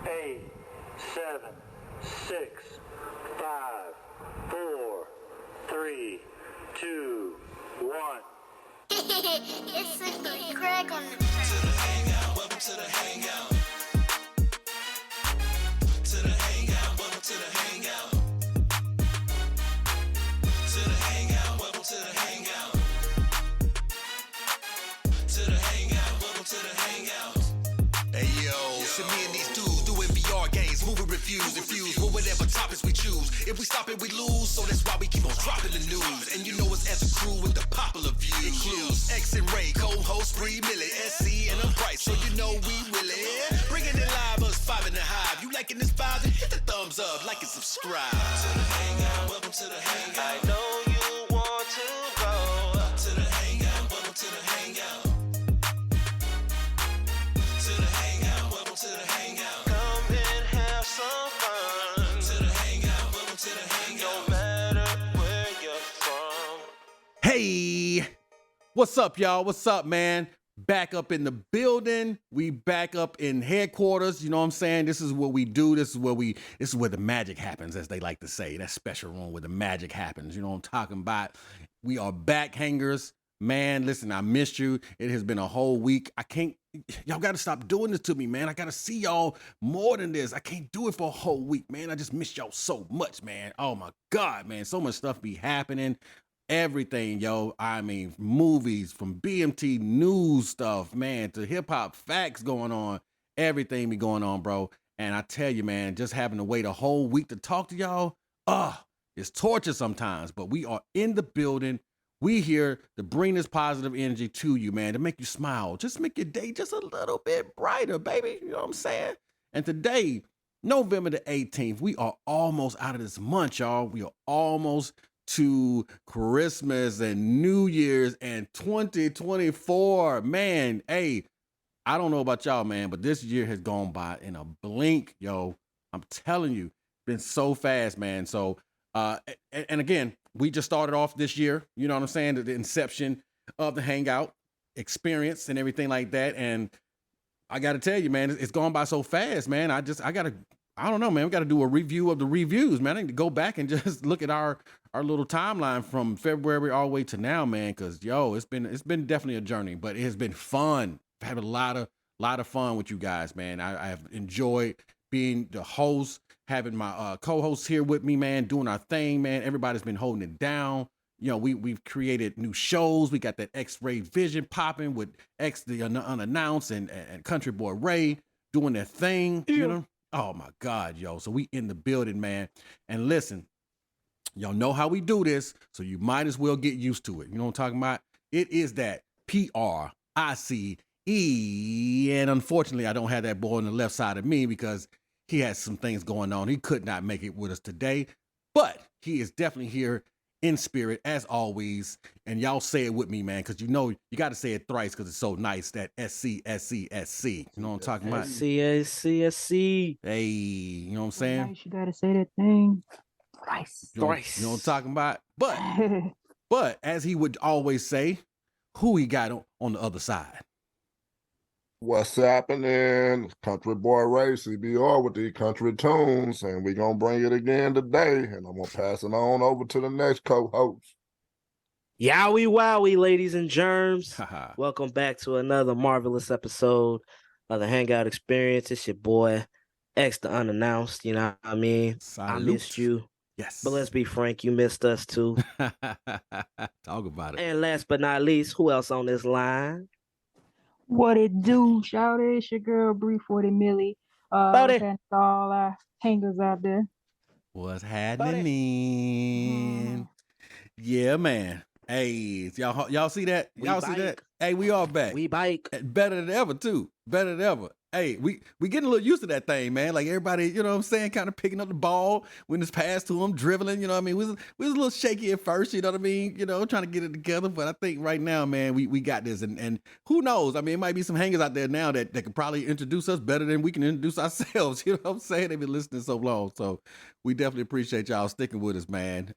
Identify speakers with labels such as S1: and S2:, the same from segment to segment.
S1: 8, 7, 6, 5, 4, 3, 2, 1.
S2: It's simply Craig on the
S3: To the hangout, welcome to the hangout. To the hangout, welcome to the hangout. To the hangout, welcome to the hangout. To the hangout, welcome to the hangout. Hey yo, see me and these dudes doing VR games, movie reviews, infused with whatever topics we choose. If we stop it, we lose, so that's why we keep on dropping the news. And you know us as a crew with the popular views. Includes X and Ray, co-host Bree, Millie, SC, and I'm Bryce, so you know we really bringing it live, us 5 in the hive. You liking this vibe? Then hit the thumbs up, like and subscribe. To the hangout, welcome to the hangout. I know you want to go. To the hangout, welcome to the hangout. To the hangout, welcome to the hangout. Come and have some fun. To the hangout, welcome to the hangout. No matter where you're from.
S4: Hey, what's up, y'all? What's up, man? Back up in the building. We back up in headquarters. You know what I'm saying? This is what we do. This is where the magic happens, as they like to say. That special room where the magic happens. You know what I'm talking about? We are back, hangers. Man, listen, I missed you. It has been a whole week. Y'all got to stop doing this to me, man. I got to see y'all more than this. I can't do it for a whole week, man. I just missed y'all so much, man. Oh my God, man. So much stuff be happening. Everything, yo. I mean, movies from BMT news stuff, man, to hip hop facts going on. Everything be going on, bro. And I tell you, man, just having to wait a whole week to talk to y'all, it's torture sometimes. But we are in the building. We here to bring this positive energy to you, man, to make you smile. Just make your day just a little bit brighter, baby. You know what I'm saying? And today, November the 18th, we are almost out of this month, y'all. We are almost to Christmas and New Year's and 2024. Man, hey, I don't know about y'all, man, but this year has gone by in a blink, yo. I'm telling you, it's been so fast, man. So, and again, we just started off this year, you know what I'm saying? The inception of the Hangout experience and everything like that. And I got to tell you, man, it's gone by so fast, man. I don't know, man. We got to do a review of the reviews, man. I need to go back and just look at our little timeline from February all the way to now, man. Cause yo, it's been definitely a journey, but it has been fun. I've had a lot of fun with you guys, man. I have enjoyed being the host, having my co-hosts here with me, man, doing our thing, man. Everybody's been holding it down. You know, we've created new shows. We got that X-Ray Vision popping with X the Unannounced and Country Boy Ray doing their thing, you know. Oh my God, yo. So we in the building, man. And listen, y'all know how we do this, so you might as well get used to it. You know what I'm talking about? It is that PRICE. And unfortunately, I don't have that boy on the left side of me because he has some things going on. He could not make it with us today, but he is definitely here in spirit as always. And y'all say it with me, man, because you know you got to say it thrice because it's so nice. That SC. You know what I'm talking about?
S5: SC.
S4: Hey, you know what I'm saying?
S6: Nice, you gotta say that thing thrice.
S4: You know what I'm talking about? But as he would always say, who he got on the other side?
S7: What's happening? Country Boy Ray, CBR with the country tunes, and we gonna bring it again today, and I'm gonna pass it on over to the next co-host.
S5: Yowie wowie, ladies and germs. Welcome back to another marvelous episode of the Hangout Experience. It's your boy, X the Unannounced, you know what I mean?
S4: Salute.
S5: I missed you.
S4: Yes.
S5: But let's be frank, you missed us too.
S4: Talk about it.
S5: And last but not least, who else on this line?
S6: What it do, shout it, it's your girl Bree 40 Millie. And all our hangers out there.
S4: What's happening? Yeah, man. Hey, y'all see that? Y'all see that? Hey, we are back.
S5: We bike.
S4: Better than ever, too. Better than ever. Hey, we getting a little used to that thing, man. Like everybody, you know what I'm saying, kind of picking up the ball when it's passed to them, dribbling, you know what I mean? We was a little shaky at first, you know what I mean? You know, trying to get it together. But I think right now, man, we got this. And who knows? I mean, it might be some hangers out there now that could probably introduce us better than we can introduce ourselves. You know what I'm saying? They've been listening so long. So we definitely appreciate y'all sticking with us, man.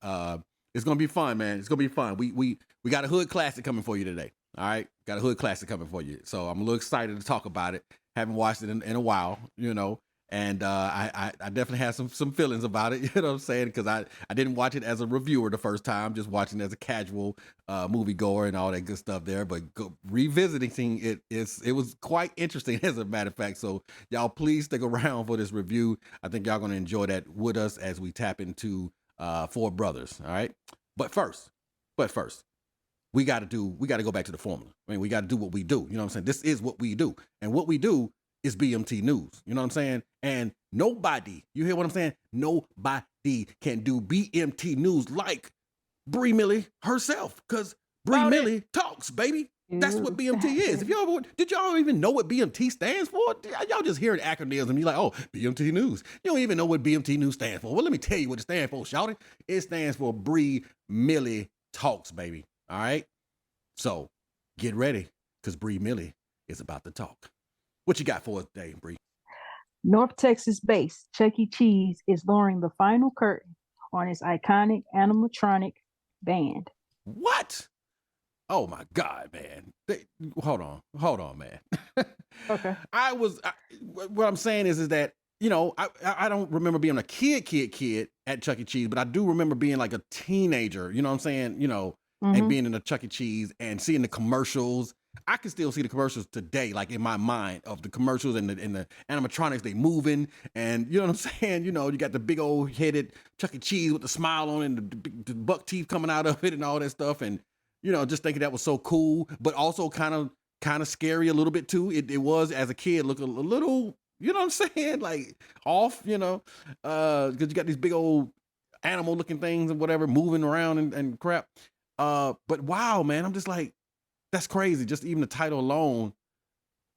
S4: It's gonna be fun, man. It's gonna be fun. We got a Hood Classic coming for you today. All right, got a Hood Classic coming for you. So I'm a little excited to talk about it. Haven't watched it in a while, you know. And I definitely had some feelings about it, you know what I'm saying? Because I didn't watch it as a reviewer the first time, just watching it as a casual moviegoer and all that good stuff there. But revisiting it was quite interesting, as a matter of fact. So y'all please stick around for this review. I think y'all gonna enjoy that with us as we tap into Four Brothers. All right. But first, we got to go back to the formula. I mean, we got to do what we do. You know what I'm saying? This is what we do. And what we do is BMT News. You know what I'm saying? And nobody, you hear what I'm saying? Nobody can do BMT News like Bree Millie herself, because Bree Millie talks, baby. That's what BMT is. Did y'all even know what BMT stands for? Y'all just hearing acronyms and be like, oh, BMT News. You don't even know what BMT News stands for. Well, let me tell you what it stands for, shouty. It stands for Bree Millie Talks, baby. All right? So get ready, because Bree Millie is about to talk. What you got for us today, Bree?
S6: North Texas-based Chuck E. Cheese is lowering the final curtain on its iconic animatronic band.
S4: What? Oh my God, man! Hold on, man.
S6: Okay.
S4: What I'm saying is that, you know, I don't remember being a kid at Chuck E. Cheese, but I do remember being like a teenager. You know what I'm saying? You know, and being in a Chuck E. Cheese and seeing the commercials. I can still see the commercials today, like in my mind, of the commercials and the animatronics, they moving, and you know what I'm saying? You know, you got the big old headed Chuck E. Cheese with the smile on it, and the buck teeth coming out of it and all that stuff. And, you know, just thinking that was so cool, but also kind of scary a little bit too. It was, as a kid, look a little, you know what I'm saying? Like off, you know, because you got these big old animal looking things and whatever moving around and crap. But wow, man, I'm just like, that's crazy. Just even the title alone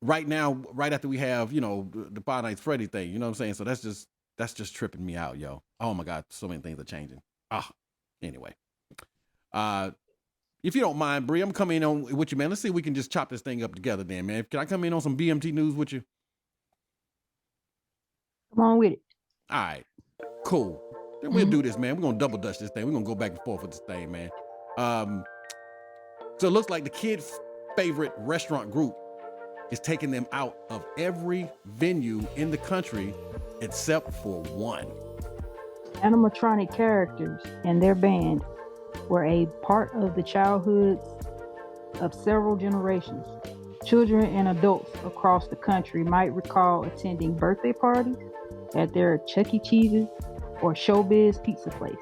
S4: right now, right after we have, you know, the Five Nights at Freddy thing, you know what I'm saying? So that's just tripping me out, yo. Oh my God, so many things are changing. Anyway. If you don't mind, Bree, I'm coming in on with you, man. Let's see if we can just chop this thing up together then, man. Can I come in on some BMT News with you?
S6: Come on with it.
S4: All right, cool. Then we'll do this, man. We're going to double dutch this thing. We're going to go back and forth with this thing, man. So it looks like the kids' favorite restaurant group is taking them out of every venue in the country except for one.
S6: Animatronic characters and their band were a part of the childhoods of several generations. Children and adults across the country might recall attending birthday parties at their Chuck E. Cheese's or Showbiz pizza place,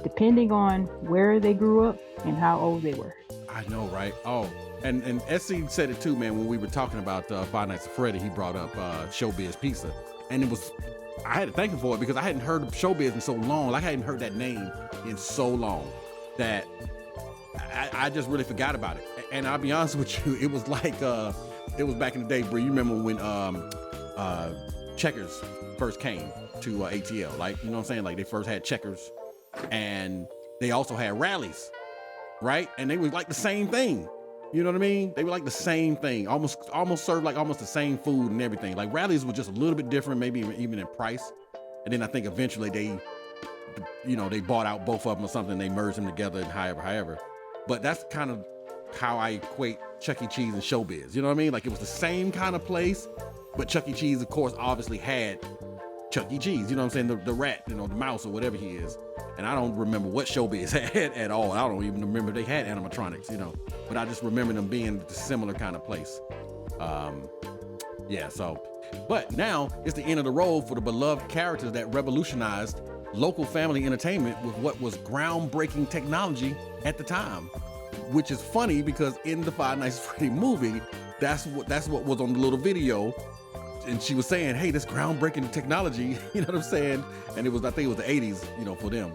S6: depending on where they grew up and how old they were.
S4: I know, right? Oh, and SC said it too, man, when we were talking about Five Nights at Freddy. He brought up Showbiz Pizza. And I had to thank him for it, because I hadn't heard of Showbiz in so long. Like, I hadn't heard that name in so long that I just really forgot about it. And I'll be honest with you, it was like, it was back in the day, Bree. You remember when Checkers first came to ATL? Like, you know what I'm saying? Like, they first had Checkers, and they also had Rallies. Right? And they were like the same thing. You know what I mean? They were like the same thing. Almost served like almost the same food and everything. Like, Rallies was just a little bit different, maybe even in price. And then I think eventually they bought out both of them or something. They merged them together and however. But that's kind of how I equate Chuck E. Cheese and Showbiz. You know what I mean? Like, it was the same kind of place, but Chuck E. Cheese, of course, obviously had Chuck E. Cheese. You know what I'm saying? The rat, you know, the mouse or whatever he is. And I don't remember what Showbiz had at all. I don't even remember they had animatronics, you know. But I just remember them being a similar kind of place. But now it's the end of the road for the beloved characters that revolutionized local family entertainment with what was groundbreaking technology at the time. Which is funny, because in the Five Nights at Freddy movie, that's what was on the little video. And she was saying, hey, this groundbreaking technology, you know what I'm saying? And I think it was the 80s, you know, for them.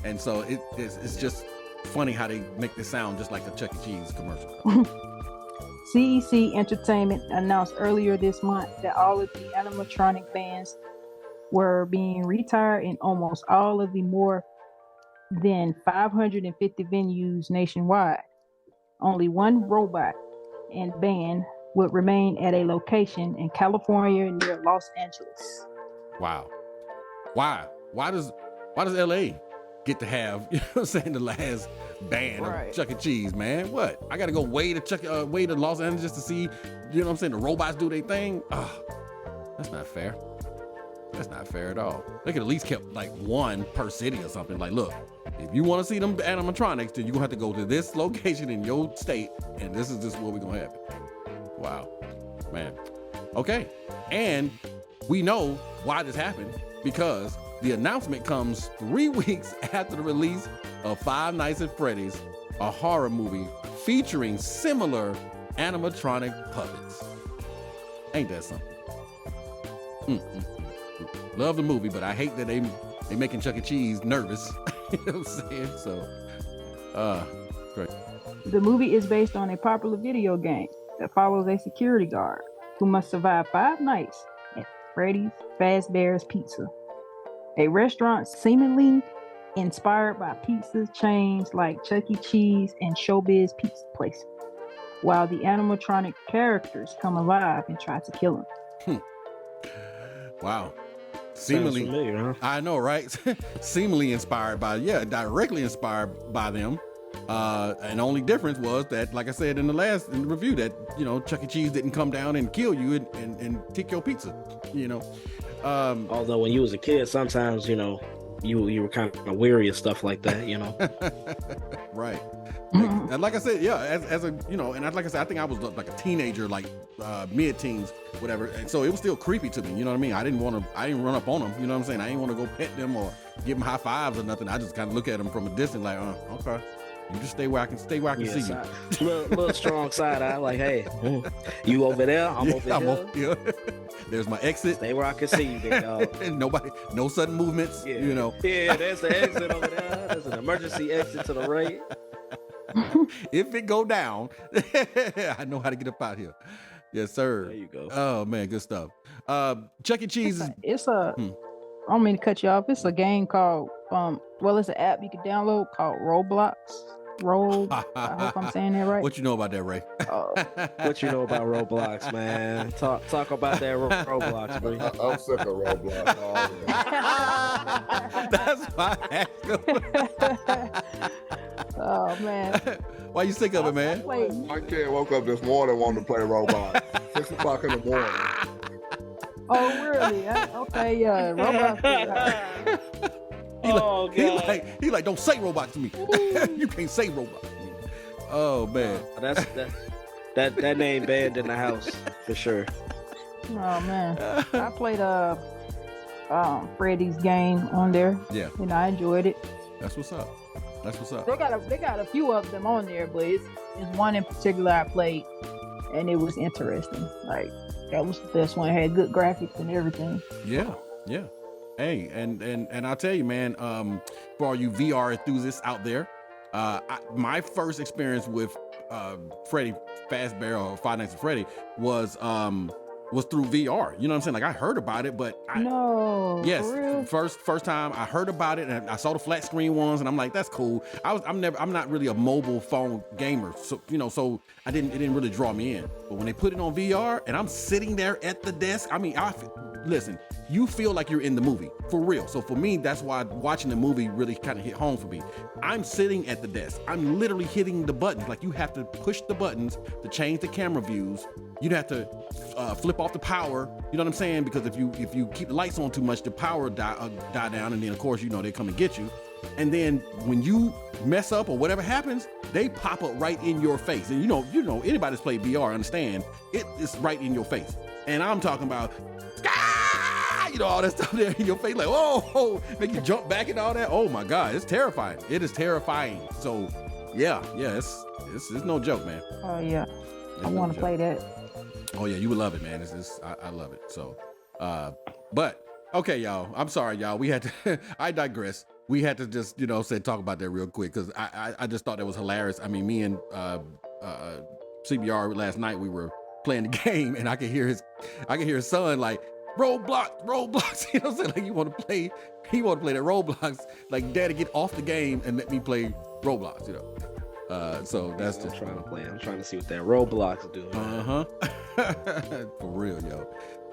S4: And so it's just funny how they make this sound just like a Chuck E. Cheese commercial.
S6: CEC Entertainment announced earlier this month that all of the animatronic bands were being retired in almost all of the more than 550 venues nationwide. Only one robot and band would remain at a location in California near Los Angeles.
S4: Wow. Why does LA get to have, you know what I'm saying, the last band of Chuck E. Cheese, man? What? I gotta go way to Los Angeles to see, you know what I'm saying, the robots do their thing? That's not fair. That's not fair at all. They could at least kept like one per city or something. Like, look, if you want to see them animatronics, then you're gonna have to go to this location in your state, and this is just where we're gonna have it. Wow, man. Okay, and we know why this happened because the announcement comes 3 weeks after the release of Five Nights at Freddy's, a horror movie featuring similar animatronic puppets. Ain't that something? Love the movie, but I hate that they making Chuck E. Cheese nervous. You know what I'm saying? So, great.
S6: The movie is based on a popular video game that follows a security guard who must survive 5 nights at Freddy's Fazbear's Pizza, a restaurant seemingly inspired by pizza chains like Chuck E. Cheese and Showbiz Pizza Place, while the animatronic characters come alive and try to kill him.
S4: Wow. Seemingly
S5: familiar, huh?
S4: I know, right? Seemingly inspired by, directly inspired by them. And the only difference was that, like I said in the review, that, Chuck E. Cheese didn't come down and kill you and take your pizza,
S5: Although when you was a kid, sometimes, you were kind of weary of stuff like that,
S4: Right. And like I said, as a, and like I said, I think I was like a teenager, like mid-teens, whatever. And so it was still creepy to me. You know what I mean? I didn't run up on them. You know what I'm saying? I didn't want to go pet them or give them high fives or nothing. I just kind of look at them from a distance, like, okay, you just stay where I can see you.
S5: Little strong side eye, like, hey, you over there? I'm over here.
S4: There's my exit.
S5: Stay where I can see you, big dog.
S4: And no sudden movements.
S5: Yeah, there's the exit over there. There's an emergency exit to the right.
S4: If it go down, I know how to get up out here. Yes, sir.
S5: There you go.
S4: Oh man, good stuff. Chuck E. Cheese is.
S6: I don't mean to cut you off. It's a game called it's an app you can download called Roblox. I hope I'm saying that right.
S4: What you know about that, Ray?
S5: What you know about Roblox, man? Talk about that Roblox, bro.
S7: I'm sick of Roblox already.
S4: That's why I asked.
S6: Oh man.
S4: Why you sick of it, man?
S7: My kid woke up this morning wanting to play Roblox. 6 o'clock in the morning.
S6: Oh really? Okay, yeah. Roblox.
S4: He like, don't say Roblox to me. You can't say Roblox to me. Oh man.
S5: That name banned in the house for sure.
S6: Oh man. I played Freddy's game on there.
S4: Yeah.
S6: And I enjoyed it.
S4: That's what's up.
S6: They got a few of them on there, but it's one in particular I played, and it was interesting. Like that was the best one. It had good graphics and everything.
S4: Yeah. Hey, and I'll tell you, man. For all you VR enthusiasts out there, my first experience with Freddy Fazbear or Five Nights at Freddy was through VR. You know what I'm saying? Like I heard about it, but yes, first time I heard about it, and I saw the flat screen ones, and I'm like, that's cool. I'm not really a mobile phone gamer, so it didn't really draw me in. But when they put it on VR, and I'm sitting there at the desk, I mean, listen, you feel like you're in the movie for real. So for me, that's why watching the movie really kind of hit home for me. I'm sitting at the desk. I'm literally hitting the buttons. Like you have to push the buttons to change the camera views. You'd have to flip off the power. You know what I'm saying? Because if you keep the lights on too much, the power die down, and then of course they come and get you. And then when you mess up or whatever happens, they pop up right in your face. And you know anybody that's played VR understand it is right in your face. And I'm talking about all that stuff there in your face, like, oh, make you jump back and all that. Oh my God, it's terrifying. It is terrifying. So yeah, it's no joke, man.
S6: Oh yeah, I want to play that.
S4: Oh yeah, you would love it, man. I love it. So, but okay, y'all. I'm sorry, y'all. We had to. I digress. We had to just talk about that real quick because I just thought that was hilarious. I mean, me and CBR last night we were playing the game, and I could hear his son like, Roblox, you know what I'm saying? Like he want to play that Roblox. Like, Daddy, get off the game and let me play Roblox, So that's just
S5: trying to play. I'm trying to see what that Roblox do.
S4: For real, yo.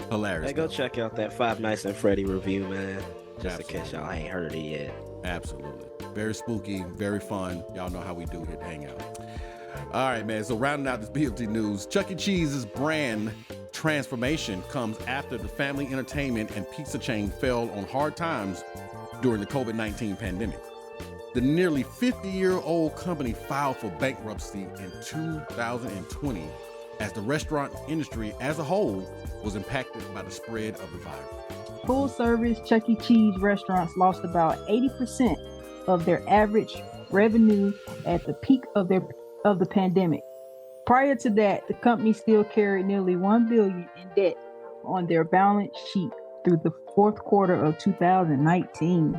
S4: Hilarious.
S5: Hey, go check out that Five Nights at Freddy review, man. Just in case y'all ain't heard it yet.
S4: Absolutely. Very spooky, very fun. Y'all know how we do here at Hangout. All right, man. So rounding out this BLT news, Chuck E. Cheese's brand transformation comes after the family entertainment and pizza chain fell on hard times during the COVID-19 pandemic. The nearly 50-year-old company filed for bankruptcy in 2020 as the restaurant industry as a whole was impacted by the spread of the virus.
S6: Full-service Chuck E. Cheese restaurants lost about 80% of their average revenue at the peak of the pandemic. Prior to that, the company still carried nearly $1 billion in debt on their balance sheet through the fourth quarter of 2019.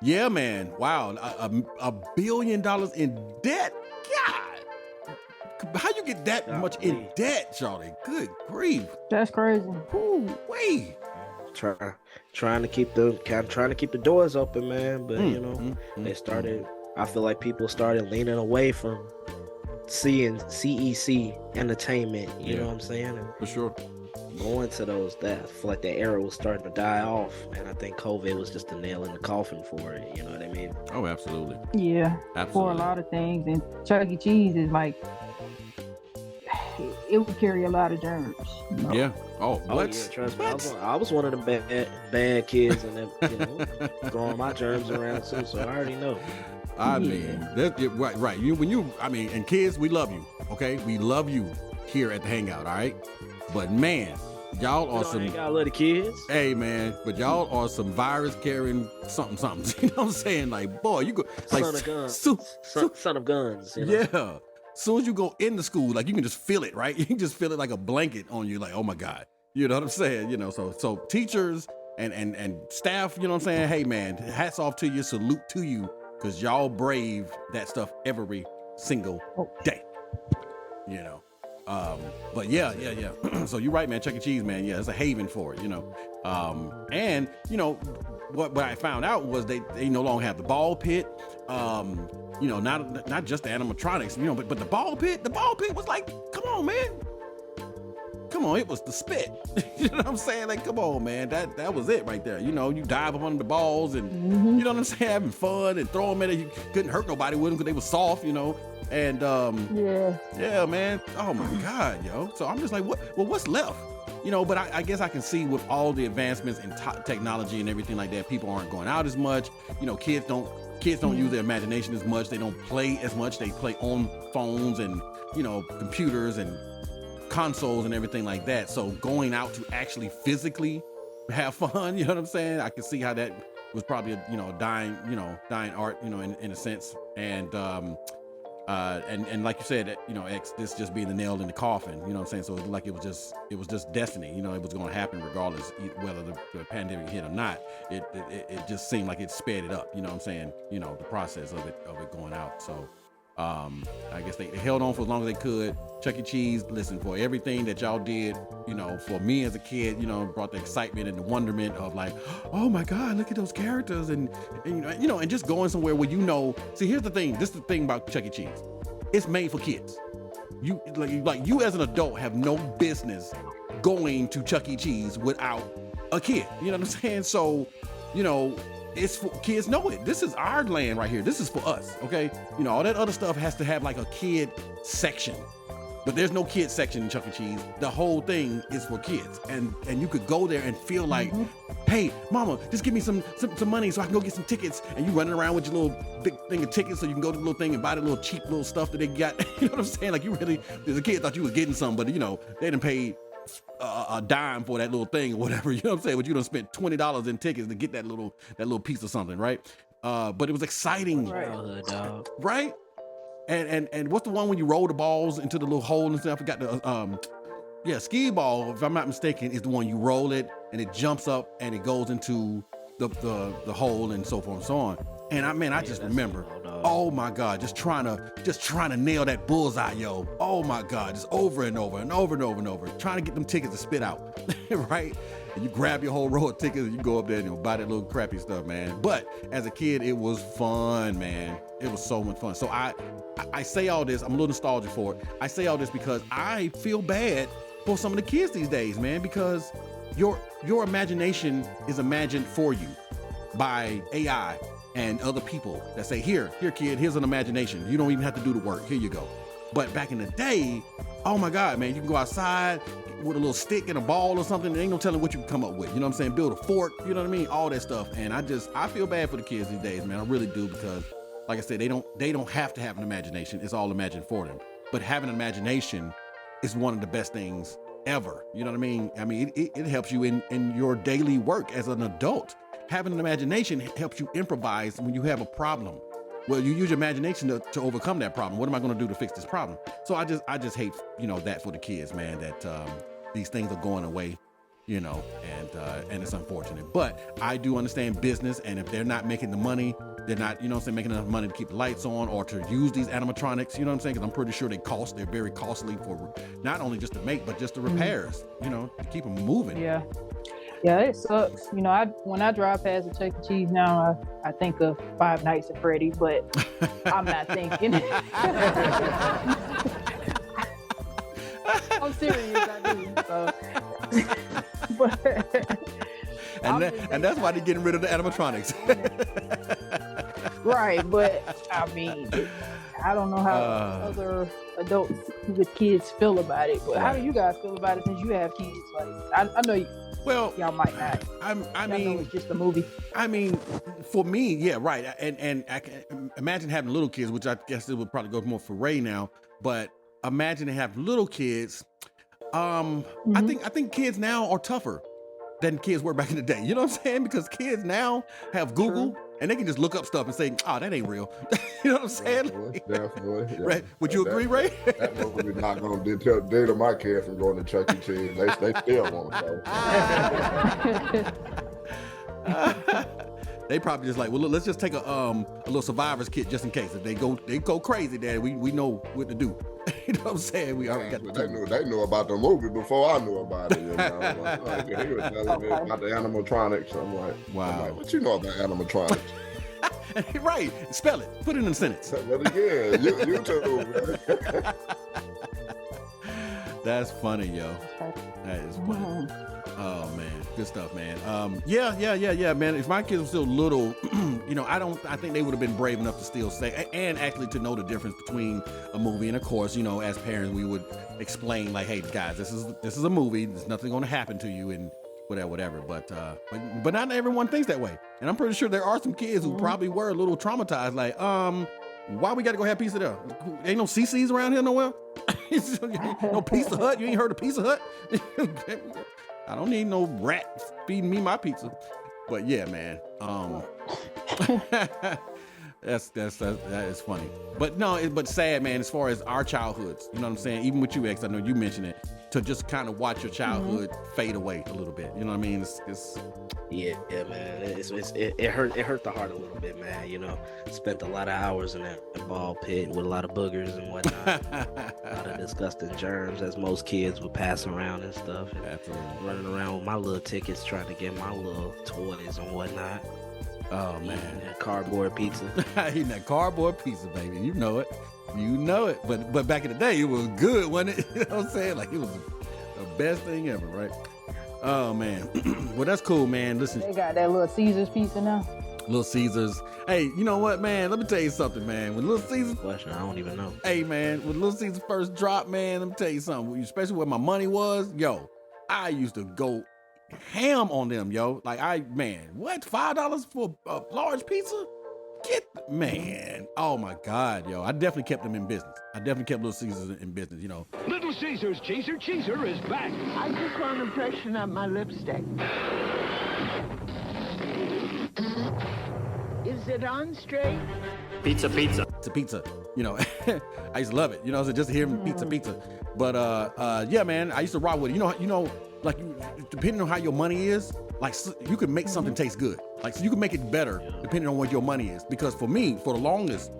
S4: Yeah, man. Wow. $1 billion in debt? God. How you get that much in debt, Charlie? Good grief.
S6: That's crazy.
S4: Ooh, wait.
S5: Trying to keep the doors open, man. But they started. I feel like people started leaning away from seeing CEC entertainment. You know what I'm saying? And
S4: for sure.
S5: Going to those, that I feel like that era was starting to die off, and I think COVID was just a nail in the coffin for it. You know what I mean?
S4: Oh, absolutely.
S6: Yeah, absolutely. For a lot of things, and Chuck E. Cheese is like, it would carry a lot of germs. You know?
S4: Yeah. Oh,
S5: yeah, trust me. I was one of them bad kids, and throwing my germs around too. So I already know.
S4: I mean, right. And kids, we love you. Okay, we love you here at the Hangout. All right, but man, y'all are some.
S5: Y'all little kids.
S4: Hey man, but y'all are some virus carrying something. You know what I'm saying? Like, boy, you go like
S5: son of guns. Son of guns. You know?
S4: Yeah. As soon as you go into school, like you can just feel it, right? You can just feel it like a blanket on you, like, oh my God. You know what I'm saying? You know, so teachers and staff, you know what I'm saying? Hey man, hats off to you, salute to you, because y'all brave that stuff every single day. You know. But yeah. So you're right, man. Chuck E. Cheese, man. Yeah, it's a haven for it, you know. And you know, what I found out was they no longer have the ball pit. You know, not just the animatronics, you know, but the ball pit was like, come on, man. Come on, it was the spit. You know what I'm saying? Like, come on, man. That was it right there. You know, you dive up under the balls and you know what I'm saying, having fun and throw them in there. You couldn't hurt nobody with them because they were soft, you know. And yeah, man. Oh my God, yo. So I'm just like, what's left? You know, but I guess I can see with all the advancements in technology and everything like that, people aren't going out as much. You know, kids don't use their imagination as much. They don't play as much. They play on phones and, you know, computers and consoles and everything like that. So going out to actually physically have fun, you know what I'm saying? I can see how that was probably a dying art, you know, in a sense. And like you said, you know, this just being the nail in the coffin, you know what I'm saying? So it was just destiny, you know, it was going to happen regardless whether the pandemic hit or not. It just seemed like it sped it up, you know what I'm saying? You know, the process of it going out. So I guess they held on for as long as they could. Chuck E. Cheese, listen, for everything that y'all did, you know, for me as a kid, you know, brought the excitement and the wonderment of like, oh my God, look at those characters and you know, and just going somewhere where, you know, see, here's the thing. This is the thing about Chuck E. Cheese. It's made for kids. You like you as an adult have no business going to Chuck E. Cheese without a kid. You know what I'm saying? So, you know, it's for kids. Know it. This is our land right here. This is for us. Okay. You know, all that other stuff has to have like a kid section, but there's no kid section in Chuck E. Cheese. The whole thing is for kids, and you could go there and feel like, hey, mama, just give me some money so I can go get some tickets. And you running around with your little big thing of tickets so you can go to the little thing and buy the little cheap little stuff that they got. You know what I'm saying? Like, you really, as a kid, thought you was getting something, but you know, they done paid a dime for that little thing or whatever. You know what I'm saying? But you done spent $20 in tickets to get that little piece of something, right? But it was exciting, right? And what's the one when you roll the balls into the little hole and stuff? I forgot the skee ball, if I'm not mistaken, is the one you roll it and it jumps up and it goes into the hole and so forth and so on. And I just remember, oh my God, just trying to nail that bullseye, yo. Oh my God, just over and over and over and over and over, trying to get them tickets to spit out, right? And you grab your whole row of tickets and you go up there and you buy that little crappy stuff, man. But as a kid, it was fun, man. It was so much fun. So I say all this, I'm a little nostalgic for it. I say all this because I feel bad for some of the kids these days, man, because your imagination is imagined for you by AI and other people that say, here kid, here's an imagination. You don't even have to do the work. Here you go. But back in the day, oh my God, man, you can go outside, with a little stick and a ball or something. There ain't no telling what you can come up with. You know what I'm saying? Build a fort. You know what I mean? All that stuff. And I feel bad for the kids these days, man. I really do, because, like I said, they don't have to have an imagination. It's all imagined for them. But having an imagination is one of the best things ever. You know what I mean? I mean, it helps you in your daily work as an adult. Having an imagination helps you improvise when you have a problem. Well, you use your imagination to overcome that problem. What am I going to do to fix this problem? So I just hate, that for the kids, man, that these things are going away, and it's unfortunate. But I do understand business, and if they're not making the money, they're not, making enough money to keep the lights on or to use these animatronics, you know what I'm saying? Because I'm pretty sure they're very costly for not only just to make, but just the repairs, to keep them moving.
S6: Yeah. Yeah, it sucks. When I drive past a Chuck E. Cheese now, I think of Five Nights at Freddy, but I'm not thinking. I'm serious, I do. So.
S4: And that's why they're getting rid of the animatronics.
S6: Right, but I mean, I don't know how other adults with kids feel about it, but how do you guys feel about it since you have kids? Like, I know y'all might not. I mean, it's just a movie.
S4: I mean, for me, yeah, right. And I can imagine having little kids, which I guess it would probably go more for Ray now. But imagine to have little kids. I think kids now are tougher than kids were back in the day. You know what I'm saying? Because kids now have Google. True. And they can just look up stuff and say, "Oh, that ain't real." You know what I'm saying?
S7: Definitely. Yeah.
S4: Right? Would you agree, Ray?
S7: That movie not going to deter my kids from going to Chuck E. Cheese. They still want to go.
S4: They probably just like, well, look, let's just take a little survivor's kit just in case if they go crazy, Daddy. We know what to do. You know what I'm saying? We already got.
S7: They knew about the movie before I knew about it. He was telling me about the animatronics. I'm like,
S4: wow.
S7: What you know about animatronics?
S4: Right. Spell it. Put it in a sentence.
S7: Well, again, YouTube.
S4: That's funny, yo. That is funny. Oh man, good stuff, man. Yeah, man. If my kids were still little, I think they would have been brave enough to still say, and actually to know the difference between a movie and, of course, as parents, we would explain like, hey, guys, this is a movie. There's nothing going to happen to you, and whatever. But not everyone thinks that way, and I'm pretty sure there are some kids who probably were a little traumatized, like, why we got to go have pizza there? Ain't no CC's around here nowhere. No Pizza Hut. You ain't heard of Pizza Hut? I don't need no rat feeding me my pizza. But yeah, man. That is funny. But no, but sad, man, as far as our childhoods. You know what I'm saying? Even with you, X, I know you mentioned it. To just kind of watch your childhood fade away a little bit. You know what I mean? It's
S5: yeah, man. It hurt the heart a little bit, man. Spent a lot of hours in that ball pit with a lot of boogers and whatnot. A lot of disgusting germs, as most kids would pass around and stuff. And
S4: absolutely.
S5: Running around with my little tickets, trying to get my little toys and whatnot.
S4: Oh man,
S5: eating that cardboard pizza.
S4: Eating that cardboard pizza, baby. You know it. But back in the day, it was good, wasn't it? You know what I'm saying? Like, it was the best thing ever, right? Oh man. Well, that's cool, man. Listen,
S6: they got that Little Caesars pizza now.
S4: Little Caesars. Hey, you know what, man? Let me tell you something, man. When Little Caesars,
S5: question, I don't even know.
S4: Hey, man, when Little Caesars first dropped, man, let me tell you something. Especially where my money was, yo, I used to go ham on them, yo. Like, what? $5 for a large pizza? Man. Oh my God, yo. I definitely kept them in business. I definitely kept Little Caesars in business,
S8: Little Caesars Cheeser is back.
S9: I just want to freshen up my lipstick. Is it on straight?
S1: Pizza.
S4: It's a pizza. I used to love it. So just to hear him pizza. But yeah, man, I used to rock with it. Like, depending on how your money is, like, you can make something taste good. Like, so you can make it better depending on what your money is. Because for me, for the longest,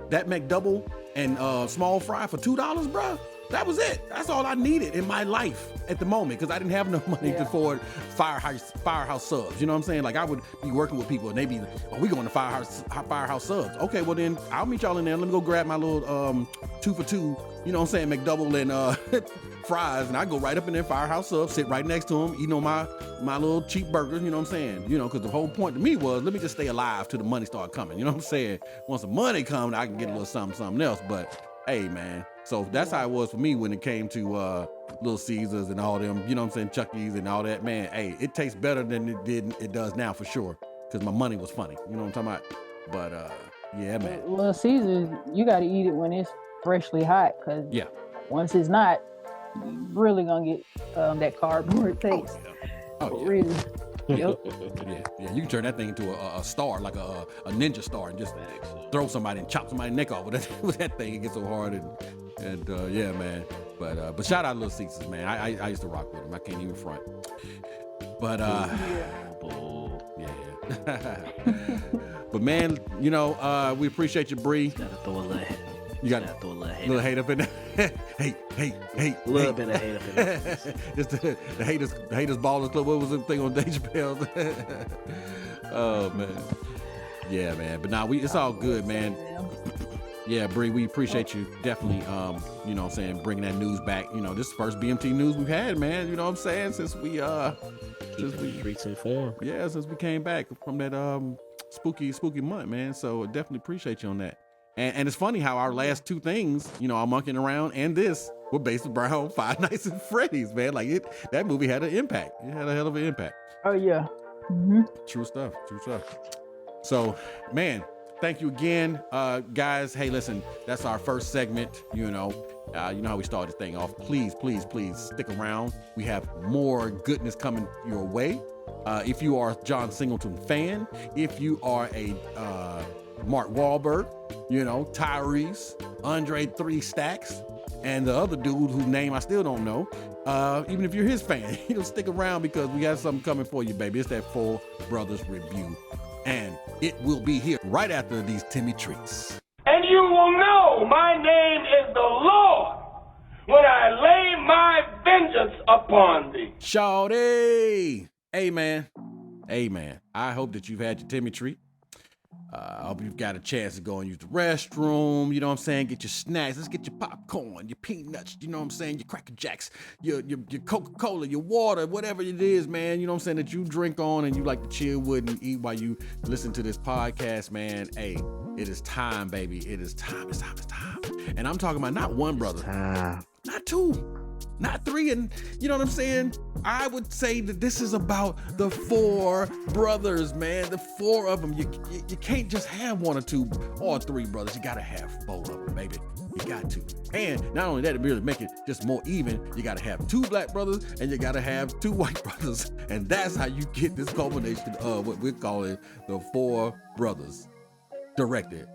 S4: that McDouble and small fry for $2, bruh, that was it. That's all I needed in my life at the moment, because I didn't have enough money to afford firehouse subs. You know what I'm saying? Like, I would be working with people and they be like, oh, we going to firehouse subs. Okay, well then I'll meet y'all in there. Let me go grab my little 2 for $2, you know what I'm saying, McDouble and fries, and I go right up in there, firehouse subs, sit right next to them, eating on my little cheap burgers, you know what I'm saying? Because the whole point to me was, let me just stay alive till the money start coming. You know what I'm saying? Once the money comes, I can get a little something else. But hey, man, So that's how it was for me when it came to Little Caesars and all them, you know what I'm saying, Chucky's and all that. Man, hey, it tastes better than it does now for sure, because my money was funny. You know what I'm talking about? But yeah, man.
S6: Well, Caesars, you got to eat it when it's freshly hot, because once it's not, you really gonna get that cardboard taste.
S4: Oh yeah.
S6: Really. Yep.
S4: Yeah. You can turn that thing into a star, like a ninja star, and just throw somebody and chop somebody's neck off with that thing. It gets so hard and yeah, man. But shout out Little Caesars, man. I used to rock with him. I can't even front. But but man, you know, we appreciate you, Bree.
S5: Gotta throw a little hate.
S4: You got to
S5: throw a
S4: little hate up in there. Hey.
S5: A little bit of hate up in there.
S4: Just the haters ballers club. What was the thing on Dave Chappelle's? Oh man. Yeah, man. But nah, it's all good, man. Yeah, Bree, we appreciate you definitely, you know what I'm saying, bringing that news back. You know, this is the first BMT news we've had, man. You know what I'm saying? Since we
S5: streets informed.
S4: Yeah, since we came back from that spooky month, man. So definitely appreciate you on that. And it's funny how our last two things, you know, our Monkeying Around and this were based around Five Nights at Freddy's, man. Like that movie had an impact. It had a hell of an impact.
S6: Oh yeah. Mm-hmm.
S4: True stuff. So, man, thank you again, guys. Hey, listen, that's our first segment. You know how we started this thing off. Please stick around. We have more goodness coming your way. If you are a John Singleton fan, if you are a Mark Wahlberg, you know, Tyrese, Andre 3 Stacks, and the other dude whose name I still don't know. Even if you're his fan, you know, stick around because we got something coming for you, baby. It's that Four Brothers review, and it will be here right after these Timmy treats.
S10: And you will know my name is the Lord when I lay my vengeance upon thee.
S4: Shawty, amen. I hope that you've had your Timmy treat. I hope you've got a chance to go and use the restroom, you know what I'm saying? Get your snacks, let's get your popcorn, your peanuts, you know what I'm saying? Your Cracker Jacks, your Coca-Cola, your water, whatever it is, man, you know what I'm saying, that you drink on and you like to chill with and eat while you listen to this podcast, man. Hey, it is time, baby. It is time. It's time. And I'm talking about not one brother, not two, not three, and you know what I'm saying? I would say that this is about the four brothers, man. The four of them. You can't just have one or two or three brothers. You gotta have four of them, baby. You got to. And not only that, to really make it just more even, you gotta have two black brothers and you gotta have two white brothers. And that's how you get this culmination of what we're calling the Four Brothers, directed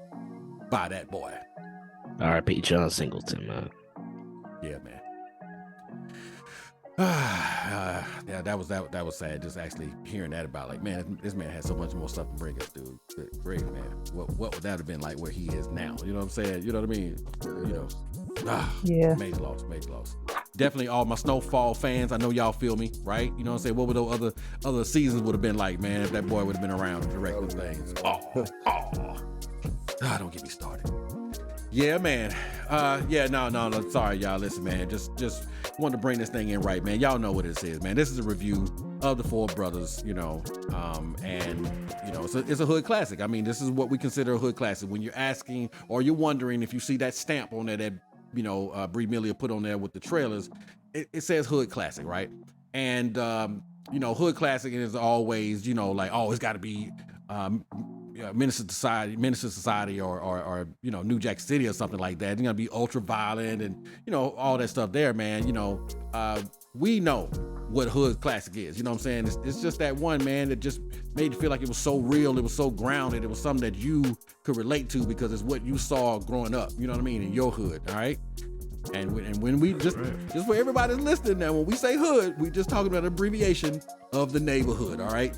S4: by that boy.
S5: R.I.P. John Singleton, man.
S4: Yeah, man. Yeah, that was sad. Just actually hearing that about, like, man, this man has so much more stuff to bring us, dude. Good grief, man. What would that have been like where he is now? You know what I'm saying? You know what I mean? You know,
S6: yeah.
S4: Major loss. Definitely all my Snowfall fans. I know y'all feel me, right? You know what I'm saying? What would those other seasons would have been like, man, if that boy would have been around to direct those things? Don't get me started. Yeah, man. No. Sorry, y'all. Listen, man. Just wanted to bring this thing in right, man. Y'all know what this is, man. This is a review of the Four Brothers, you know, and you know, it's a hood classic. I mean, this is what we consider a hood classic. When you're asking or you're wondering if you see that stamp on there that, you know, Bree Millia put on there with the trailers, it says hood classic, right? And you know, hood classic is always, you know, like, oh, it's got to be Minister Society or you know, New Jack City or something like that. It's gonna be ultra violent and, you know, all that stuff there, man. You know, we know what hood classic is. You know what I'm saying? It's just that one, man, that just made you feel like it was so real, it was so grounded, it was something that you could relate to because it's what you saw growing up. You know what I mean? In your hood, all right. And when we just for everybody that's listening now, when we say hood, we just talking about an abbreviation of the neighborhood, all right?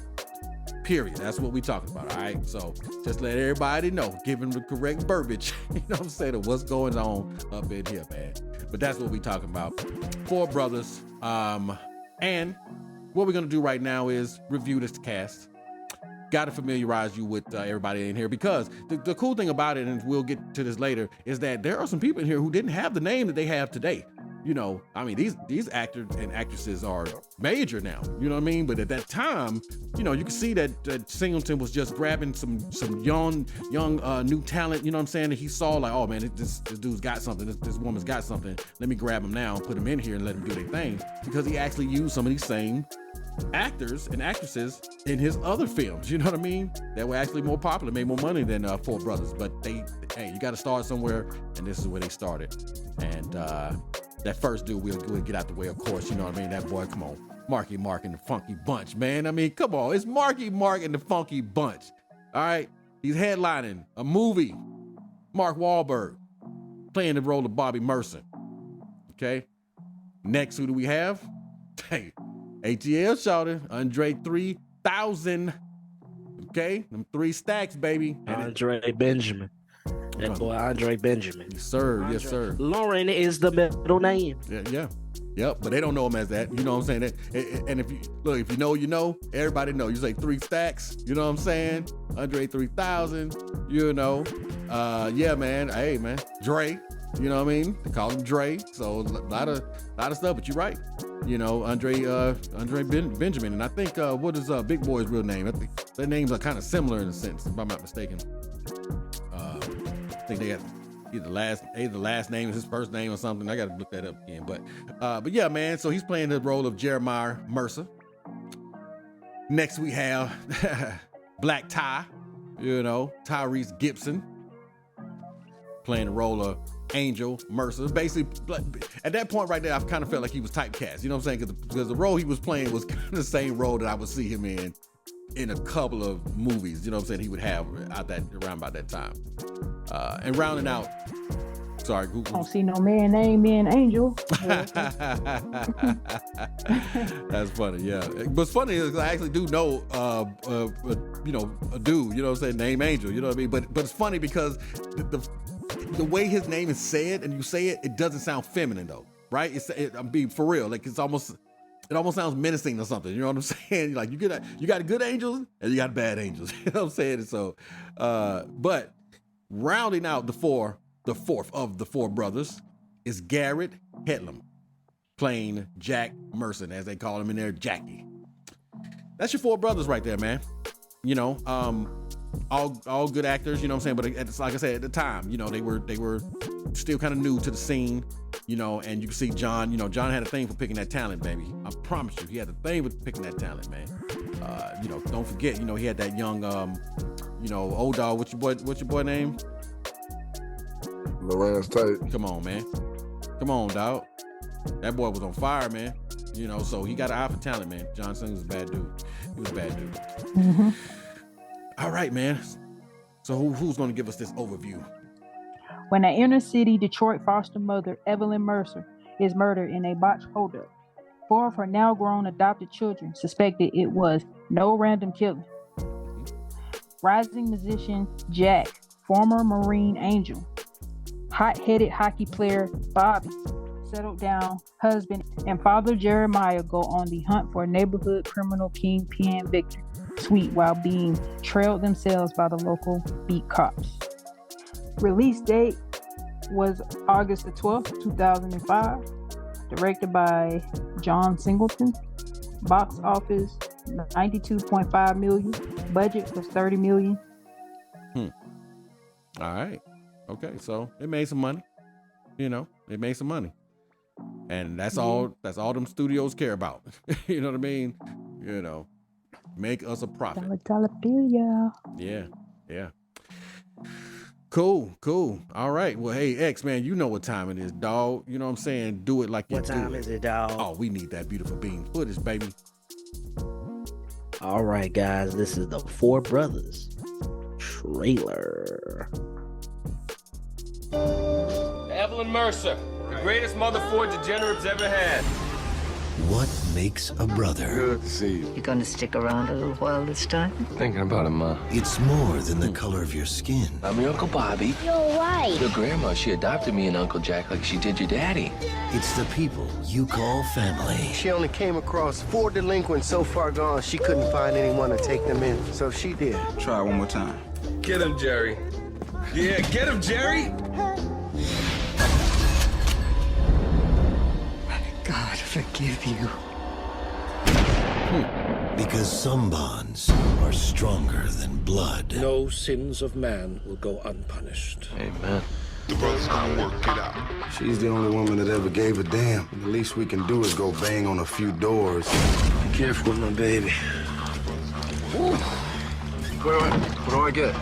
S4: Period. That's what we talking about, all right? So just let everybody know, give them the correct verbiage, you know what I'm saying, of what's going on up in here, man. But that's what we talking about. Four Brothers. And what we're going to do right now is review this cast. Got to familiarize you with everybody in here because the cool thing about it, and we'll get to this later, is that there are some people in here who didn't have the name that they have today. you know, I mean, these actors and actresses are major now, you know what I mean? But at that time, you know, you can see that Singleton was just grabbing some young new talent, you know what I'm saying? And he saw like, oh man, this dude's got something, this woman's got something. Let me grab him now, put him in here and let him do their thing. Because he actually used some of these same actors and actresses in his other films, you know what I mean? That were actually more popular, made more money than Four Brothers. But hey, you got to start somewhere, and this is where they started. And that first dude, we'll get out the way, of course, you know what I mean? That boy, come on, Marky Mark and the Funky Bunch, man. I mean, come on, it's Marky Mark and the Funky Bunch. All right, he's headlining a movie. Mark Wahlberg playing the role of Bobby Mercer. Okay, next, who do we have? Hey, ATL shouted Andre 3000. Okay, them 3 stacks, baby.
S5: Andre Benjamin. That boy Andre Benjamin.
S4: Yes, sir. Yes, sir.
S5: Lauren is the middle name.
S4: Yeah. Yep, but they don't know him as that. You know what I'm saying? And if you know, you know. Everybody know. You say 3 stacks. You know what I'm saying? Andre 3000. You know. Yeah, man. Hey, man. Dre. You know what I mean? They call him Dre. So a lot of stuff. But you're right. You know, Andre Benjamin. And I think what is Big Boy's real name? I think their names are kind of similar in a sense, if I'm not mistaken. I think they got either the last name is his first name or something. I got to look that up again. But yeah, man. So he's playing the role of Jeremiah Mercer. Next we have Black Ty, you know, Tyrese Gibson, playing the role of Angel Mercer. Basically, at that point right there, I kind of felt like he was typecast. You know what I'm saying? Because the role he was playing was kind of the same role that I would see him in a couple of movies. You know what I'm saying? He would have around about that time. And rounding out, sorry,
S6: I don't see no man named being Angel.
S4: That's funny, yeah. What's funny is I actually do know, you know, a dude, you know what I'm saying, named Angel, you know what I mean? But it's funny because the way his name is said and you say it doesn't sound feminine though, right? I'm being for real, like it almost sounds menacing or something. You know what I'm saying? Like you got good angels and you got bad angels. You know what I'm saying? And so, but rounding out the fourth of the 4 brothers is Garrett Hedlund, playing Jack Mercer, as they call him in there, Jackie. That's your 4 brothers right there, man. You know, all good actors, you know what I'm saying? But like I said, at the time, you know, they were still kind of new to the scene, you know, and you can see John, you know, John had a thing for picking that talent, baby. I promise you, he had a thing with picking that talent, man. You know, don't forget, you know, he had that young, you know, old dog, what's your boy name?
S7: Lorenz Tate.
S4: Come on, man. Come on, dog. That boy was on fire, man. You know, so he got an eye for talent, man. John Singleton was a bad dude. He was a bad dude.
S6: Mm-hmm.
S4: All right, man. So who's going to give us this overview?
S6: When an inner city Detroit foster mother, Evelyn Mercer, is murdered in a botched holdup, 4 of her now grown adopted children suspected it was no random killing. Rising musician Jack, former Marine Angel, hot-headed hockey player Bobby, settled down husband, and father Jeremiah go on the hunt for neighborhood criminal kingpin Victor Sweet while being trailed themselves by the local beat cops. Release date was August the 12th, 2005. Directed by John Singleton. Box office, $92.5 million. Budget was $30 million.
S4: All right. Okay, so it made some money. You know, it made some money. And that's all them studios care about. You know what I mean? You know, make us a profit.
S6: Dollar bill,
S4: yeah. Yeah. Cool. All right. Well, hey, X, man, you know what time it is, dog. You know what I'm saying? Do it like you do it.
S5: What time is it, dog?
S4: Oh, we need that beautiful bean footage, baby.
S5: All right, guys. This is the 4 Brothers trailer.
S10: Evelyn Mercer, the greatest mother 4 degenerates ever had.
S3: What makes a brother?
S11: Good to see you.
S9: You gonna stick around a little while this time?
S11: Thinking about it, Ma.
S3: It's more than the color of your skin.
S11: I'm your Uncle Bobby.
S2: You're white.
S11: Your grandma, she adopted me and Uncle Jack like she did your daddy.
S3: It's the people you call family.
S12: She only came across 4 delinquents so far gone, she couldn't find anyone to take them in. So she did.
S11: Try one more time. Get him, Jerry. Yeah, get him, Jerry!
S3: forgive you. Because some bonds are stronger than blood.
S13: No sins of man will go unpunished.
S11: Amen.
S14: The brother's gonna work it out.
S12: She's the only woman that ever gave a damn. The least we can do is go bang on a few doors.
S11: Be careful with my baby.
S14: Wait. What do I get?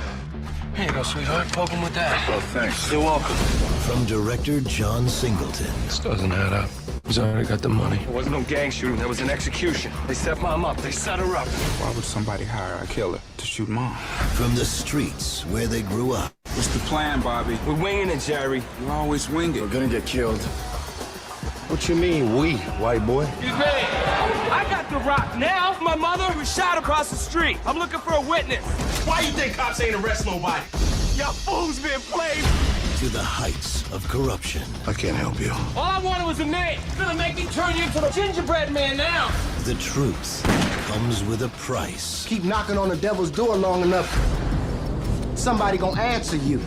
S11: Here you go, sweetheart. Poke him with that.
S14: Oh, thanks.
S11: You're welcome.
S3: From director John Singleton.
S11: This doesn't add up. He's already got the money.
S15: There wasn't no gang shooting. There was an execution. They set Mom up. They set her up.
S16: Why would somebody hire a killer to shoot Mom?
S3: From the streets where they grew up.
S16: What's the plan, Bobby?
S15: We're winging it, Jerry.
S16: You always wing it.
S12: We're gonna get killed. What you mean, we, white boy?
S10: Excuse me. I got the rock now. My mother was shot across the street. I'm looking for a witness.
S3: Why you think cops ain't arrest nobody?
S10: Y'all fools been played.
S3: To the heights of corruption.
S12: I can't help you.
S10: All I wanted was a name. It's gonna make me turn you into the gingerbread man now.
S3: The truth comes with a price.
S12: Keep knocking on the devil's door long enough, somebody gonna answer you.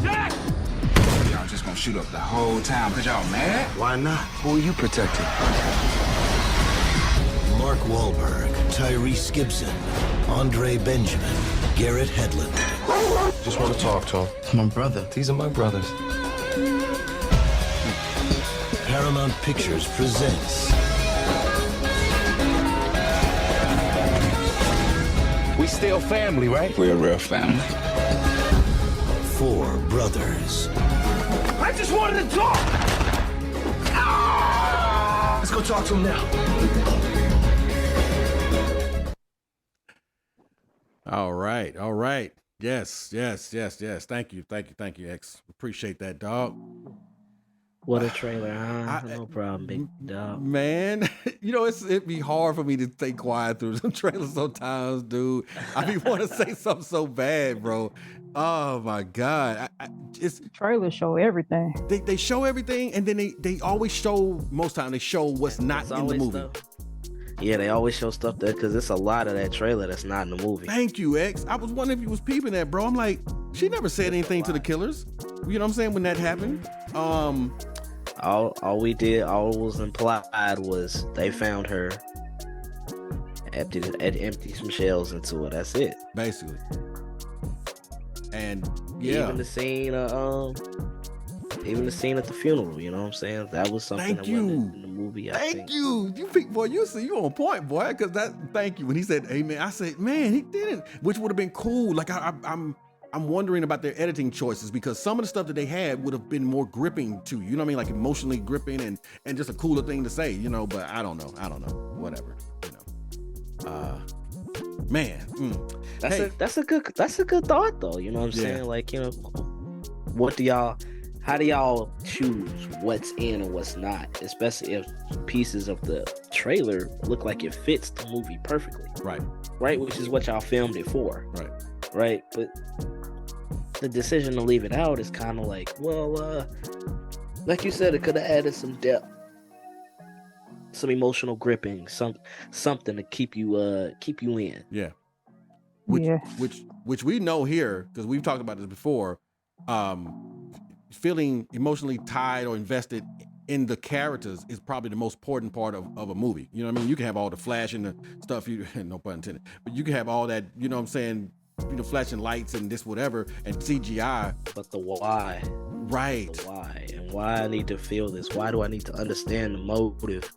S10: Jack!
S16: Y'all just gonna shoot up the whole town because y'all mad?
S12: Why not?
S11: Who are you protecting?
S3: Mark Wahlberg, Tyrese Gibson, Andre Benjamin, Garrett Hedlund.
S11: Just want to talk to him. My brother. These are my brothers.
S3: Paramount Pictures presents
S16: We still family, right? We're a real family.
S3: 4 Brothers.
S10: I just wanted to talk.
S12: Let's go talk to him now.
S4: All right. Yes. Thank you, X. Appreciate that, dog.
S5: What a trailer, huh? No problem, big dog.
S4: Man, it'd be hard for me to stay quiet through some trailers sometimes, dude. I want to say something so bad, bro. Oh my God.
S6: Trailers show everything.
S4: They show everything, and then they always show, most time they show what's not in the movie.
S5: Stuff. Yeah, they always show stuff there because it's a lot of that trailer that's not in the movie.
S4: Thank you, X. I was wondering if you was peeping that, bro. I'm like, she never said anything to the killers. You know what I'm saying? When that happened,
S5: all was implied was they found her, empty some shells into it. That's it,
S4: basically. And yeah,
S5: even the scene at the funeral. You know what I'm saying? That was something that wasn't in the movie.
S4: Thank you. You on point, boy. Because thank you. When he said amen, I said, man, he didn't. Which would have been cool. Like I'm wondering about their editing choices, because some of the stuff that they had would have been more gripping to you. You know what I mean? Like emotionally gripping and just a cooler thing to say. But I don't know. Whatever. Man.
S5: That's a good thought though. You know what I'm saying? Like, how do y'all choose what's in and what's not, especially if pieces of the trailer look like it fits the movie perfectly? Right, which is what y'all filmed it for. Right, but the decision to leave it out is kind of like, well, like you said, it could have added some depth, some emotional gripping, something to keep you in.
S4: Yeah. Which we know here, because we've talked about this before. Feeling emotionally tied or invested in the characters is probably the most important part of a movie. You know what I mean? You can have all the flash and the stuff, no pun intended, but you can have all that, you know what I'm saying, flashing lights and this whatever and CGI.
S5: But the why.
S4: Right.
S5: The why. And why I need to feel this. Why do I need to understand the motive?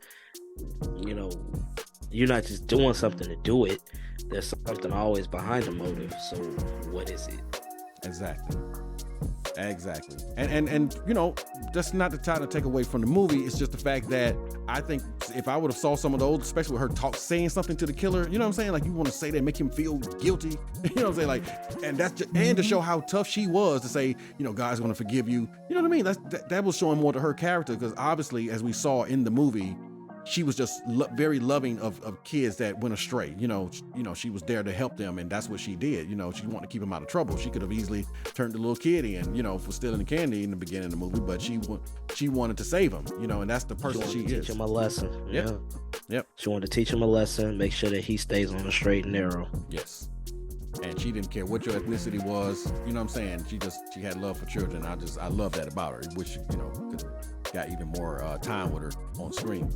S5: You're not just doing something to do it. There's something always behind the motive. So what is it?
S4: Exactly. And that's not the time to take away from the movie. It's just the fact that I think if I would have saw some of those, especially with her saying something to the killer, you know what I'm saying? Like, you want to say that, make him feel guilty. You know what I'm saying? Like, and that's just, and to show how tough she was to say, God's going to forgive you. You know what I mean? That was showing more to her character, because obviously, as we saw in the movie, she was just very loving of kids that went astray. She was there to help them, and that's what she did. She wanted to keep them out of trouble. She could have easily turned the little kid in, for stealing the candy in the beginning of the movie, but she wanted to save him, and that's the person she is.
S5: Teach him a lesson.
S4: Yep.
S5: She wanted to teach him a lesson, make sure that he stays on the straight and narrow.
S4: Yes. And she didn't care what your ethnicity was. You know what I'm saying? She had love for children. I love that about her. Which, got even more time with her on screen.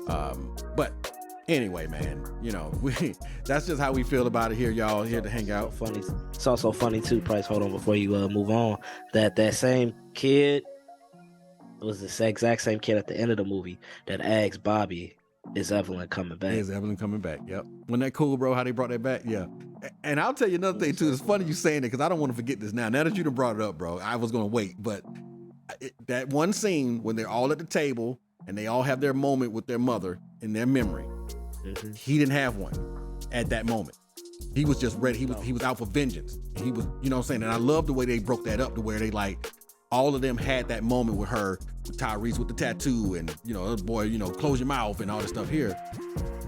S4: But anyway, man, you know, that's just how we feel about it here, y'all. Here to hang out.
S5: Funny. It's also funny too, Price. Hold on before you move on. That same kid was the exact same kid at the end of the movie that asked Bobby, "Is Evelyn coming back?"
S4: Is Evelyn coming back? Yep. Wasn't that cool, bro? How they brought that back? Yeah. And I'll tell you another thing too. It's funny you saying it because I don't want to forget this now. Now that you done brought it up, bro, I was gonna wait, but that one scene when they're all at the table and they all have their moment with their mother in their memory. Mm-hmm. He didn't have one at that moment. He was just ready. He was out for vengeance. He was, you know what I'm saying? And I love the way they broke that up to where they like all of them had that moment with her, with Tyrese with the tattoo and, you know, boy, you know, close your mouth and all this stuff here.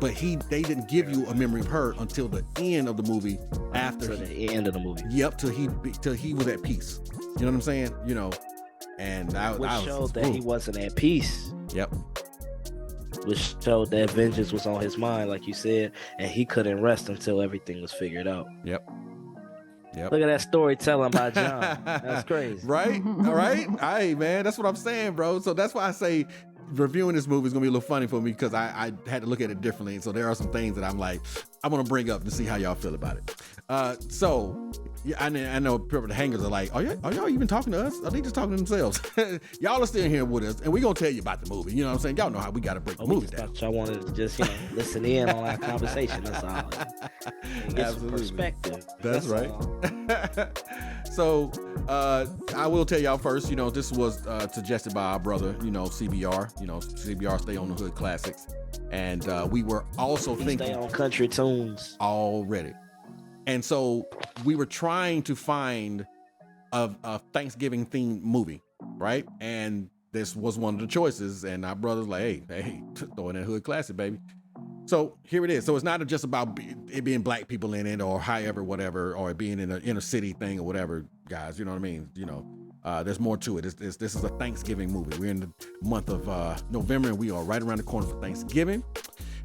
S4: But they didn't give you a memory of her until the end of the movie. After
S5: the end of the movie.
S4: Yep, till he was at peace. You know what I'm saying? You know, and
S5: which showed that he wasn't at peace.
S4: Yep.
S5: Which showed that vengeance was on his mind, like you said, and he couldn't rest until everything was figured out.
S4: Yep.
S5: Look at that storytelling by John. That's crazy.
S4: Right? All right? Hey, man, that's what I'm saying, bro. So that's why I say reviewing this movie is going to be a little funny for me because I had to look at it differently. And so there are some things that I'm like, I want to bring up to see how y'all feel about it. So yeah, I know people, the hangers are like, are y'all even talking to us? Are they just talking to themselves? Y'all are still here with us, and we're going to tell you about the movie. You know what I'm saying? Y'all know how we got to break the movie down.
S5: Y'all wanted to just, listen in on our conversation. That's all. Get some perspective.
S4: That's right. So I will tell y'all first, this was suggested by our brother, CBR. CBR Stay on the Hood Classics. And we were also thinking...
S5: Stay on country tunes.
S4: Already. And so we were trying to find a Thanksgiving themed movie, right? And this was one of the choices. And our brother's like, hey, throw in that Hood Classic, baby. So here it is. So it's not just about it being black people in it or however, whatever, or it being in an inner city thing or whatever, guys. You know what I mean? There's more to it. This is a Thanksgiving movie. We're in the month of November, and we are right around the corner for Thanksgiving.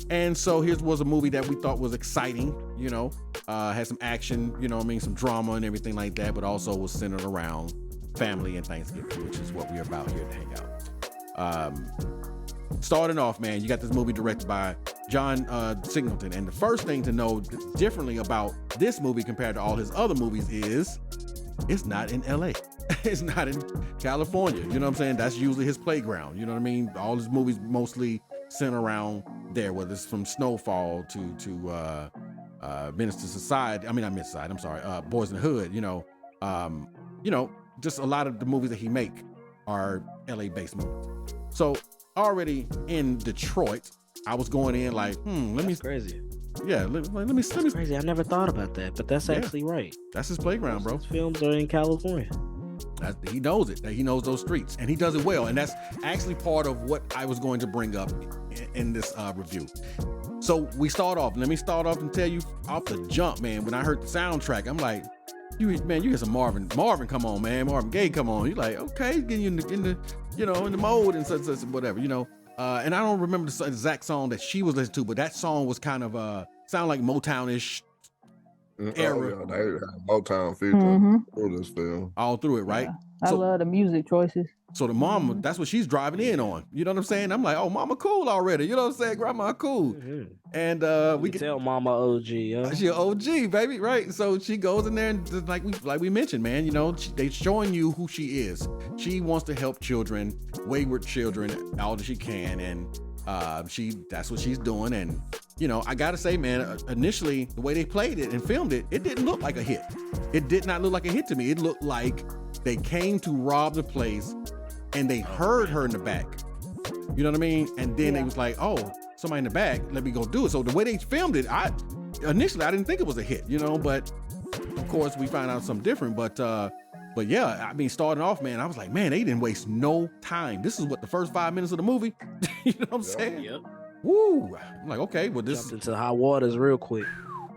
S4: And so here was a movie that we thought was exciting, had some action, some drama and everything like that, but also was centered around family and Thanksgiving, which is what we're about here to hang out. Starting off, man, you got this movie directed by John Singleton. And the first thing to know differently about this movie compared to all his other movies is it's not in LA. It's not in California. You know what I'm saying? That's usually his playground. You know what I mean? All his movies mostly center around there, whether it's from Snowfall to Menace to Society. I mean, not Menace to Society, I'm sorry. Boys in the Hood, just a lot of the movies that he make are LA-based movies. So already in Detroit, I was going in like, let me...
S5: Crazy.
S4: Yeah, let me.
S5: Crazy. I never thought about that, but that's actually right.
S4: That's his playground, bro.
S5: His films are in California.
S4: He knows it. He knows those streets, and he does it well. And that's actually part of what I was going to bring up in this review. So we start off. Let me start off and tell you off the jump, man. When I heard the soundtrack, I'm like, you hear some Marvin. Marvin, come on, man. Marvin Gaye, come on. You're like, okay, getting you in the mode and such whatever, And I don't remember the exact song that she was listening to, but that song was kind of sound like Motown-ish era.
S7: Oh, yeah, they had Motown feature through this film.
S4: All through it, right?
S6: Yeah. I love the music choices.
S4: So the mama, that's what she's driving in on. You know what I'm saying? I'm like, oh, mama cool already. You know what I'm saying? Grandma cool. Mm-hmm. And we can
S5: tell mama OG, yeah.
S4: She an OG, baby, right? So she goes in there and just like we mentioned, man, they showing you who she is. She wants to help children, wayward children, all that she can, and that's what she's doing. And I gotta say, man, initially the way they played it and filmed it, it didn't look like a hit. It did not look like a hit to me. It looked like they came to rob the place and they heard her in the back. You know what I mean? And then they was like, oh, somebody in the back, let me go do it. So the way they filmed it, initially I didn't think it was a hit, but of course we found out something different. But yeah, I mean, starting off, man, I was like, man, they didn't waste no time. This is what, the first 5 minutes of the movie? You know what I'm saying?
S5: Yep.
S4: Woo! I'm like, okay, well, this
S5: jumped into hot waters real quick.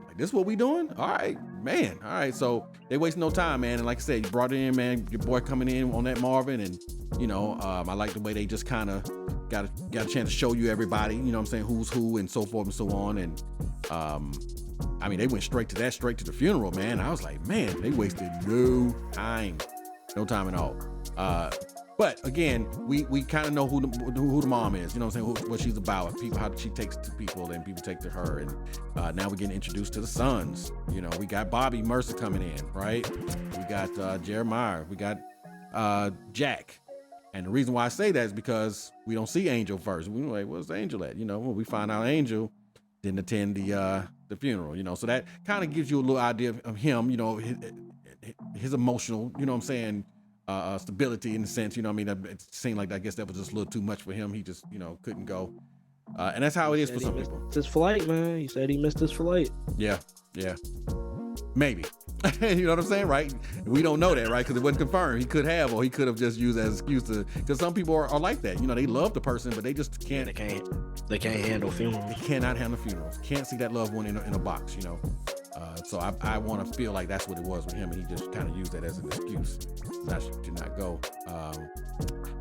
S4: Like, this what we doing? All right, man. All right, so they wasting no time, man. And like I said, you brought it in, man. Your boy coming in on that Marvin, and I like the way they just kind of got a chance to show you everybody. You know what I'm saying? Who's who and so forth and so on. And I mean, they went straight to the funeral, man. I was like, man, they wasted no time at all. But again, we kind of know who the mom is. You know what I'm saying? What she's about. People, how she takes to people, and people take to her. And now we're getting introduced to the sons. You know, we got Bobby Mercer coming in, right? We got Jeremiah. We got Jack. And the reason why I say that is because we don't see Angel first. We're like, where's Angel at? You know, when we find out Angel didn't attend the funeral. You know, so that kind of gives you a little idea of him. You know, his emotional. You know what I'm saying? Stability in the sense, you know what I mean? It seemed like, I guess that was just a little too much for him. He just, you know, couldn't go. And that's how it is for some people.
S5: It's his flight, man. He said he missed his flight.
S4: Yeah. Maybe. You know what I'm saying? Right? We don't know that, right? Because it wasn't confirmed. He could have, or he could have just used that as an excuse to, because some people are like that. You know, they love the person, but they just can't.
S5: They can't handle funerals.
S4: They cannot handle funerals. Can't see that loved one in a box, you know? So I want to feel like that's what it was with him, and he just kind of used that as an excuse to not go.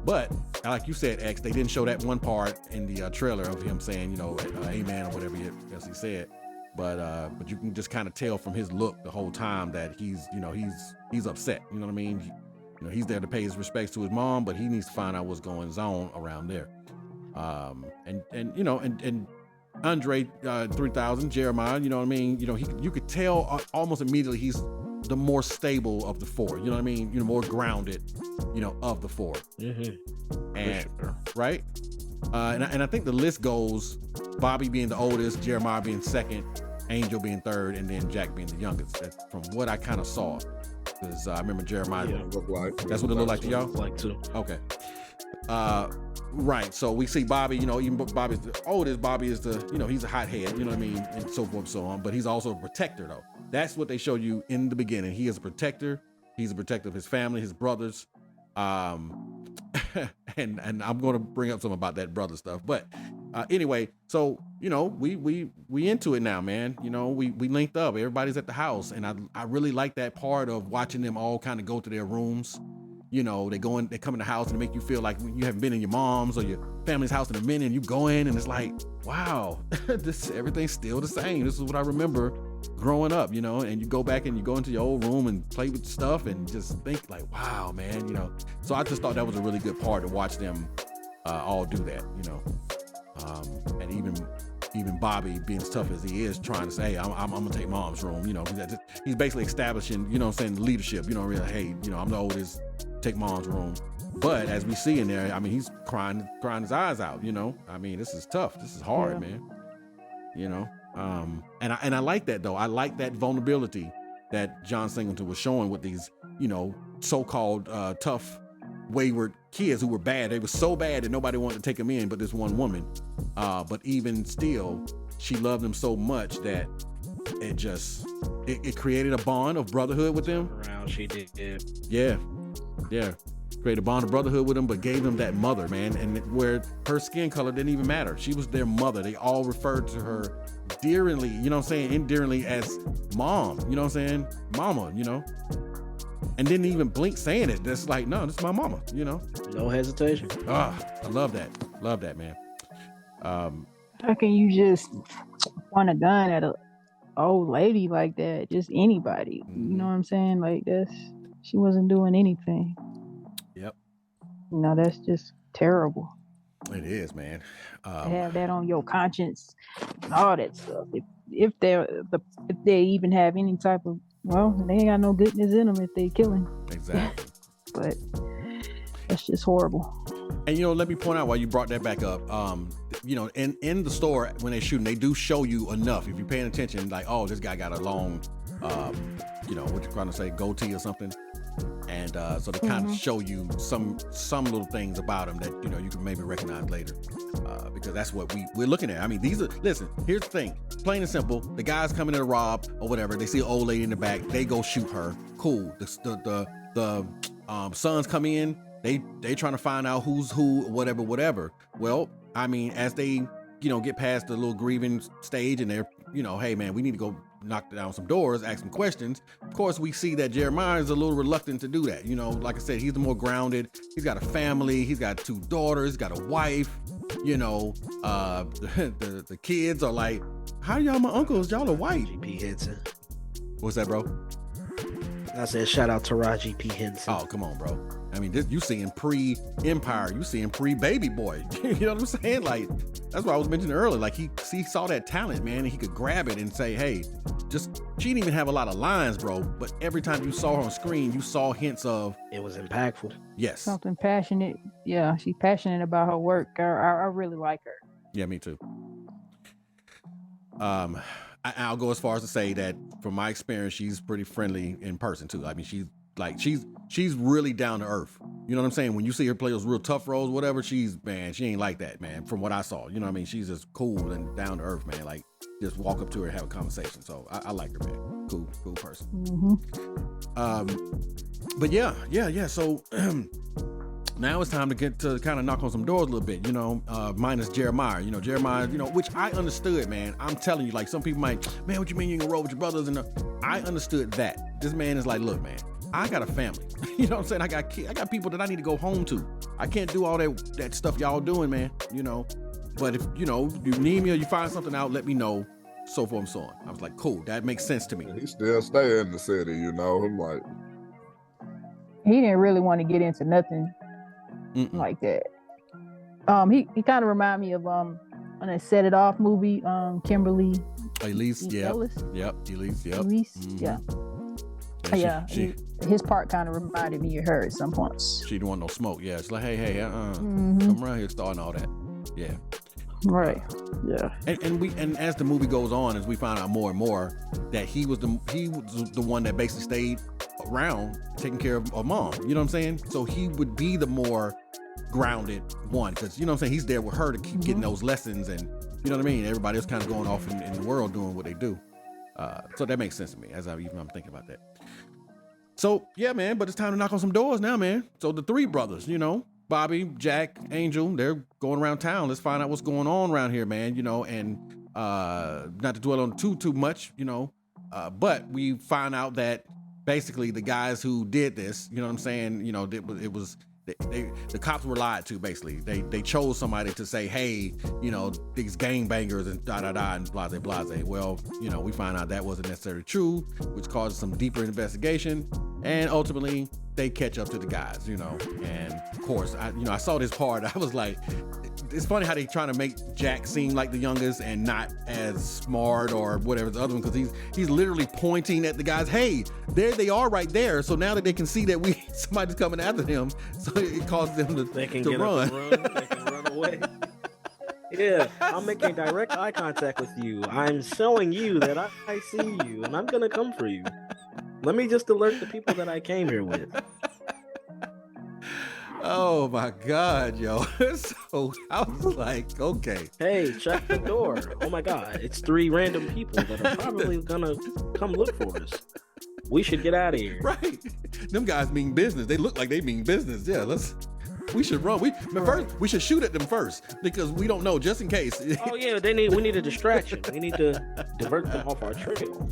S4: But like you said, X, they didn't show that one part in the trailer of him saying, you know, amen or whatever he said. But you can just kind of tell from his look the whole time that he's upset. You know what I mean? He's there to pay his respects to his mom, but he needs to find out what's going on around there. And Andre 3000, Jeremiah, you know what I mean? You know, you could tell almost immediately he's the more stable of the four, you know what I mean? You know, more grounded, you know, of the four. Mm-hmm. And right? And I think the list goes Bobby being the oldest, Jeremiah being second, Angel being third, and then Jack being the youngest. That's from what I kind of saw. Because I remember Jeremiah.
S7: Yeah,
S4: that's what it looked like to y'all?
S5: Like too.
S4: Okay. Right. So we see Bobby, you know, even Bobby's the oldest, Bobby is the, you know, he's a hothead, you know what I mean? And so forth and so on. But he's also a protector though. That's what they show you in the beginning. He is a protector. He's a protector of his family, his brothers. And I'm going to bring up some about that brother stuff. But anyway, so, you know, we into it now, man. You know, we linked up. Everybody's at the house. And I really like that part of watching them all kind of go to their rooms. You know, they come in the house and make you feel like you haven't been in your mom's or your family's house in a minute, and you go in and it's like, wow, everything's still the same. This is what I remember growing up, you know, and you go back and you go into your old room and play with stuff and just think like, wow, man, you know. So I just thought that was a really good part to watch them all do that, you know. And even Bobby, being as tough as he is, trying to say, hey, I'm gonna take mom's room, you know. He's basically establishing, you know what I'm saying, the leadership, you know, really, hey, you know, I'm the oldest, take mom's room. But as we see in there, I mean, he's crying his eyes out, you know. I mean, this is tough. This is hard, man. You know. And I like that though. I like that vulnerability that John Singleton was showing with these, you know, so-called tough, wayward kids who were bad. They were so bad that nobody wanted to take them in, but this one woman. But even still, she loved them so much that it created a bond of brotherhood with them.
S5: Around, she did.
S4: Yeah. Created a bond of brotherhood with them, but gave them that mother, man. And where her skin color didn't even matter. She was their mother. They all referred to her dearly, you know what I'm saying, endearingly as mom, you know what I'm saying? Mama, you know? And didn't even blink saying it. That's like, no, this is my mama, you know?
S5: No hesitation.
S4: I love that. Love that, man.
S6: How can you just point a gun at a old lady like that? Just anybody. You know what I'm saying? Like, she wasn't doing anything.
S4: Yep.
S6: You know, that's just terrible.
S4: It is, man.
S6: To have that on your conscience and all that stuff. If they even have any type of, well, they ain't got no goodness in them if they killing.
S4: Exactly.
S6: But that's just horrible.
S4: And, you know, let me point out while you brought that back up, you know, in the store when they're shooting, they do show you enough. If you're paying attention, like, oh, this guy got a long, you know, what you're trying to say, goatee or something. And so they kind of show you some little things about him that, you know, you can maybe recognize later, because that's what we're looking at. I mean, listen, here's the thing, plain and simple. The guys coming in to rob or whatever, they see an old lady in the back, they go shoot her. Cool. The sons come in, they trying to find out who's who, whatever. Well, I mean, as they, you know, get past the little grieving stage and they're, you know, hey man, we need to go knock down some doors, ask some questions. Of course, we see that Jeremiah is a little reluctant to do that. You know, like I said, he's the more grounded. He's got a family. He's got 2 daughters. He's got a wife. You know, the kids are like, how y'all my uncles? Y'all are white.
S5: P. Henson.
S4: What's that, bro?
S5: I said, shout out to Raji P. Henson.
S4: Oh, come on, bro. I mean, you seeing pre-Empire, you seeing pre-Baby Boy. You know what I'm saying? Like, that's what I was mentioning earlier. Like, he saw that talent, man, and he could grab it and say, hey, she didn't even have a lot of lines, bro, but every time you saw her on screen, you saw hints of...
S5: It was impactful.
S4: Yes.
S6: Something passionate. Yeah, she's passionate about her work. I really like her.
S4: Yeah, me too. I'll go as far as to say that from my experience, she's pretty friendly in person too. I mean, she's really down to earth. You know what I'm saying? When you see her play those real tough roles, whatever, she ain't like that, man. From what I saw, you know what I mean? She's just cool and down to earth, man. Like, just walk up to her and have a conversation. So I like her, man. Cool person. But yeah. So now it's time to get to kind of knock on some doors a little bit, you know, minus Jeremiah, which I understood, man. I'm telling you, like, some people might, man, what you mean you can roll with your brothers? And I understood that. This man is like, look, man, I got a family. You know what I'm saying? I got kids. I got people that I need to go home to. I can't do all that stuff y'all doing, man, you know. But if, you know, you need me or you find something out, let me know, so forth and so on. I was like, cool, that makes sense to me.
S7: He still stay in the city, you know. I'm like,
S6: he didn't really want to get into nothing like that. He kind of reminded me of on a Set It Off movie, Kimberly
S4: Elise,
S6: Ellis.
S4: Yep, Elise, yep.
S6: Elise,
S4: mm-hmm.
S6: Yeah. His part kind of reminded me of her at some points.
S4: She didn't want no smoke. Yeah, it's like, hey, come around here starting all that. Yeah.
S6: Right. Yeah.
S4: And as the movie goes on, as we find out more and more that he was the one that basically stayed around taking care of mom. You know what I'm saying? So he would be the more grounded one, because, you know what I'm saying, he's there with her to keep getting those lessons, and you know what I mean? Everybody else kind of going off in the world doing what they do. So that makes sense to me as I'm thinking about that. So yeah, man, but it's time to knock on some doors now, man. So the three brothers, you know, Bobby, Jack, Angel, they're going around town. Let's find out what's going on around here, man, you know, and not to dwell on too much, you know, but we find out that basically the guys who did this, you know what I'm saying, you know, the cops were lied to, basically. They chose somebody to say, hey, you know, these gangbangers and and blase. Well, you know, we find out that wasn't necessarily true, which causes some deeper investigation, and ultimately they catch up to the guys, you know. And of course, I saw this part. I was like, it's funny how they trying to make Jack seem like the youngest and not as smart or whatever the other one, because he's literally pointing at the guys. Hey, there they are right there. So now that they can see that somebody's coming after them, so it causes them to run.
S5: They can run away. Yeah, I'm making direct eye contact with you. I'm showing you that I see you, and I'm gonna come for you. Let me just alert the people that I came here with.
S4: Oh my God, yo. So I was like, okay.
S5: Hey, check the door. Oh my God, it's 3 random people that are probably gonna come look for us. We should get out of here.
S4: Right. Them guys mean business. They look like they mean business. Yeah, we should run. First, we should shoot at them first, because we don't know, just in case.
S5: Oh yeah, we need a distraction. We need to divert them off our trail.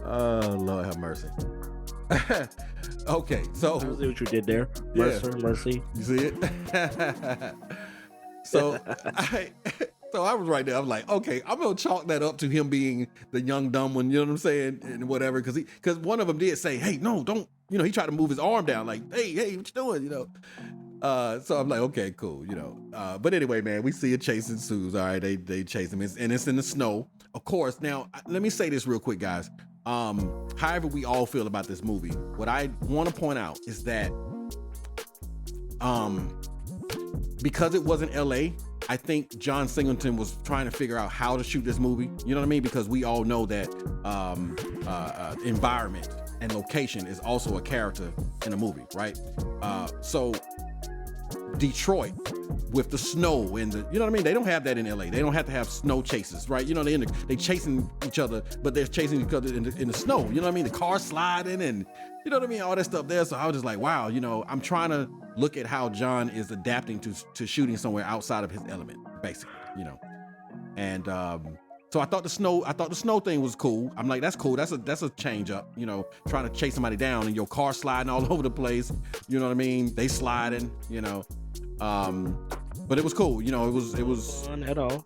S4: Oh, Lord have mercy. Okay, so
S5: I see what you did there. Mercy.
S4: You see it? So I was right there. I was like, okay, I'm gonna chalk that up to him being the young dumb one. You know what I'm saying, and whatever. Because one of them did say, hey, no, don't. You know, he tried to move his arm down, like, hey, what you doing? You know. So I'm like, okay, cool. You know. But anyway, man, we see a chase ensues. All right, they chase him, and it's in the snow. Of course. Now, let me say this real quick, guys. However we all feel about this movie, what I want to point out is that because it wasn't LA, I think John Singleton was trying to figure out how to shoot this movie. You know what I mean? Because we all know that environment and location is also a character in a movie, right? So Detroit with the snow and you know what I mean? They don't have that in LA. They don't have to have snow chases, right? You know, they chasing each other, but they're chasing each other in the snow. You know what I mean? The car sliding and you know what I mean? All that stuff there. So I was just like, wow, you know, I'm trying to look at how John is adapting to shooting somewhere outside of his element, basically, you know. And so I thought the snow thing was cool. I'm like, that's cool. That's a change up, you know, trying to chase somebody down and your car sliding all over the place. You know what I mean? They sliding, you know. But it was cool, you know. It was
S5: fun at all.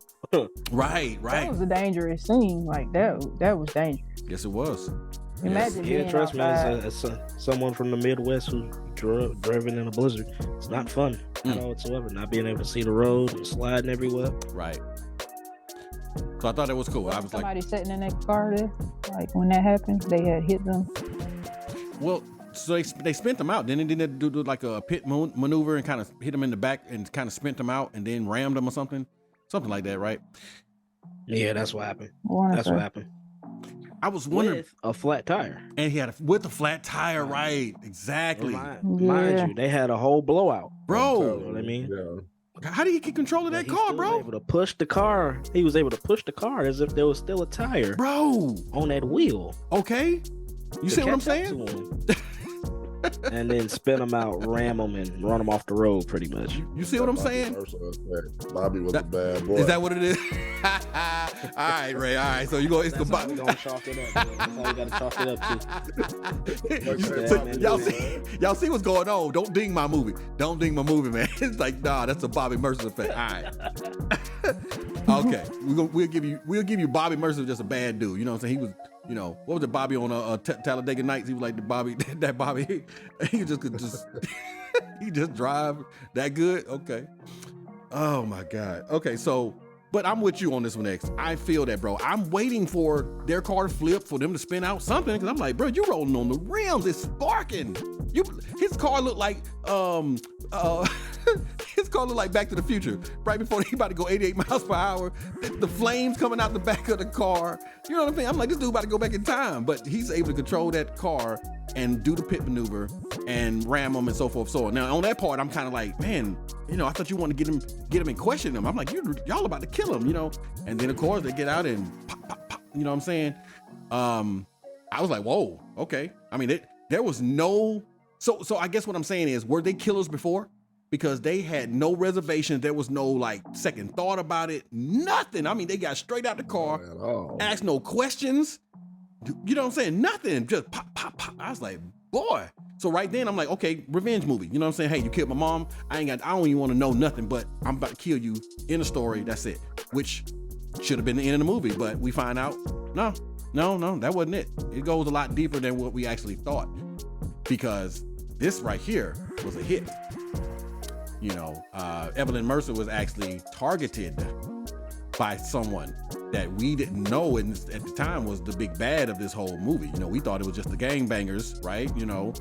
S4: Right.
S6: That was a dangerous scene. Like that was dangerous.
S4: Yes, it was.
S6: Imagine being
S5: trust
S6: outside.
S5: me, as someone from the Midwest who driven in a blizzard. It's not fun at all whatsoever. Not being able to see the road and sliding everywhere.
S4: Right. So I thought that was cool. I was
S6: somebody sitting in that car there, like when that happened, they had hit them.
S4: Well, so they spent them out. Didn't they do like a pit maneuver and kind of hit them in the back and kind of spent them out and then rammed them or something like that, right?
S5: Yeah, that's what happened. That's what happened.
S4: I was wondering,
S5: with a flat tire,
S4: and he had with a flat tire, right? Exactly.
S5: Mind you, they had a whole blowout,
S4: bro.
S5: You know what I mean?
S7: Yeah.
S4: How do you get control of that car, bro?
S5: Able to push the car. He was able to push the car as if there was still a tire,
S4: bro,
S5: on that wheel.
S4: Okay, you see what I'm saying?
S5: And then spin them out, ram them, and run them off the road, pretty much.
S4: You see what I'm saying?
S7: Bobby was a bad boy.
S4: Is that what it is? All right, Ray. All right, so you go. It's the Bobby.
S5: Gonna chalk it up. Man. That's how you gotta chalk it up to.
S4: Y'all see what's going on? Don't ding my movie. Don't ding my movie, man. It's like, nah, that's a Bobby Mercer effect. All right. Okay, we'll give you Bobby Mercer just a bad dude. You know what I'm saying? He was. You know, what was it, Bobby on Talladega Nights? He was like that Bobby. He just could he just drive that good. Okay. Oh my God. Okay, so, but I'm with you on this one, X. I feel that, bro. I'm waiting for their car to flip, for them to spin out something, because I'm like, bro, you rolling on the rims. It's sparking. His car looked like his car looked like Back to the Future. Right before he about to go 88 miles per hour, the flames coming out the back of the car. You know what I mean? I'm like, this dude about to go back in time, but he's able to control that car and do the pit maneuver and ram them and so forth. So now on that part, I'm kind of like, man, you know, I thought you wanted to get him and question him. I'm like, y'all about to kill him, you know? And then of course they get out and pop, pop, pop. You know what I'm saying? I was like, whoa, okay. I mean, there was no. So I guess what I'm saying is, were they killers before? Because they had no reservations. There was no like second thought about it. Nothing. I mean, they got straight out the car, asked no questions. You know what I'm saying? Nothing. Just pop, pop, pop. I was like, boy. So right then I'm like, okay, revenge movie. You know what I'm saying? Hey, you killed my mom. I don't even want to know nothing, but I'm about to kill you in a story. That's it. Which should have been the end of the movie, but we find out, no, that wasn't it. It goes a lot deeper than what we actually thought, because this right here was a hit. You know, Evelyn Mercer was actually targeted by someone that we didn't know at the time was the big bad of this whole movie. You know, we thought it was just the gangbangers, right? You know,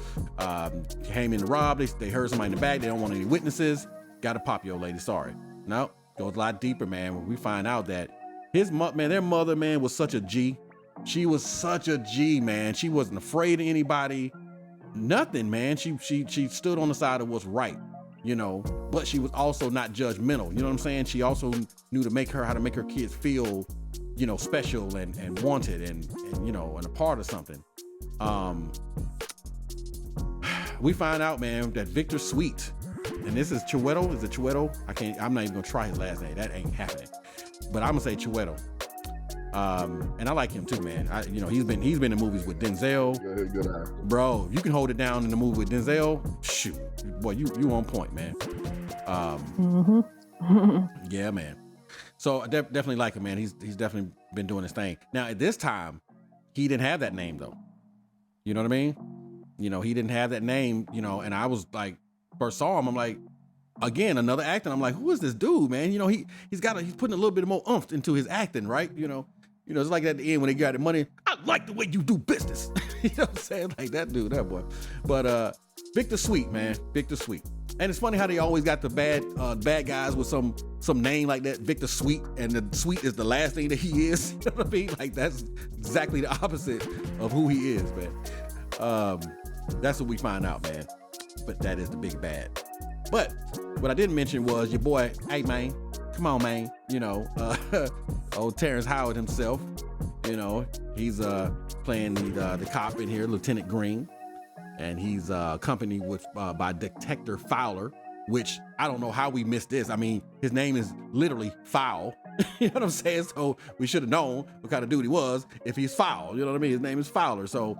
S4: came in to rob, they heard somebody in the back, they don't want any witnesses, gotta pop your lady, sorry. No, goes a lot deeper, man, when we find out that their mother, man, was such a G. She was such a G, man. She wasn't afraid of anybody, nothing, man. She stood on the side of what's right. You know, but she was also not judgmental. You know what I'm saying? She also knew how to make her kids feel, you know, special and wanted and you know, and a part of something. We find out, man, that Victor Sweet, and this is Chiwetel. Is it Chiwetel? I'm not even gonna try his last name. That ain't happening. But I'm gonna say Chiwetel. And I like him too, man. You know, he's been in movies with Denzel.
S7: Good actor.
S4: Bro, you can hold it down in the movie with Denzel. Shoot, boy, you on point, man. Yeah, man. So I definitely like him, man. He's definitely been doing his thing. Now at this time, he didn't have that name though. You know what I mean? You know, he didn't have that name. You know, and I was like, first saw him, I'm like, again, another actor. I'm like, who is this dude, man? You know, he's putting a little bit more oomph into his acting, right? You know, it's like at the end when they got the money. I like the way you do business. You know what I'm saying? Like that dude, that boy. But Victor Sweet, man, Victor Sweet. And it's funny how they always got the bad guys with some name like that, Victor Sweet, and the sweet is the last thing that he is. You know what I mean? Like that's exactly the opposite of who he is, man. That's what we find out, man. But that is the big bad. But what I didn't mention was your boy, hey man, come on, man. You know, old Terrence Howard himself. You know, he's playing the cop in here, Lieutenant Green, and he's accompanied by Detective Fowler, which I don't know how we missed this. I mean, his name is literally Foul. You know what I'm saying? So we should have known what kind of dude he was if he's Foul. You know what I mean? His name is Fowler. So,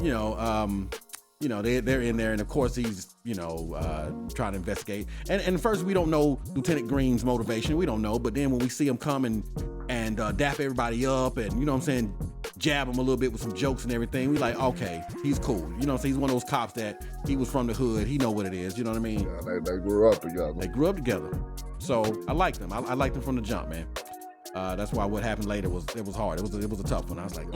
S4: you know, they're in there, and of course he's, you know, trying to investigate. And first we don't know Lieutenant Green's motivation. We don't know, but then when we see him come and dap everybody up, and you know what I'm saying, jab him a little bit with some jokes and everything. We like, okay, he's cool. You know what I'm saying? He's one of those cops that he was from the hood. He know what it is. You know what I mean?
S7: Yeah, they grew up together.
S4: They grew up together. So I liked them. I liked them from the jump, man. That's why what happened later was hard. It was a tough one. I was like,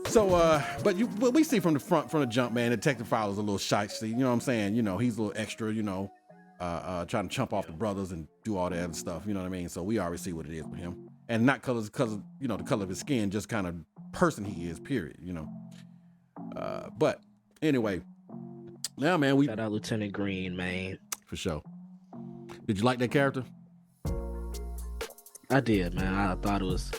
S4: So, but we see from the jump, man, Detective Fowler's a little shiesty. You know what I'm saying? You know, he's a little extra, you know, trying to chump off the brothers and do all that other stuff. You know what I mean? So we already see what it is with him. And not because of, you know, the color of his skin, just kind of person he is, period, you know. But anyway, now, man,
S5: Shout out Lieutenant Green, man.
S4: For sure. Did you like that character?
S5: I did, man. I thought it was...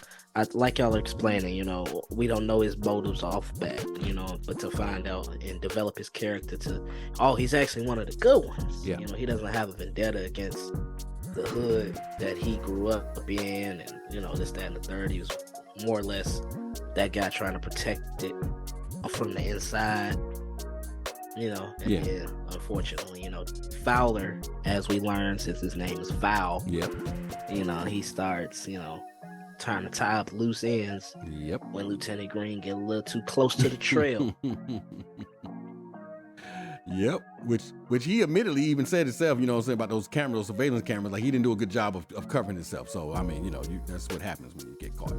S5: like y'all are explaining, you know, we don't know his motives off bat, you know, but to find out and develop his character he's actually one of the good ones.
S4: Yeah.
S5: You know, he doesn't have a vendetta against the hood that he grew up in and, you know, this, that, and the third. He was more or less that guy trying to protect it from the inside, you know. And then, unfortunately, you know, Fowler, as we learn, since his name is Foul, you know, he starts, you know, trying to tie up loose ends. When Lieutenant Green get a little too close to the trail.
S4: Which he admittedly even said himself, you know what I'm saying, about those surveillance cameras, like he didn't do a good job of covering himself. So I mean, you know, that's what happens when you get caught.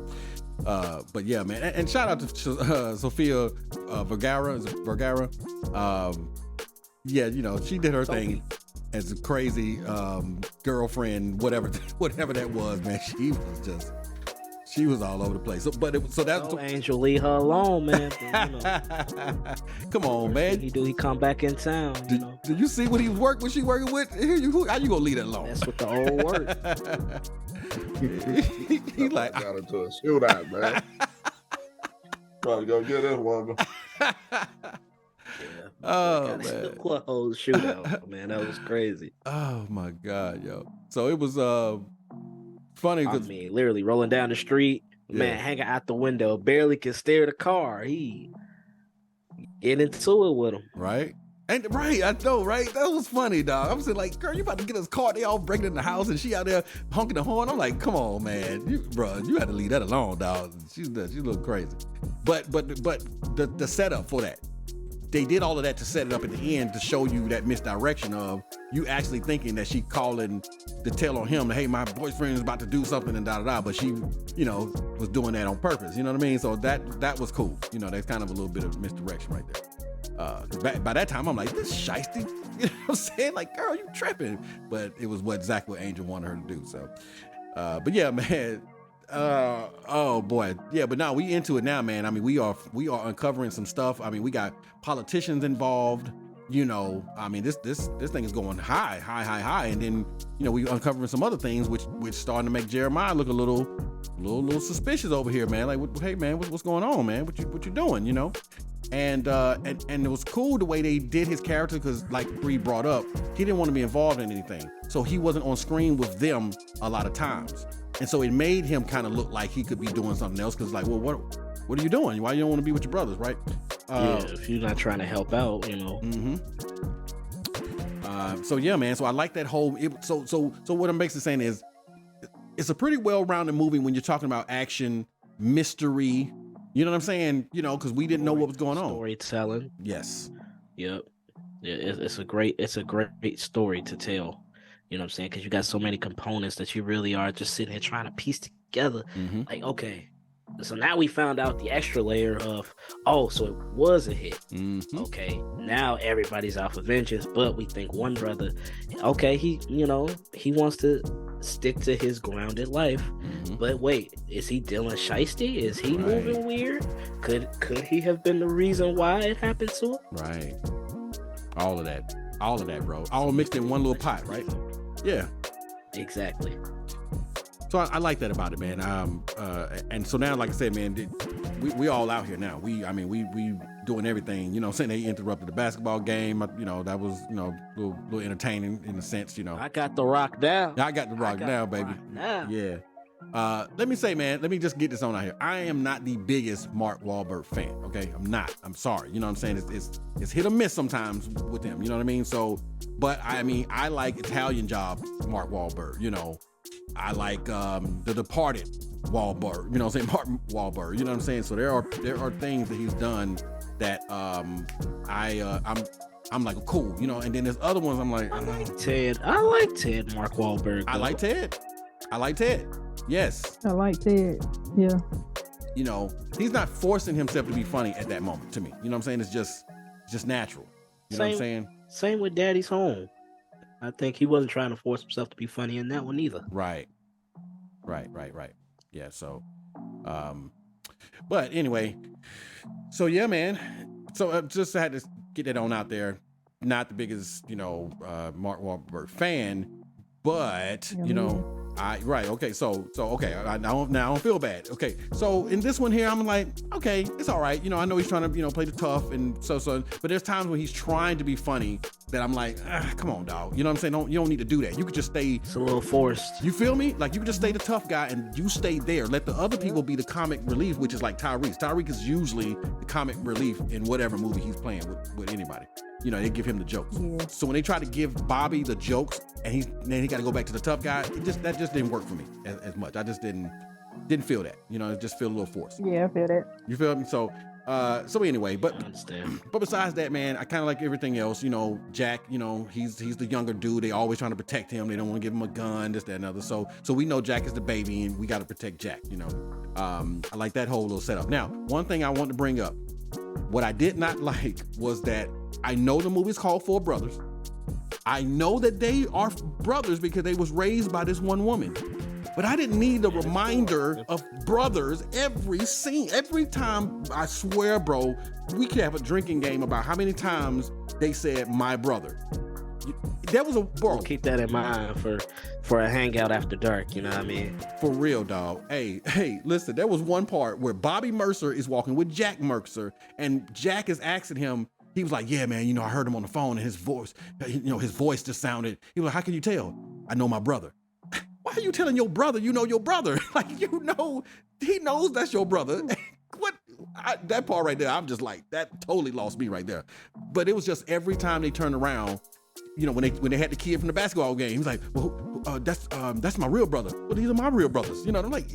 S4: But yeah, man, and shout out to Sofia Vergara. Is it Vergara? Yeah, you know, she did her thing as a crazy girlfriend, whatever that was, man. She was all over the place.
S5: Angel, leave her alone, man. But, you know,
S4: come on, man.
S5: He come back in town.
S4: Did you see what he was she working with? How you gonna leave that alone?
S5: That's what the old work.
S7: He like got into a shootout, man. Probably go get this woman.
S4: Oh man,
S5: what whole shootout, man? That was crazy.
S4: Oh my god, yo. So it was funny because
S5: literally rolling down the street, man, hanging out the window, barely can steer the car. He get into it with him,
S4: right? And right, I know, right? That was funny, dog. I'm saying, like, girl, you about to get us caught? They all breaking in the house, and she out there honking the horn. I'm like, come on, man, you had to leave that alone, dog. She's a little crazy, but the setup for that. They did all of that to set it up at the end to show you that misdirection of you actually thinking that she calling to tell on him, hey, my boyfriend is about to do something and da-da-da, but she, you know, was doing that on purpose. You know what I mean? So that was cool. You know, that's kind of a little bit of misdirection right there. By that time, I'm like, this shiesty. You know what I'm saying? Like, girl, you tripping. But it was exactly what Angel wanted her to do. So, but yeah, man. Oh boy, yeah, but now we into it now, man. I mean, we are uncovering some stuff. I mean, we got politicians involved. You know, I mean, this thing is going high, and then you know we uncovering some other things, which starting to make Jeremiah look a little suspicious over here, man. Like, hey, man, what's going on, man? What you doing? You know, and it was cool the way they did his character because, like Bree brought up, he didn't want to be involved in anything, so he wasn't on screen with them a lot of times. And so it made him kind of look like he could be doing something else because, like, well, what are you doing? Why you don't want to be with your brothers, right?
S5: If you're not trying to help out, you know.
S4: So yeah, man. So I like that whole. So what I'm basically saying is, it's a pretty well-rounded movie when you're talking about action, mystery. You know what I'm saying? You know, because we didn't know what was going on.
S5: Storytelling.
S4: Yes.
S5: Yep. Yeah, it's a great story to tell. You know what I'm saying? Because you got so many components that you really are just sitting here trying to piece together. Like, okay, so now we found out the extra layer of, so it was a hit. Okay, now everybody's out for vengeance, but we think one brother, okay, he wants to stick to his grounded life. But wait, is he dealing shiesty? Is he moving weird? Could he have been the reason why it happened to him?
S4: Right. All of that, bro. All mixed in one little pot, right? Yeah.
S5: Exactly.
S4: So I like that about it, man. And so now, like I said, man, we all out here now. We doing everything. You know, saying they interrupted the basketball game. You know, that was a little entertaining in a sense. You know,
S5: I got the rock down.
S4: I got the rock now, baby. Yeah. Let me say, man, let me just get this on out here. I am not the biggest Mark Wahlberg fan, okay? I'm not. I'm sorry. You know what I'm saying? It's hit or miss sometimes with him, you know what I mean? So, but I mean, I like Italian Job Mark Wahlberg, you know. I like The Departed Wahlberg. You know what I'm saying? Martin Wahlberg. You know what I'm saying? So there are things that he's done that I'm like, cool, you know. And then there's other ones I'm like,
S5: I like Ted. I like Ted. Mark Wahlberg.
S4: I like Ted. Yes.
S6: I like Ted. Yeah.
S4: You know, he's not forcing himself to be funny at that moment to me. You know what I'm saying? It's just natural. You know what I'm saying?
S5: Same with Daddy's Home. I think he wasn't trying to force himself to be funny in that one either.
S4: Right. Yeah, so but anyway, so yeah, man. So just had to get that on out there. Not the biggest, you know, Mark Wahlberg fan, but you know, okay. So okay, I don't feel bad. Okay, so in this one here, I'm like, okay, it's all right. You know, I know he's trying to, you know, play the tough and so, but there's times when he's trying to be funny that I'm like, come on, dog. You know what I'm saying? You don't need to do that. You could just stay.
S5: It's a little forced.
S4: You feel me? Like you could just stay the tough guy and you stay there. Let the other people be the comic relief, which is like Tyrese. Tyrese is usually the comic relief in whatever movie he's playing with anybody. You know, they give him the jokes. Yeah. So when they try to give Bobby the jokes and then he got to go back to the tough guy, that just didn't work for me as much. I just didn't feel that. You know, it just felt a little forced.
S6: Yeah, I feel that.
S4: You feel me? So anyway, but besides that, man, I kind of like everything else. You know, Jack, you know, he's the younger dude. They always trying to protect him. They don't want to give him a gun, this, that, and other. So we know Jack is the baby and we got to protect Jack, you know. I like that whole little setup. Now, one thing I want to bring up, what I did not like was that I know the movie's called Four Brothers. I know that they are brothers because they was raised by this one woman. But I didn't need a reminder of brothers every scene. Every time, I swear, bro, we could have a drinking game about how many times they said my brother. That was bro.
S5: Keep that in mind for a hangout after dark, you know what I mean?
S4: For real, dog. Hey, listen, there was one part where Bobby Mercer is walking with Jack Mercer, and Jack is asking him, he was like, yeah, man, you know, I heard him on the phone and his voice just sounded, he was like, how can you tell? I know my brother. Why are you telling your brother you know your brother? Like, you know, he knows that's your brother. That part right there, I'm just like, that totally lost me right there. But it was just every time they turned around, you know, when they had the kid from the basketball game, he was like, well, that's my real brother. Well, these are my real brothers. You know, I'm like,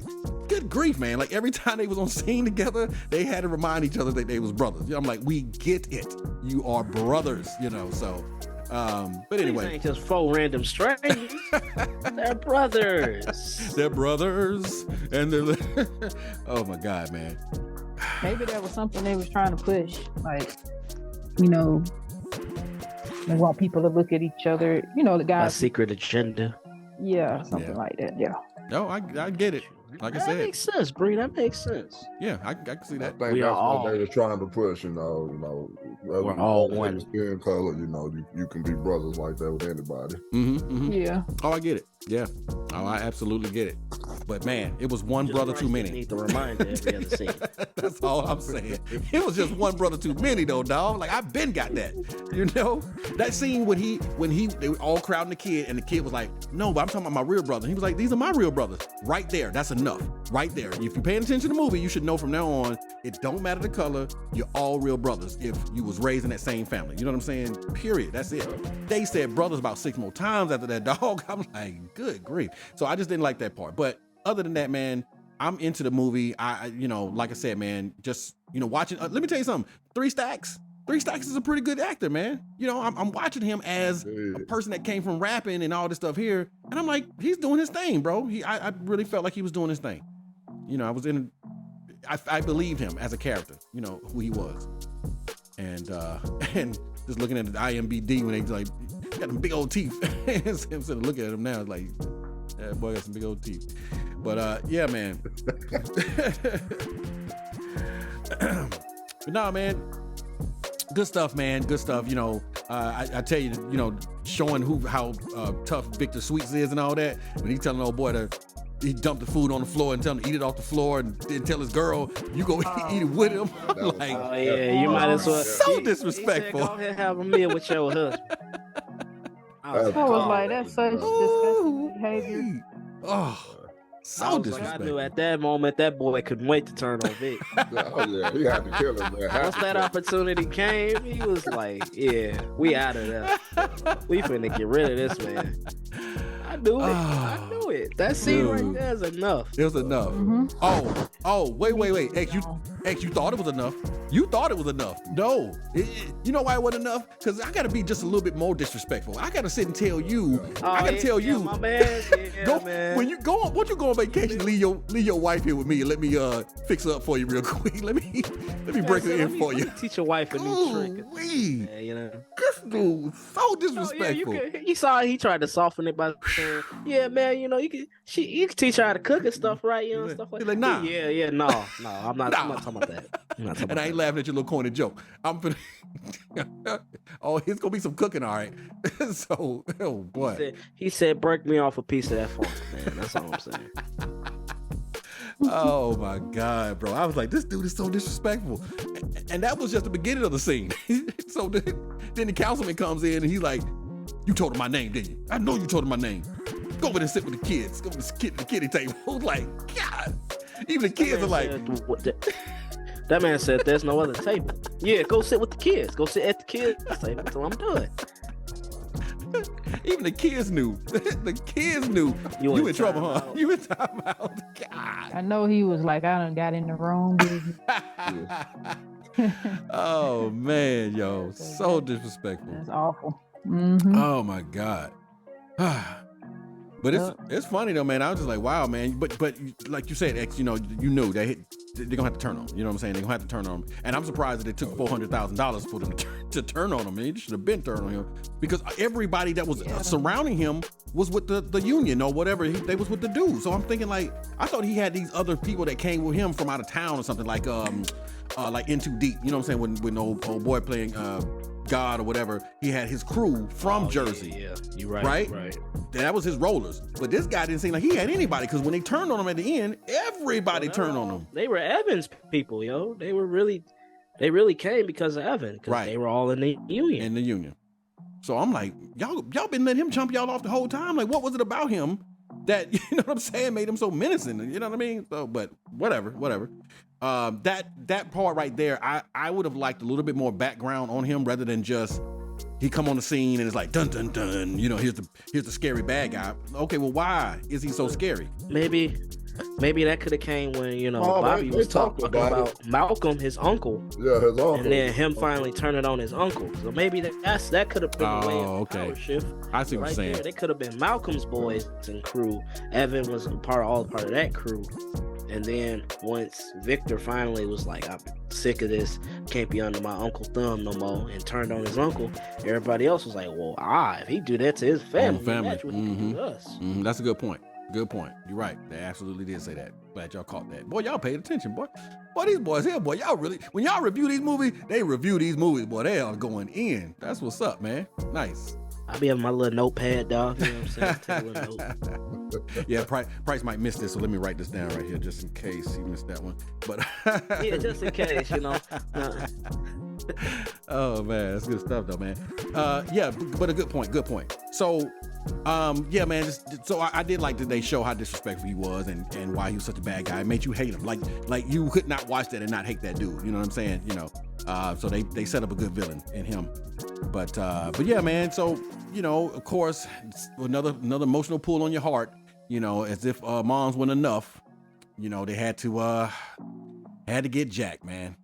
S4: good grief, man. Like every time they was on scene together, they had to remind each other that they was brothers. You know, I'm like, we get it. You are brothers, you know, so. But anyway.
S5: These ain't just four random strangers. They're brothers.
S4: They're brothers. And they're, oh my God, man.
S6: Maybe that was something they was trying to push. Like, you know, they want people to look at each other. You know, the guys.
S5: A secret agenda.
S6: Yeah, something like that. Yeah.
S4: No, I get it. Like I said,
S5: that makes sense, Bree. That makes sense.
S4: Yeah, I can see that.
S7: I think that's what they were trying to push. You know,
S5: we're all one
S7: skin color. You know, you can be brothers like that with anybody.
S6: Yeah.
S4: Oh, I get it. Yeah. Oh, I absolutely get it. But man, it was one brother too many.
S5: Need the reminder every other scene.
S4: That's all I'm saying. It was just one brother too many, though, dog. Like I've been got that. You know, that scene when they were all crowding the kid, and the kid was like, "No, but I'm talking about my real brother." He was like, "These are my real brothers." Right there, that's enough. Right there. If you're paying attention to the movie, you should know from now on, it don't matter the color. You're all real brothers if you was raised in that same family. You know what I'm saying? Period. That's it. They said brothers about 6 more times after that, dog. I'm like, good grief. So I just didn't like that part. But other than that, man, I'm into the movie. I you know, like I said, man, just, you know, watching. Let me tell you something. 3 Stacks is a pretty good actor, man. You know, I'm watching him as a person that came from rapping and all this stuff here, and I'm like, he's doing his thing, bro. I really felt like he was doing his thing. You know, I believed him as a character. You know who he was, and just looking at the IMDb when they like got them big old teeth. Instead of looking at him now, it's like, that boy got some big old teeth. But yeah, man. But nah, man. Good stuff, man. Good stuff. You know, I tell you, you know, showing how tough Victor Sweets is and all that. When he telling old boy he dumped the food on the floor and tell him to eat it off the floor, and then tell his girl, you go eat it with him. I'm like,
S5: oh yeah, you might as well.
S4: So disrespectful.
S5: He said, go ahead, have a meal with your husband.
S6: I was like, that's such disgusting behavior.
S4: Oh. So disrespectful.
S5: I knew at that moment that boy couldn't wait to turn on Vic.
S7: Oh yeah, he had to kill him, man.
S5: Once that opportunity came, he was like, "Yeah, we out of there. We finna get rid of this man." I knew it. I knew it. That scene right there is enough.
S4: It was enough. Wait. X, you thought it was enough. You thought it was enough. No. You know why it wasn't enough? Because I got to be just a little bit more disrespectful. I got to sit and tell you.
S5: My man. Man.
S4: When you go on vacation, leave your wife here with me and let me fix her up for you real quick. Let me break her in for you.
S5: Let me teach your wife a new trick.
S4: This dude so disrespectful.
S5: You saw he tried to soften it by saying, "Yeah, man, you can teach her how to cook and stuff, right? You know, stuff like that."
S4: Nah.
S5: Yeah, no, I'm not talking about that.
S4: And I ain't laughing at your little corny joke. I'm finna. It's gonna be some cooking, all right. So, oh boy.
S5: He said, break me off a piece of that funk, man. That's all I'm saying.
S4: Oh my God, bro. I was like, this dude is so disrespectful. And that was just the beginning of the scene. So then the councilman comes in and he's like, you told him my name, didn't you? I know you told him my name. Go over there and sit with the kids. Go over to the kiddie table. Like, God. Even the kids are like...
S5: That man said there's no other table. Yeah, go sit with the kids. Go sit at the kids' table until I'm done.
S4: Even the kids knew. The kids knew. You in trouble, huh? You in time out. God.
S6: I know he was like, I done got in the wrong business.
S4: Oh, man, yo. So disrespectful.
S6: That's awful. Mm-hmm.
S4: Oh, my God. But it's funny, though, man. I was just like, wow, man. But like you said, X, you knew they're going to have to turn on him. You know what I'm saying? They're going to have to turn on him. And I'm surprised that it took $400,000 for them to turn on him. Man, it should have been turned on him. Because everybody that was surrounding him was with the union or whatever. They was with the dude. So I'm thinking, like, I thought he had these other people that came with him from out of town or something, like In Too Deep. You know what I'm saying? When old boy playing God or whatever, he had his crew from Jersey.
S5: Yeah, you're right. Right.
S4: That was his rollers. But this guy didn't seem like he had anybody, because when they turned on him at the end, everybody turned on him.
S5: They were Evan's people, yo. They really came because of Evan, because they were all in the union.
S4: So I'm like, y'all been letting him chump y'all off the whole time. Like, what was it about him that, you know what I'm saying, made him so menacing? You know what I mean? So, but whatever. That part right there, I would have liked a little bit more background on him rather than just he come on the scene and it's like dun dun dun. You know, here's the scary bad guy. Okay, well, why is he so scary?
S5: Maybe that could have came when Bobby was talking about Malcolm, his uncle.
S7: Yeah, his uncle.
S5: And then him finally turning on his uncle. So maybe that could have been the way of power shift.
S4: I see what you're saying.
S5: They could have been Malcolm's boys and crew. Evan was part of that crew. And then once Victor finally was like, I'm sick of this, can't be under my uncle's thumb no more, and turned on his uncle, everybody else was like, well, if he do that to his family. What he do to us.
S4: That's a good point. Good point. You're right. They absolutely did say that. Glad y'all caught that. Boy, y'all paid attention, boy. Boy, these boys here, boy, when y'all review these movies, they review these movies, boy, they are going in. That's what's up, man. Nice.
S5: I be having my little notepad, dog. You know what I'm saying? Take a little note.
S4: Yeah, Price might miss this, so let me write this down right here just in case he missed that one. But
S5: yeah, just in case,
S4: Oh man, that's good stuff though, man. Yeah, but a good point. So, yeah, man. So I did like that they show how disrespectful he was and why he was such a bad guy. It made you hate him. Like you could not watch that and not hate that dude. You know what I'm saying? So they set up a good villain in him. But yeah, man. So of course, another emotional pull on your heart. As if moms weren't enough. They had to get Jack, man.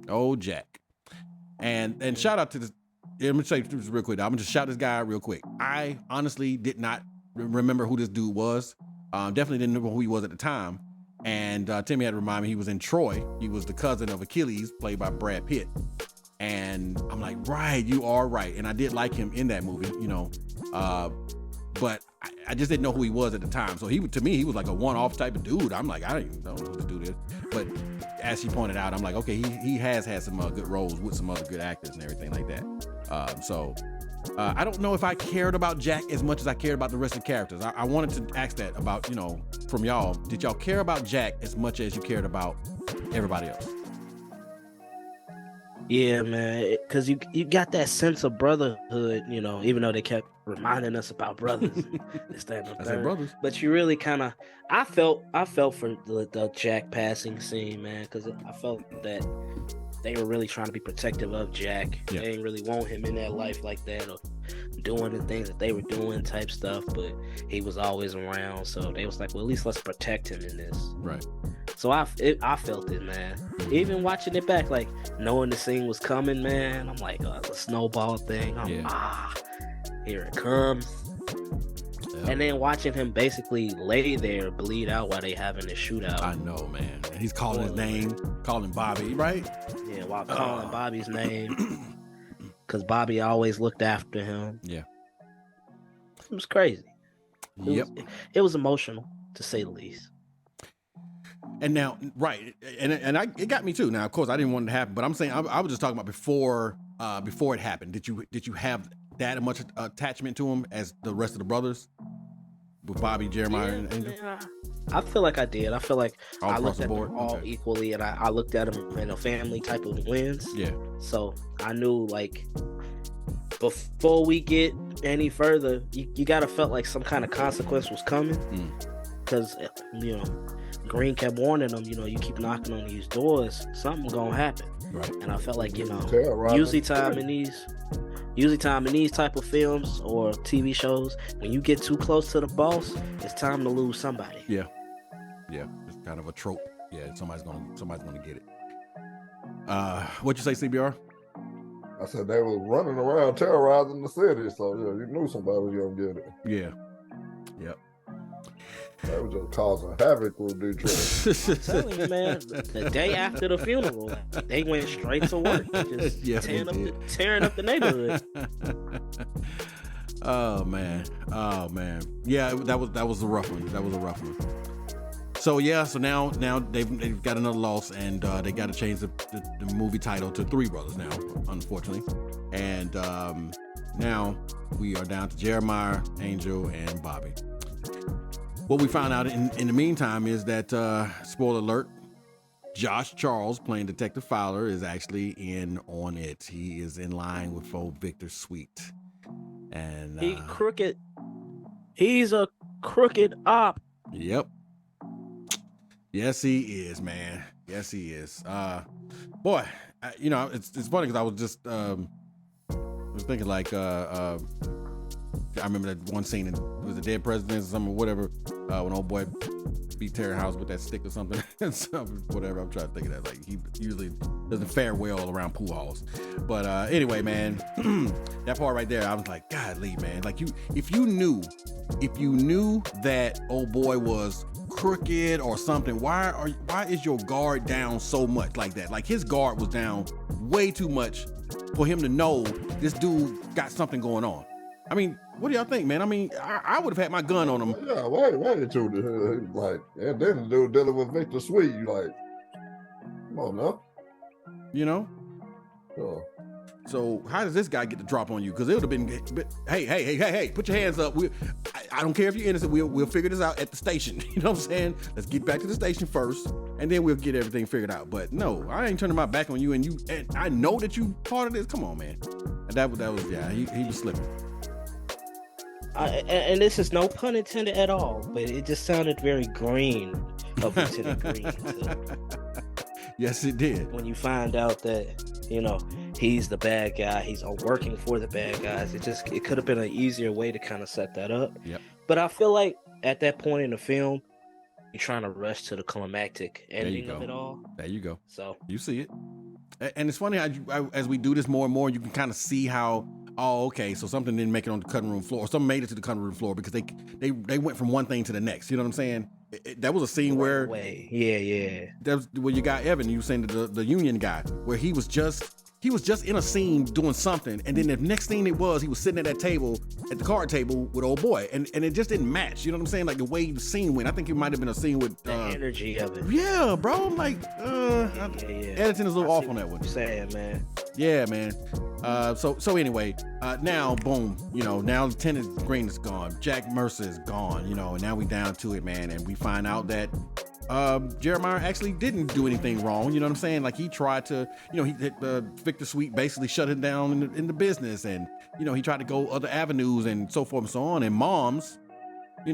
S4: Oh, Jack. And shout out to this. Let me say this real quick. I'm gonna just shout this guy out real quick. I honestly did not remember who this dude was. Definitely didn't know who he was at the time. And Timmy had to remind me he was in Troy. He was the cousin of Achilles, played by Brad Pitt. And I'm like, right, you are right. And I did like him in that movie, but I just didn't know who he was at the time. So to me, he was like a one-off type of dude. I'm like, I didn't know who this dude is. But as she pointed out, I'm like, okay, he has had some good roles with some other good actors and everything like that. So I don't know if I cared about Jack as much as I cared about the rest of the characters. I wanted to ask that about, from y'all. Did y'all care about Jack as much as you cared about everybody else?
S5: Yeah, man, because you got that sense of brotherhood, even though they kept reminding us about brothers. This, that, and the third.
S4: Brothers.
S5: But you really kind of, I felt for the Jack passing scene, man, because I felt that they were really trying to be protective of Jack. Yeah. They didn't really want him in that life like that, or doing the things that they were doing type stuff, but he was always around. So they was like, well, at least let's protect him in this.
S4: Right.
S5: So I felt it, man. Even watching it back, like knowing the scene was coming, man. I'm like, oh, it's a snowball thing. Here it comes. Yeah. And then watching him basically lay there, bleed out while they having this shootout.
S4: I know, man. And he's calling his name, calling Bobby, right?
S5: Yeah, while calling Bobby's name. Because Bobby always looked after him.
S4: Yeah.
S5: It was crazy. It was emotional, to say the least.
S4: And now, right, and it got me too. Now, of course, I didn't want it to happen, but I'm saying I was just talking about before it happened. Did you have that much attachment to him as the rest of the brothers, with Bobby, Jeremiah, and Angel?
S5: Yeah. I feel like I did. I feel like
S4: all
S5: I looked
S4: the
S5: at
S4: board?
S5: them all equally, and I looked at them in a family type of lens.
S4: Yeah.
S5: So I knew, like, before we get any further, you gotta felt like some kind of consequence was coming, because Green kept warning them, you keep knocking on these doors, something gonna happen.
S4: Right.
S5: And I felt like, usually time in these type of films or TV shows, when you get too close to the boss, it's time to lose somebody.
S4: Yeah. It's kind of a trope. Yeah, somebody's gonna get it. What'd you say, CBR?
S7: I said they was running around terrorizing the city, so you knew somebody was gonna get it.
S4: Yeah. Yep.
S7: They were just causing havoc with Detroit.
S5: I'm telling you, man, the day after the funeral, they went straight to work, just tearing up the neighborhood.
S4: Oh man. Yeah, that was a rough one. So now they've got another loss, and they got to change the movie title to Three Brothers now, unfortunately. And now we are down to Jeremiah, Angel, and Bobby. What we found out in the meantime is that, spoiler alert, Josh Charles, playing Detective Fowler, is actually in on it. He is in line with old Victor Sweet. And
S5: he's a crooked op.
S4: Yep. Yes, he is, man. Yes, he is. Boy, it's funny because I was just thinking, like, I remember that one scene in was the Dead Presidents or something, or whatever, when old boy beat Terry House with that stick or something, whatever. I'm trying to think of that. Like, he usually doesn't fare well around pool halls. But anyway, man, that part right there, I was like, golly, man. Like, if you knew that old boy was crooked or something, why is your guard down so much like that? Like, his guard was down way too much for him to know this dude got something going on. I mean, what do y'all think, man? I mean, I would have had my gun on him.
S7: Yeah, why too? Like, and then the dude dealing with Victor Sweet, you like, come on now. Oh.
S4: So how does this guy get the drop on you? Because it would have been, hey, put your hands up. I don't care if you're innocent. We'll figure this out at the station. You know what I'm saying? Let's get back to the station first, and then we'll get everything figured out. But no, I ain't turning my back on you, and I know that you part of this. Come on, man. And that was he was slipping.
S5: And this is no pun intended at all, but it just sounded very green of Lieutenant Green.
S4: Yes, it did.
S5: When you find out that, he's the bad guy, he's working for the bad guys, it could have been an easier way to kind of set that up.
S4: Yep.
S5: But I feel like at that point in the film, you're trying to rush to the climactic ending of it all.
S4: There you go.
S5: So
S4: you see it. And it's funny how as we do this more and more, you can kind of see how, okay, so something didn't make it on the cutting room floor, or something made it to the cutting room floor because they went from one thing to the next. You know what I'm saying? That was a scene where, that's where you got Evan. You were saying the union guy, where he was just in a scene doing something, and then the next thing he was sitting at that table, at the card table with old boy, and it just didn't match. You know what I'm saying? Like the way the scene went. I think it might have been a scene with
S5: the energy of it.
S4: Yeah, bro. I'm like, editing is a little off on that one.
S5: Saying, man.
S4: Yeah, man. So anyway, now boom, now Lieutenant Green is gone, Jack Mercer is gone, and now we down to it, man, and we find out that Jeremiah actually didn't do anything wrong. You know what I'm saying? Like, he tried to, Victor Sweet basically shut him down in the business, and he tried to go other avenues and so forth and so on. And Moms, she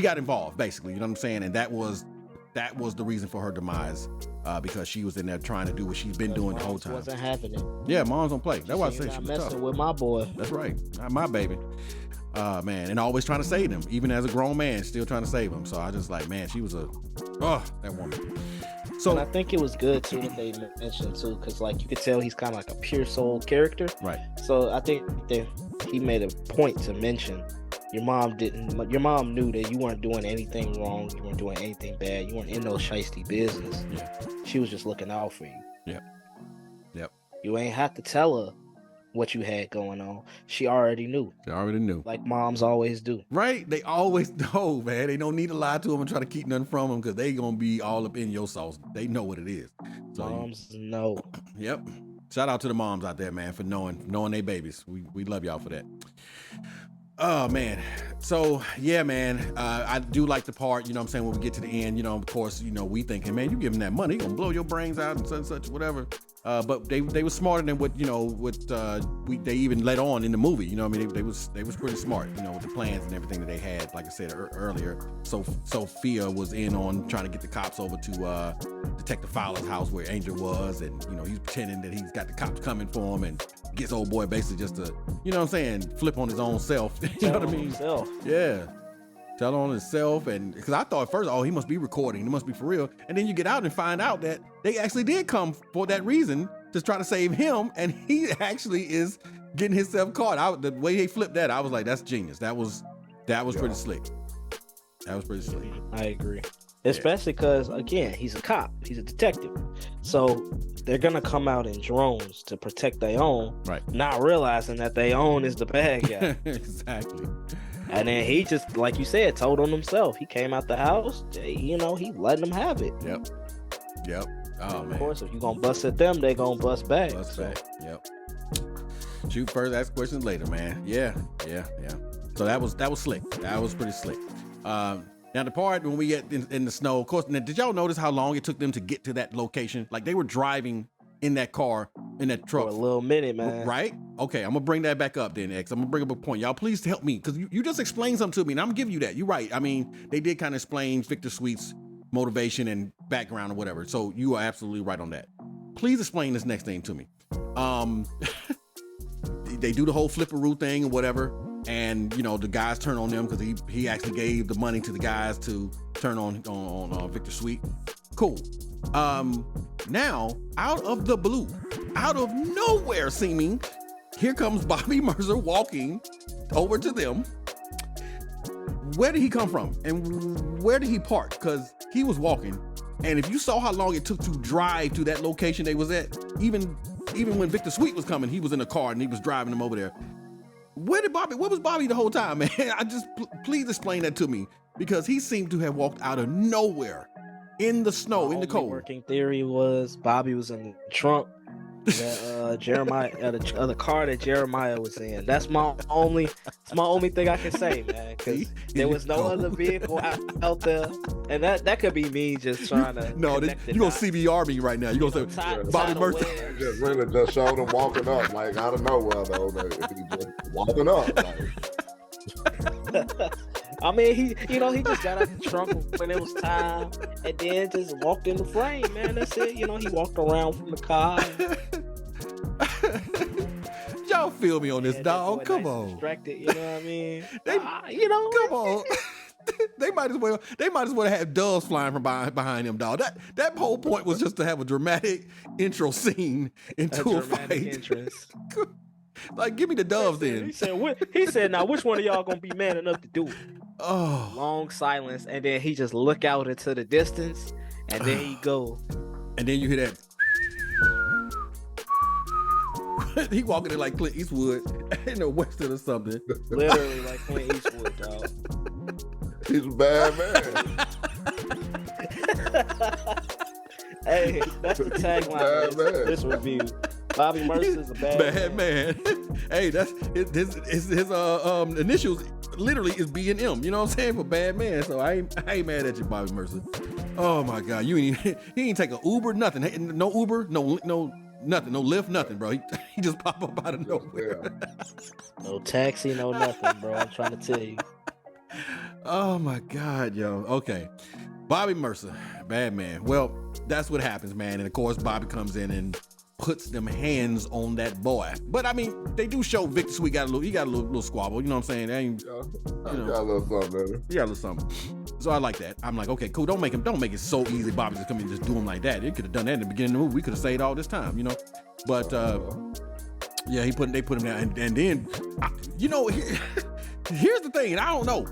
S4: got involved basically. You know what I'm saying? And that was that was the reason for her demise, because she was in there trying to do what she's been doing the whole time.
S5: Wasn't happening.
S4: Yeah, moms don't play. That's why I say she was tough.
S5: Messing with my boy.
S4: That's right, not my baby. Man, and always trying to save him, even as a grown man, still trying to save him. So I just like, man, she was that woman. So
S5: and I think it was good too that they mentioned too, because like you could tell he's kind of like a pure soul character.
S4: Right.
S5: So I think that he made a point to mention your mom knew that you weren't doing anything wrong, you weren't doing anything bad, you weren't in no shiesty business.
S4: Yeah.
S5: She was just looking out for you.
S4: Yep.
S5: You ain't have to tell her what you had going on. She already knew. Like moms always do.
S4: Right? They always know, man. They don't need to lie to them and try to keep nothing from them because they gonna be all up in your sauce. They know what it is. So
S5: moms know.
S4: Yep. Shout out to the moms out there, man, for knowing they babies. We love y'all for that. Oh man. So yeah, man. I do like the part, you know what I'm saying, when we get to the end, you know, of course, you know, we thinking, man, you give them that money, you gonna blow your brains out and such, whatever. But they were smarter than what, you know, they even let on in the movie. You know what I mean? They was pretty smart, you know, with the plans and everything that they had. Like I said earlier, so Sophia was in on trying to get the cops over to Detective Fowler's house where Angel was, and you know, he's pretending that he's got the cops coming for him and gets old boy basically just to, you know what I'm saying, flip on his own self. You know what I mean?
S5: Himself.
S4: Yeah. Tell on himself, and because I thought at first, he must be recording, it must be for real, and then you get out and find out that they actually did come for that reason to try to save him, and he actually is getting himself caught. The way he flipped that, I was like, that's genius. That was pretty slick. That was pretty slick.
S5: I agree, especially because again, he's a cop, he's a detective, so they're gonna come out in drones to protect their own,
S4: right? Not
S5: realizing that their own is the bad guy.
S4: Exactly.
S5: And then he just, like you said, told on himself. He came out the house, you know, he letting them have it.
S4: Yep. Oh, man.
S5: Of course, if you gonna bust at them, they gonna bust back.
S4: Yep. Shoot first, ask questions later, man. Yeah. So that was slick. That was pretty slick. Now the part when we get in the snow, of course, now, did y'all notice how long it took them to get to that location? Like they were driving in that car, in that truck.
S5: For a little minute, man.
S4: Right? Okay, I'm gonna bring that back up then, X. I'm gonna bring up a point. Y'all please help me, because you just explained something to me, and I'm gonna give you that. You're right. I mean, they did kind of explain Victor Sweet's motivation and background or whatever. So you are absolutely right on that. Please explain this next thing to me. They do the whole flipperoo thing and whatever, and you know, the guys turn on them because he actually gave the money to the guys to turn on Victor Sweet. Cool. Now, out of the blue, out of nowhere seeming, here comes Bobby Mercer walking over to them. Where did he come from? And where did he park? Because he was walking. And if you saw how long it took to drive to that location they was at, even when Victor Sweet was coming, he was in a car and he was driving them over there. Where was Bobby the whole time, man? Please explain that to me, because he seemed to have walked out of nowhere. In the snow, in the cold.
S5: Working theory was Bobby was in the trunk that Jeremiah, the car that Jeremiah was in. That's my only thing I can say, man. Because there was no other vehicle out there, and that could be me just trying to.
S4: No, you gonna CBR me right now? You gonna say Bobby Mercer?
S7: Just showed him walking up like out of nowhere though. Like, he just walking up. Like.
S5: I mean, he just got out the trunk when it was time, and then just walked in the frame, man. That's it. You know, he walked around from the car.
S4: Y'all feel me on this, dog? Come on.
S5: Distracted, you know what I mean?
S4: Come on. They might as well have doves flying from behind him, dog. That whole point was just to have a dramatic intro scene into a fight. Entrance. Like, give me the doves then.
S5: He said, now which one of y'all gonna be man enough to do it?
S4: Oh,
S5: long silence, and then he just look out into the distance, and then he go,
S4: and then you hear that. He walking in like Clint Eastwood in the Western or something.
S5: Literally like Clint Eastwood, dog.
S7: He's a bad man.
S5: Hey, that's the tagline of this review. Bobby Mercer's a bad man.
S4: Hey, that's his initials literally is B&M. You know what I'm saying? For bad man. So I ain't mad at you, Bobby Mercer. Oh my God, he ain't take an Uber, nothing. No Uber, no nothing, no Lyft, nothing, bro. He just pop up out of nowhere.
S5: No taxi, no nothing, bro. I'm trying to tell you.
S4: Oh my God, yo. Okay. Bobby Mercer, bad man. Well, that's what happens, man. And of course, Bobby comes in and puts them hands on that boy. But I mean, they do show Victor Sweet got a little squabble. You know what I'm saying? They ain't,
S7: got a little something.
S4: He got a little something. So I like that. I'm like, okay, cool. Don't make it so easy, Bobby, to come in and just do him like that. They could have done that in the beginning of the movie. We could have saved all this time, you know. But yeah, they put him down, and then here's the thing, and I don't know.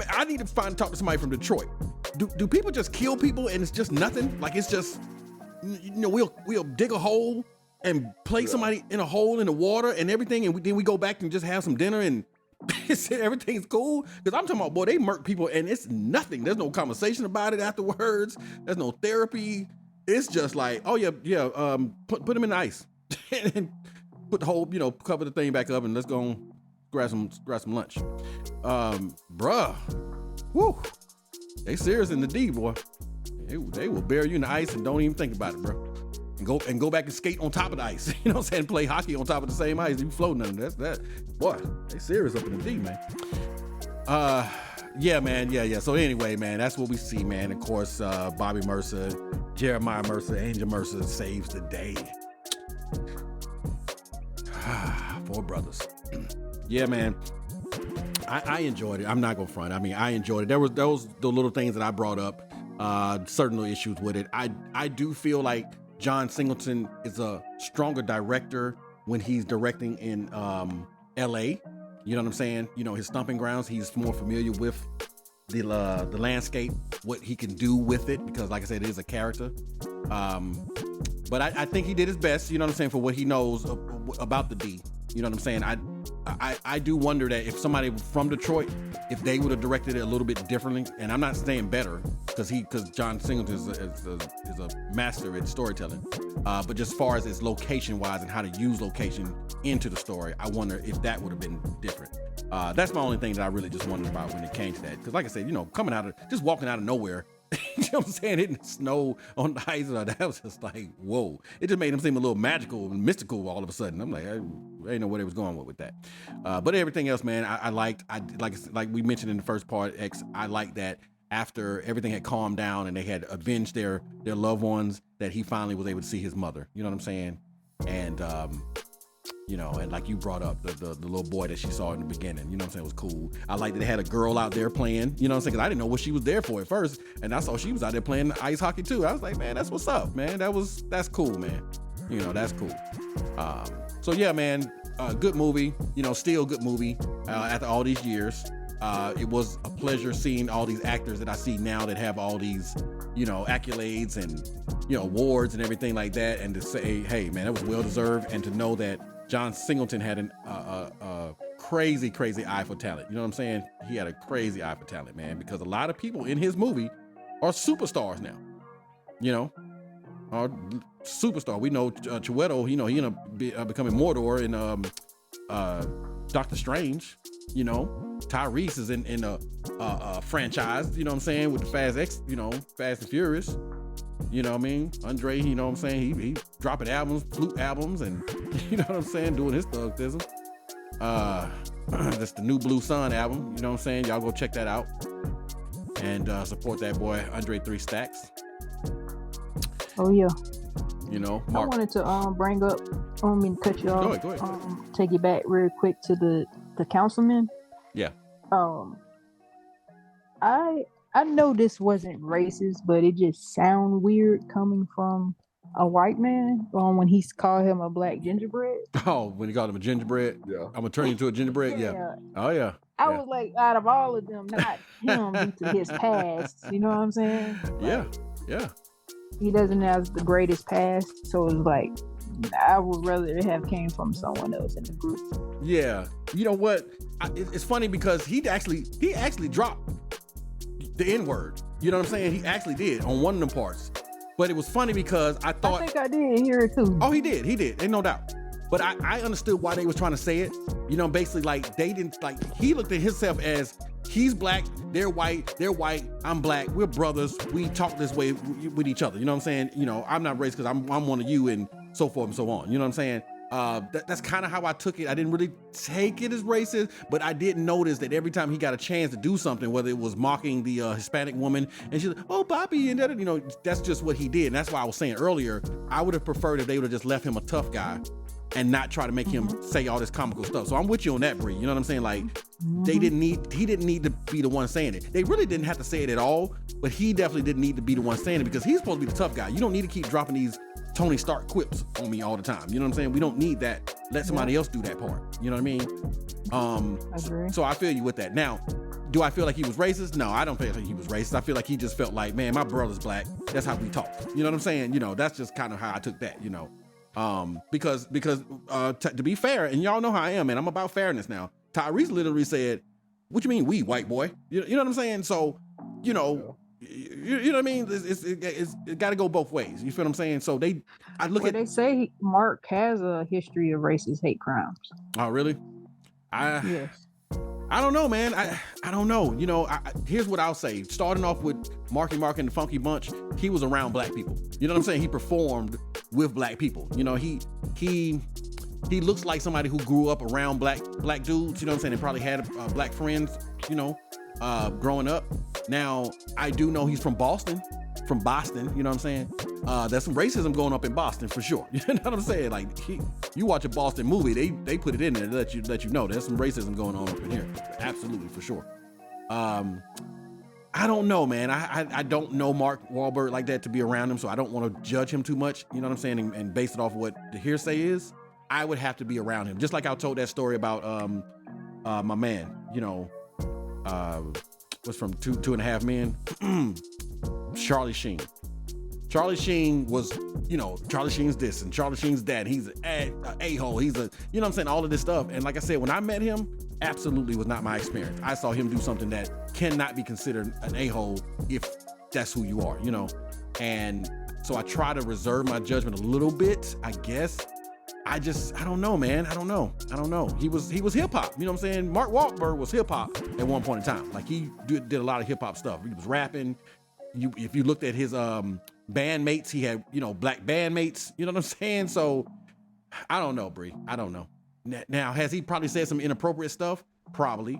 S4: I need to talk to somebody from Detroit. Do people just kill people and it's just nothing? Like it's just, we'll dig a hole and place somebody in a hole in the water and everything, and then we go back and just have some dinner and everything's cool? Because I'm talking about, boy, they murk people and it's nothing. There's no conversation about it afterwards. There's no therapy. It's just like, oh yeah, put them in the ice and put the whole, cover the thing back up and let's go and grab some lunch. Bruh, whoo, they serious in the D, boy. They will bury you in the ice and don't even think about it, bro. And go back and skate on top of the ice. You know what I'm saying? Play hockey on top of the same ice. You floating under that. Boy, they serious up in the D, man. Yeah, man. Yeah. So anyway, man, that's what we see, man. Of course, Bobby Mercer, Jeremiah Mercer, Angel Mercer saves the day. 4 brothers. Yeah, man. I enjoyed it. I'm not gonna front. I mean, I enjoyed it. There was the little things that I brought up. Certain little issues with it. I do feel like John Singleton is a stronger director when he's directing in LA. You know what I'm saying? His stomping grounds. He's more familiar with the landscape, what he can do with it, because like I said, it is a character. But I think he did his best, you know what I'm saying, for what he knows about the D. You know what I'm saying? I do wonder that if somebody from Detroit, if they would have directed it a little bit differently, and I'm not saying better, because John Singleton is a master at storytelling, but just as far as its location wise and how to use location into the story, I wonder if that would have been different. That's my only thing that I really just wondered about when it came to that, because like I said, walking out of nowhere. You know what I'm saying? Hitting the snow on the ice, that was just like, whoa. It just made him seem a little magical and mystical all of a sudden. I'm like, I didn't know where they was going with that. But everything else, man, I liked. Like we mentioned in the first part, X, I liked that after everything had calmed down and they had avenged their loved ones, that he finally was able to see his mother. You know what I'm saying? And and like you brought up the little boy that she saw in the beginning, you know what I'm saying, was cool. I like that they had a girl out there playing, you know what I'm saying, because I didn't know what she was there for at first, and I saw she was out there playing ice hockey too. I was like, man, that's what's up, man. That's cool, man. That's cool. So yeah, man, good movie, still good movie after all these years. It was a pleasure seeing all these actors that I see now that have all these, accolades and, awards and everything like that, and to say, hey, man, that was well deserved, and to know that John Singleton had a crazy eye for talent. You know what I'm saying? He had a crazy eye for talent, man, because a lot of people in his movie are superstars now. Are superstar. We know Chiwetel, he ended up becoming Mordor in Doctor Strange. Tyrese is in a franchise, you know what I'm saying, with the Fast and Furious. You know what I mean? Andre, you know what I'm saying? He dropping albums, flute albums, and you know what I'm saying, doing his thug-ism. That's the new Blue Sun album, you know what I'm saying? Y'all go check that out and support that boy, Andre 3 Stacks.
S6: Oh yeah.
S4: Mark.
S6: I wanted to bring up, I don't mean to cut you off.
S4: Go ahead.
S6: Take it back real quick to the councilman.
S4: Yeah.
S6: I know this wasn't racist, but it just sound weird coming from a white man when he's called him a black gingerbread.
S4: Oh, when he called him a gingerbread?
S7: Yeah.
S4: I'm gonna turn you into a gingerbread? Yeah. Oh yeah.
S6: I was like, out of all of them, not him due to his past. You know what I'm saying?
S4: Yeah.
S6: He doesn't have the greatest past, so it's like, I would rather it have came from someone else in the group.
S4: Yeah. You know what? It's funny because he actually dropped the N-word. You know what I'm saying? He actually did on one of them parts. But it was funny because I think I
S6: did hear it too.
S4: Oh, he did, ain't no doubt. But I understood why they was trying to say it. Basically like they didn't, like, he looked at himself as, he's black, they're white, I'm black, we're brothers, we talk this way with each other. You know what I'm saying? I'm not racist because I'm one of you, and so forth and so on. You know what I'm saying? That's kind of how I took it. I didn't really take it as racist, but I did notice that every time he got a chance to do something, whether it was mocking the Hispanic woman, and she's like, "Oh, Bobby," and that, that's just what he did. And that's why I was saying earlier, I would have preferred if they would have just left him a tough guy and not try to make him say all this comical stuff. So I'm with you on that, Bree. You know what I'm saying? Like, he didn't need to be the one saying it. They really didn't have to say it at all, but he definitely didn't need to be the one saying it because he's supposed to be the tough guy. You don't need to keep dropping these Tony Stark quips on me all the time. You know what I'm saying? We don't need that. Let somebody else do that part. You know what I mean?
S6: Agree.
S4: So I feel you with that. Now, do I feel like he was racist? No, I don't feel like he was racist. I feel like he just felt like, man, my brother's black. That's how we talk. You know what I'm saying? That's just kind of how I took that, because to be fair, and y'all know how I am, and I'm about fairness now. Tyrese literally said, "What you mean we, white boy?" You know what I'm saying? So, you know what I mean? It got to go both ways. You feel what I'm saying? So they
S6: say Mark has a history of racist hate crimes.
S4: Oh, really?
S6: Yes.
S4: I don't know, man. I don't know. Here's what I'll say. Starting off with Marky Mark and the Funky Bunch, he was around black people. You know what I'm saying? He performed with black people. He looks like somebody who grew up around black dudes. You know what I'm saying? And probably had black friends. Growing up. Now I do know he's from Boston. You know what I'm saying? There's some racism going up in Boston for sure. You know what I'm saying? Like you watch a Boston movie, they put it in there to let you know there's some racism going on up in here. Absolutely, for sure. I don't know, man. I don't know Mark Wahlberg like that to be around him, so I don't want to judge him too much. You know what I'm saying? And base it off of what the hearsay is. I would have to be around him, just like I told that story about my man. Was from Two and a Half Men. Charlie Sheen. Charlie Sheen was, Charlie Sheen's this and Charlie Sheen's that. He's an a-hole. He's you know what I'm saying? All of this stuff. And like I said, when I met him, absolutely was not my experience. I saw him do something that cannot be considered an a-hole if that's who you are, And so I try to reserve my judgment a little bit, I guess. I don't know, man. I don't know. He was hip hop. You know what I'm saying? Mark Wahlberg was hip hop at one point in time. Like he did a lot of hip hop stuff. He was rapping. If you looked at his bandmates, he had, black bandmates. You know what I'm saying? So I don't know, Bree. I don't know. Now, has he probably said some inappropriate stuff? Probably.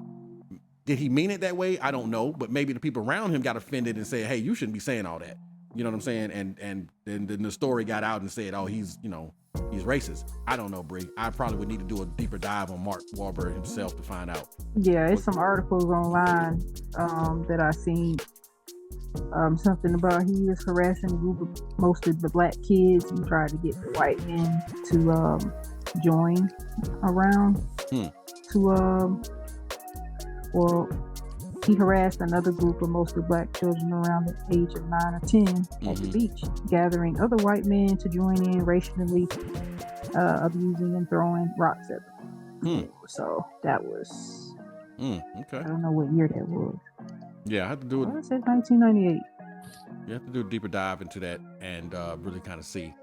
S4: Did he mean it that way? I don't know. But maybe the people around him got offended and said, "Hey, you shouldn't be saying all that." You know what I'm saying? And then the story got out and said, "Oh, he's racist." I don't know, Bree. I probably would need to do a deeper dive on Mark Wahlberg himself to find out.
S6: Yeah, it's some articles online that I seen. Something about he was harassing a group of mostly the black kids and tried to get the white men to join around he harassed another group of mostly black children around the age of 9 or 10 at the beach, gathering other white men to join in racially abusing and throwing rocks at them. So that was
S4: okay.
S6: I don't know what year that was.
S4: Yeah, I had to do it.
S6: It says 1998.
S4: You have to do a deeper dive into that and really kind of see.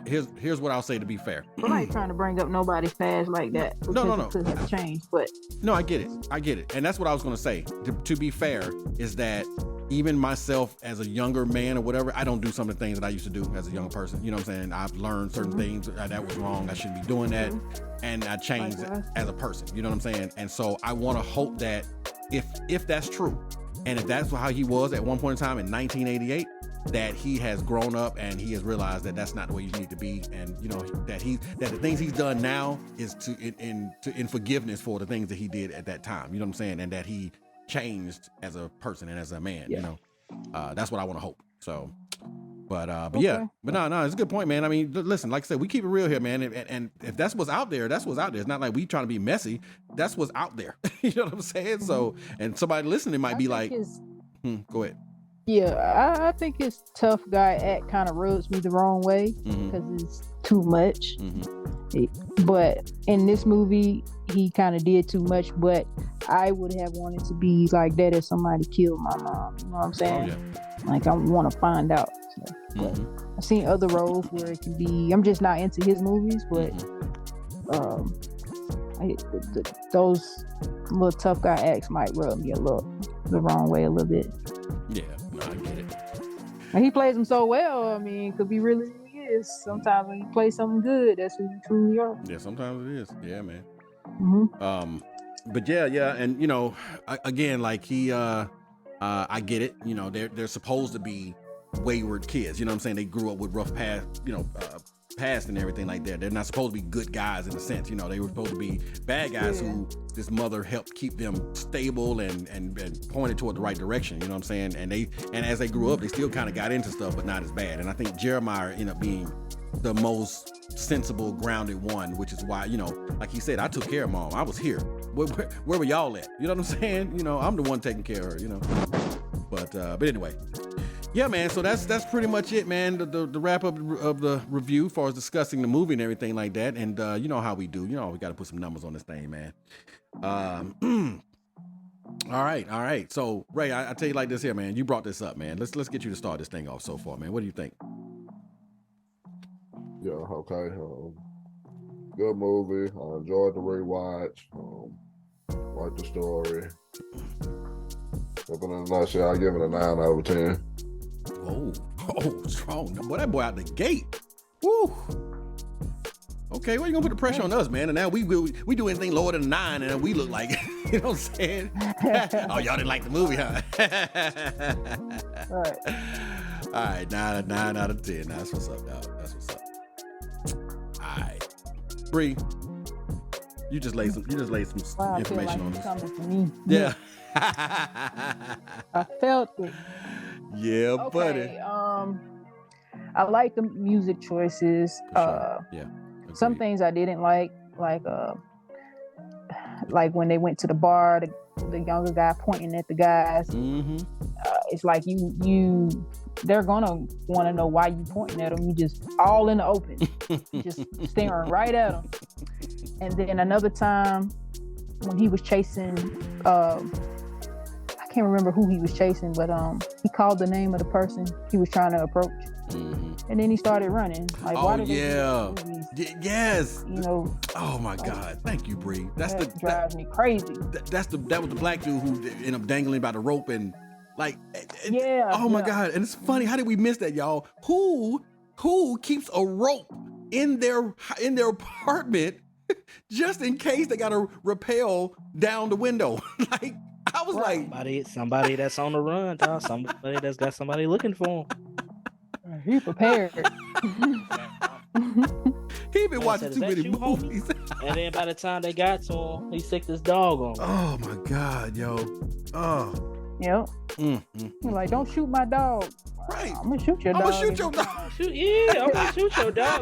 S4: Here's what I'll say to be fair.
S6: I'm not trying to bring up nobody's past like that.
S4: No.
S6: It could have changed, but
S4: no, I get it, and that's what I was going to say. To be fair, is that even myself as a younger man or whatever, I don't do some of the things that I used to do as a young person. You know what I'm saying? I've learned certain things that was wrong. I shouldn't be doing that, and I changed as a person. You know what I'm saying? And so I want to hope that if that's true, and if that's how he was at one point in time in 1988. That he has grown up and he has realized that that's not the way you need to be, and that the things he's done now is in forgiveness for the things that he did at that time. You know what I'm saying? And that he changed as a person and as a man. Yeah. That's what I want to hope. So, but yeah, but no, it's a good point, man. I mean, listen, like I said, we keep it real here, man. And if that's what's out there, that's what's out there. It's not like we trying to be messy. That's what's out there. You know what I'm saying? So, and somebody listening might be like, go ahead.
S6: Yeah, I think his tough guy act kind of rubs me the wrong way because it's too much. But in this movie, he kind of did too much. But I would have wanted to be like that if somebody killed my mom. You know what I'm saying? Oh, yeah. Like I want to find out. So, but I've seen other roles where it can be. I'm just not into his movies, but those little tough guy acts might rub me the wrong way a little bit.
S4: Yeah. I get it.
S6: And he plays him so well. I mean, it could be really, is. Sometimes when you play something good, that's who you truly are.
S4: Yeah, sometimes it is. Yeah, man.
S6: Mm-hmm.
S4: But yeah, and you know, again, like I get it. You know, they're supposed to be wayward kids. You know what I'm saying? They grew up with rough past, past and everything like that. They're not supposed to be good guys in a sense. You know, they were supposed to be bad guys who this mother helped keep them stable and pointed toward the right direction. You know what I'm saying? And as they grew up, they still kind of got into stuff, but not as bad. And I think Jeremiah ended up being the most sensible, grounded one, which is why, you know, like he said, I took care of Mom. I was here. Where were y'all at? You know what I'm saying? You know, I'm the one taking care of her, you know. But anyway. Yeah, man. So that's pretty much it, man. The wrap up of the review as far as discussing the movie and everything like that. And you know how we do. You know, we got to put some numbers on this thing, man. All right. So Ray, I tell you like this here, man. You brought this up, man. Let's get you to start this thing off so far, man. What do you think?
S7: Yeah. Okay. Good movie. I enjoyed the rewatch. Liked the story. Up in a nutshell, I give it a 9 out of 10.
S4: Oh, strong. Boy, that boy out the gate. Woo. Okay, well, you gonna put the pressure on us, man? And now we do anything lower than a 9, and we look like, you know what I'm saying? Oh, y'all didn't like the movie, huh? All right, 9 out of 10. That's what's up, dog. That's what's up. All right, Bree, you just laid some information on us.
S6: Coming for me.
S4: Yeah.
S6: I felt it.
S4: Yeah,
S6: okay, buddy. I like the music choices.
S4: Sure. Yeah. Agreed.
S6: Some things I didn't like when they went to the bar, the younger guy pointing at the guys.
S4: Mm-hmm.
S6: It's like they're gonna want to know why you pointing at them. You just all in the open, just staring right at them. And then another time when he was chasing, I can't remember who he was chasing, but he called the name of the person he was trying to approach.
S4: Mm-hmm.
S6: And then he started running. Like, why did
S4: yeah. Yes.
S6: You know.
S4: Oh my God. Thank you, Bree.
S6: That drives me crazy.
S4: That was the black dude who ended up dangling by the rope and like.
S6: Yeah.
S4: Oh my God. And it's funny. How did we miss that, y'all? Who keeps a rope in their apartment just in case they got to rappel down the window? Like. I was like,
S5: somebody that's on the run, dog. Somebody that's got somebody looking for him.
S6: He prepared.
S4: He been watching too many movies.
S5: And then by the time they got to him, he sicked his dog on him.
S4: Oh my God, yo. Oh.
S6: Yep. You're like, don't shoot my dog.
S4: Right.
S6: I'm gonna shoot your dog.
S5: I'm gonna shoot your dog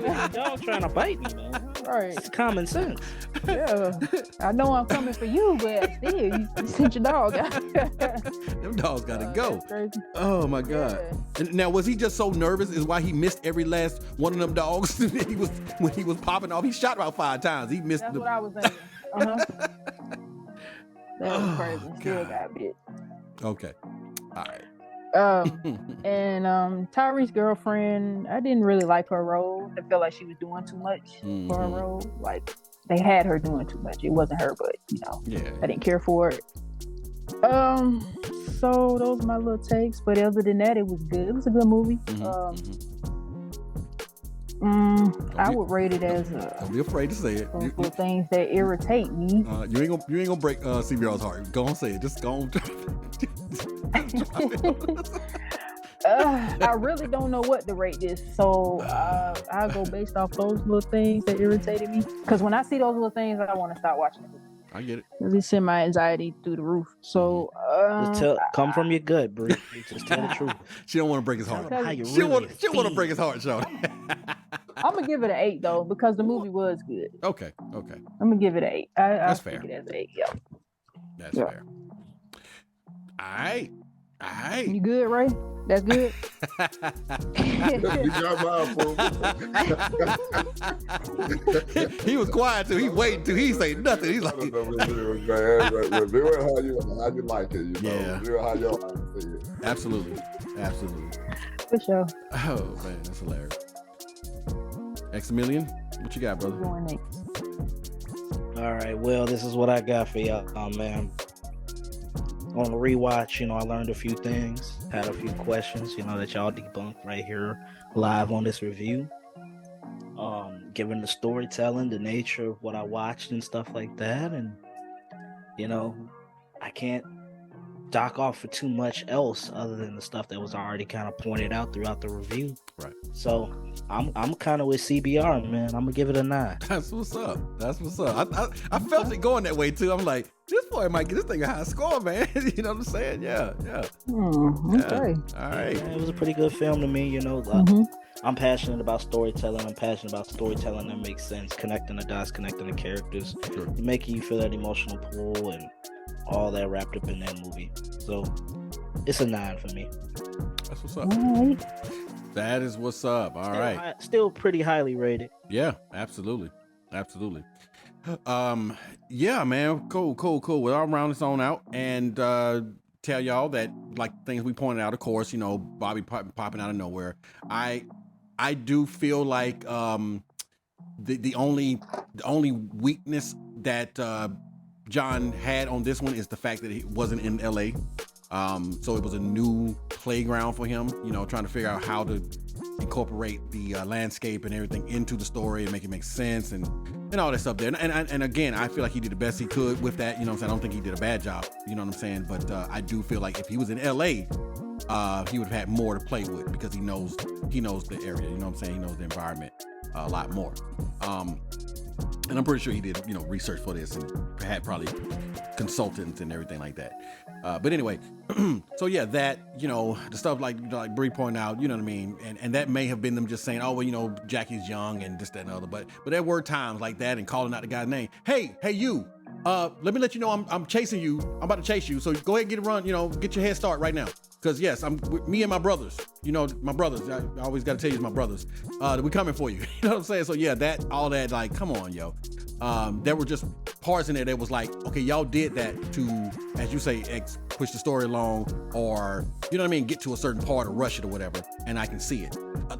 S5: if your dog trying to bite me, man.
S6: Right.
S5: It's common sense.
S6: Yeah. I know I'm coming for you, but still, you sent your dog out.
S4: Them dogs gotta go.
S6: That's crazy.
S4: Oh my God.
S6: Yeah.
S4: And now, was he just so nervous is why he missed every last one of them dogs? when he was popping off, he shot about 5 times. He missed.
S6: That's what I was thinking. That was crazy. Still got bit.
S4: Okay. All right.
S6: And Tyree's girlfriend, I didn't really like her role. I felt like she was doing too much for her role. Like they had her doing too much. It wasn't her, but I didn't care for it. So those are my little takes. But other than that, it was good. It was a good movie. I would rate it as
S4: don't be afraid to say it.
S6: For things that irritate me.
S4: You ain't gonna break CBR's heart. Go on, say it. Just go on.
S6: I really don't know what to rate this, so I'll go based off those little things that irritated me. Because when I see those little things, I want to stop watching it.
S4: I get it.
S6: It send my anxiety through the roof. So
S5: come from your gut, Bree. Just tell the truth.
S4: She don't want to break his heart. She don't want to break his heart, Sean.
S6: I'm gonna give it an 8 though because the movie was good.
S4: Okay.
S6: I'm gonna give it an 8.
S4: That's fair.
S6: It as an 8. Yeah.
S4: That's fair. All right.
S6: You good, Ray? That's good.
S4: He was quiet too. He waiting too. He say nothing. He's like,
S7: review it how you like it. Review it how you like to see it.
S4: Absolutely.
S6: For sure.
S4: Oh man, that's hilarious. Maximilian, what you got, brother?
S6: Going next.
S5: All right. Well, this is what I got for y'all, man. On the rewatch, I learned a few things, had a few questions, that y'all debunked right here live on this review. given the storytelling, the nature of what I watched and stuff like that. And, I can't dock off for too much else other than the stuff that was already kind of pointed out throughout the review.
S4: Right.
S5: So I'm kind of with CBR, man. I'm gonna give it a 9.
S4: That's what's up. I felt it going that way too. I'm like, this boy might get this thing a high score, man. You know what I'm saying? Yeah.
S6: Okay.
S4: Yeah. All right.
S5: Yeah, it was a pretty good film to me. I'm passionate about storytelling. I'm passionate about storytelling that makes sense, connecting the dots, connecting the characters, making you feel that emotional pull and all that wrapped up in that movie. So it's a 9 for me.
S4: That's what's up.
S6: All right.
S4: That is what's up. All right.
S5: Still pretty highly rated.
S4: Yeah, absolutely. Yeah, man. Cool. Well, I'll round this on out and tell y'all that, like things we pointed out, of course, Bobby popping out of nowhere. I do feel like the only weakness that John had on this one is the fact that he wasn't in LA. So it was a new playground for him, trying to figure out how to incorporate the landscape and everything into the story and make it make sense and all that stuff there. And again, I feel like he did the best he could with that. You know what I'm saying? I don't think he did a bad job. You know what I'm saying? But I do feel like if he was in LA, he would have had more to play with because he knows the area. You know what I'm saying? He knows the environment a lot more. And I'm pretty sure he did, research for this and had probably consultants and everything like that. But anyway, so yeah, that, the stuff like Bree pointed out, you know what I mean? And that may have been them just saying, oh, well, Jackie's young and this, that, and the other. But there were times like that and calling out the guy's name. Hey, you, let me let you know I'm chasing you. I'm about to chase you. So go ahead and get a run, get your head start right now. Because yes, me and my brothers, my brothers, I always got to tell you, it's my brothers, we coming for you. You know what I'm saying? So yeah, all that, like, come on, yo. There were just parts in there that was like, okay, y'all did that to, as you say, push the story along, or, you know what I mean, get to a certain part or rush it or whatever, and I can see it.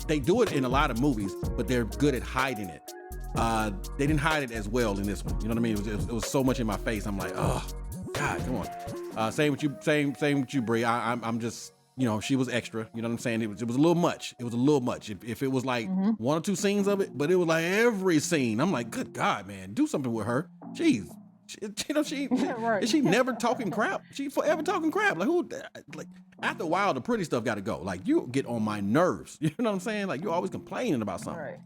S4: They do it in a lot of movies, but they're good at hiding it. They didn't hide it as well in this one. You know what I mean? It was so much in my face. I'm like, oh, God, come on. Same with you, Brie. I'm just, she was extra. You know what I'm saying? It was a little much. It was a little much. If it was like one or two scenes of it, but it was like every scene. I'm like, good God, man, do something with her. Jeez. Right. Is she never talking crap? She forever talking crap. Like who? Like after a while, the pretty stuff got to go. Like you get on my nerves. You know what I'm saying? Like you're always complaining about something. Right.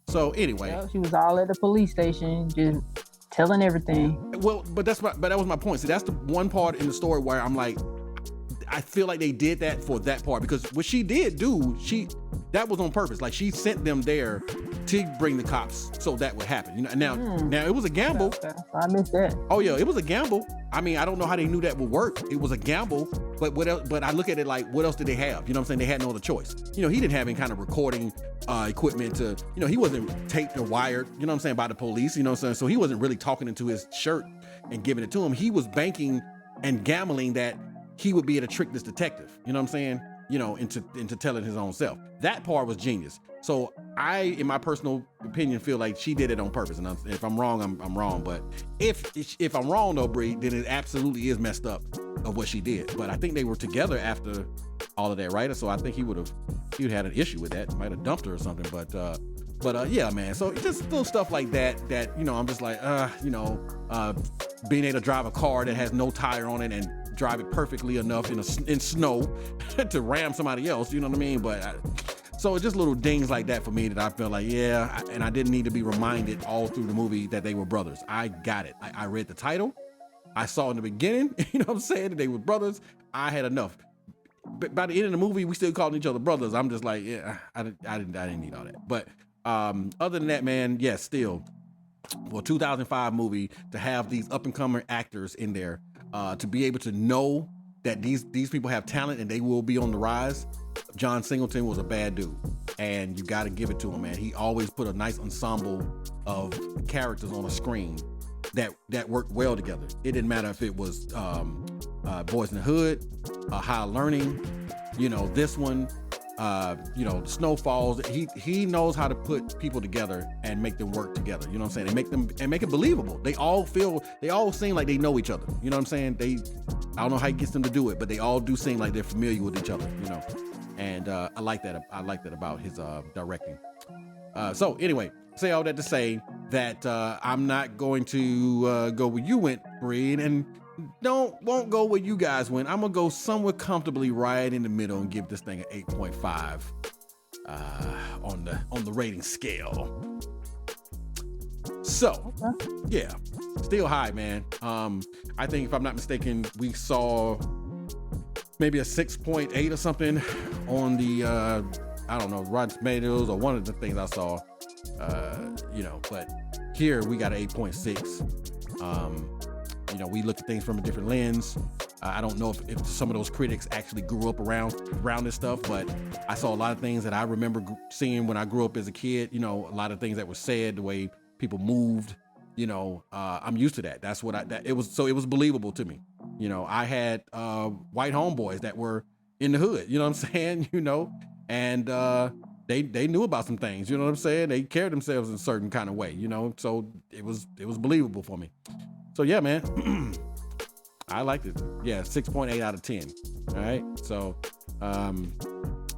S4: So anyway,
S6: she was all at the police station, just telling everything.
S4: Well, but that was my point. See, that's the one part in the story where I'm like, I feel like they did that for that part because what she did do, that was on purpose. Like she sent them there to bring the cops so that would happen. Now it was a gamble.
S6: I missed that.
S4: Oh yeah, it was a gamble. I mean, I don't know how they knew that would work. It was a gamble, but what else? But I look at it like, what else did they have? You know what I'm saying? They had no other choice. He didn't have any kind of recording equipment to, he wasn't taped or wired, you know what I'm saying, by the police, you know what I'm saying? So he wasn't really talking into his shirt and giving it to him. He was banking and gambling that he would be able to trick this detective, you know what I'm saying? Into telling his own self. That part was genius. So I, in my personal opinion, feel like she did it on purpose. And if I'm wrong, I'm wrong. But if I'm wrong though, Bree, then it absolutely is messed up of what she did. But I think they were together after all of that, right? So I think he would have had an issue with that. Might have dumped her or something. But yeah, man. So just little stuff like that I'm just like, being able to drive a car that has no tire on it and drive it perfectly enough in snow to ram somebody else, you know what I mean? So it's just little dings like that for me that I feel like, and I didn't need to be reminded all through the movie that they were brothers. I got it. I read the title. I saw in the beginning, you know what I'm saying, that they were brothers. I had enough. But by the end of the movie, we still calling each other brothers. I'm just like, I didn't need all that. But other than that, man, yes, still, for a 2005 movie, to have these up-and-coming actors in there, to be able to know that these people have talent and they will be on the rise. John Singleton was a bad dude, and you got to give it to him, man. He always put a nice ensemble of characters on a screen that worked well together. It didn't matter if it was Boys in the Hood, High Learning, this one, Snowfalls. He knows how to put people together and make them work together. You know what I'm saying? And make it believable. They all seem like they know each other. You know what I'm saying? I don't know how he gets them to do it, but they all do seem like they're familiar with each other. And I like that. I like that about his directing. So anyway, say all that to say that I'm not going to go where you went, Reed, and won't go where you guys went. I'm gonna go somewhere comfortably right in the middle and give this thing an 8.5 on the rating scale. So yeah, still high, man. I think if I'm not mistaken, we saw maybe a 6.8 or something on the I don't know, Rotten Tomatoes, or one of the things I saw. But here we got an 8.6. We look at things from a different lens. I don't know if some of those critics actually grew up around this stuff, but I saw a lot of things that I remember seeing when I grew up as a kid. A lot of things that were said, the way people moved. I'm used to that. That's what it was. So it was believable to me. I had white homeboys that were in the hood. You know what I'm saying? And they knew about some things. You know what I'm saying? They carried themselves in a certain kind of way. So it was believable for me. So yeah, man, I liked it. Yeah, 6.8 out of 10. All right, so I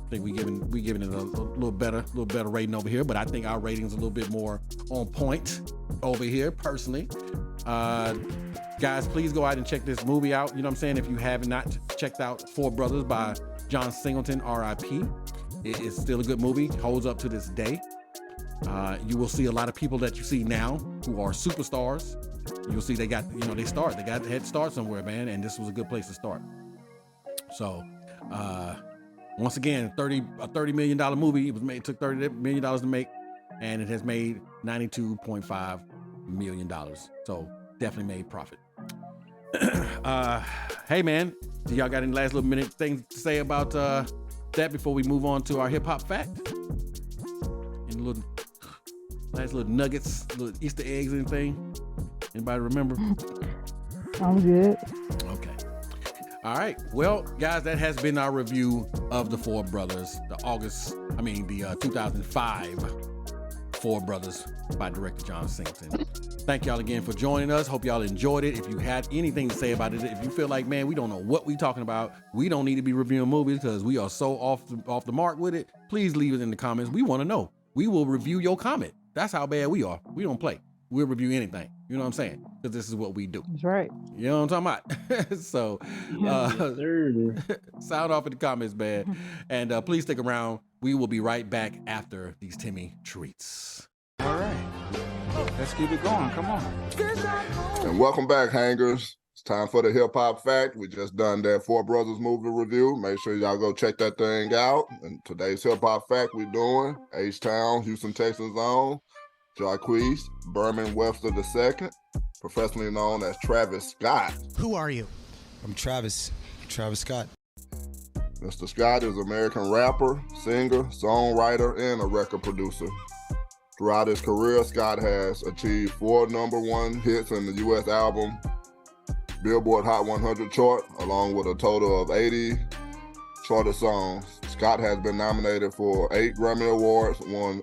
S4: think we giving it a little better rating over here, but I think our rating's a little bit more on point over here, personally. Guys, please go out and check this movie out. You know what I'm saying? If you have not checked out Four Brothers by John Singleton, R.I.P. It is still a good movie. Holds up to this day. You will see a lot of people that you see now who are superstars. You'll see they got a head start somewhere, man, and this was a good place to start. So, once again, a $30 million movie. It took $30 million to make, and it has made $92.5 million. So definitely made profit. Hey, man, do y'all got any last little minute things to say about that before we move on to our hip hop fact? Any little nice little nuggets, little Easter eggs, anything? Anybody remember?
S6: I'm good.
S4: Okay. All right. Well, guys, that has been our review of the Four Brothers, the 2005 Four Brothers by director John Singleton. Thank y'all again for joining us. Hope y'all enjoyed it. If you had anything to say about it, if you feel like, man, we don't know what we're talking about, we don't need to be reviewing movies because we are so off the mark with it, please leave it in the comments. We want to know. We will review your comment. That's how bad we are. We don't play. We'll review anything. You know what I'm saying? Because this is what we do.
S6: That's right.
S4: You know what I'm talking about? So, sound off in the comments, man. And please stick around. We will be right back after these Timmy treats.
S16: All right. Let's keep it going. Come on.
S7: And welcome back, hangers. It's time for the hip hop fact. We just done that Four Brothers movie review. Make sure y'all go check that thing out. And today's hip hop fact we're doing, H-Town, Houston, Texas own, Jarquez Berman Webster II, professionally known as Travis Scott.
S17: Who are you? I'm Travis Scott.
S7: Mr. Scott is an American rapper, singer, songwriter, and a record producer. Throughout his career, Scott has achieved 4 #1 hits in the U.S. album Billboard Hot 100 chart, along with a total of 80 charted songs. Scott has been nominated for 8 Grammy Awards, won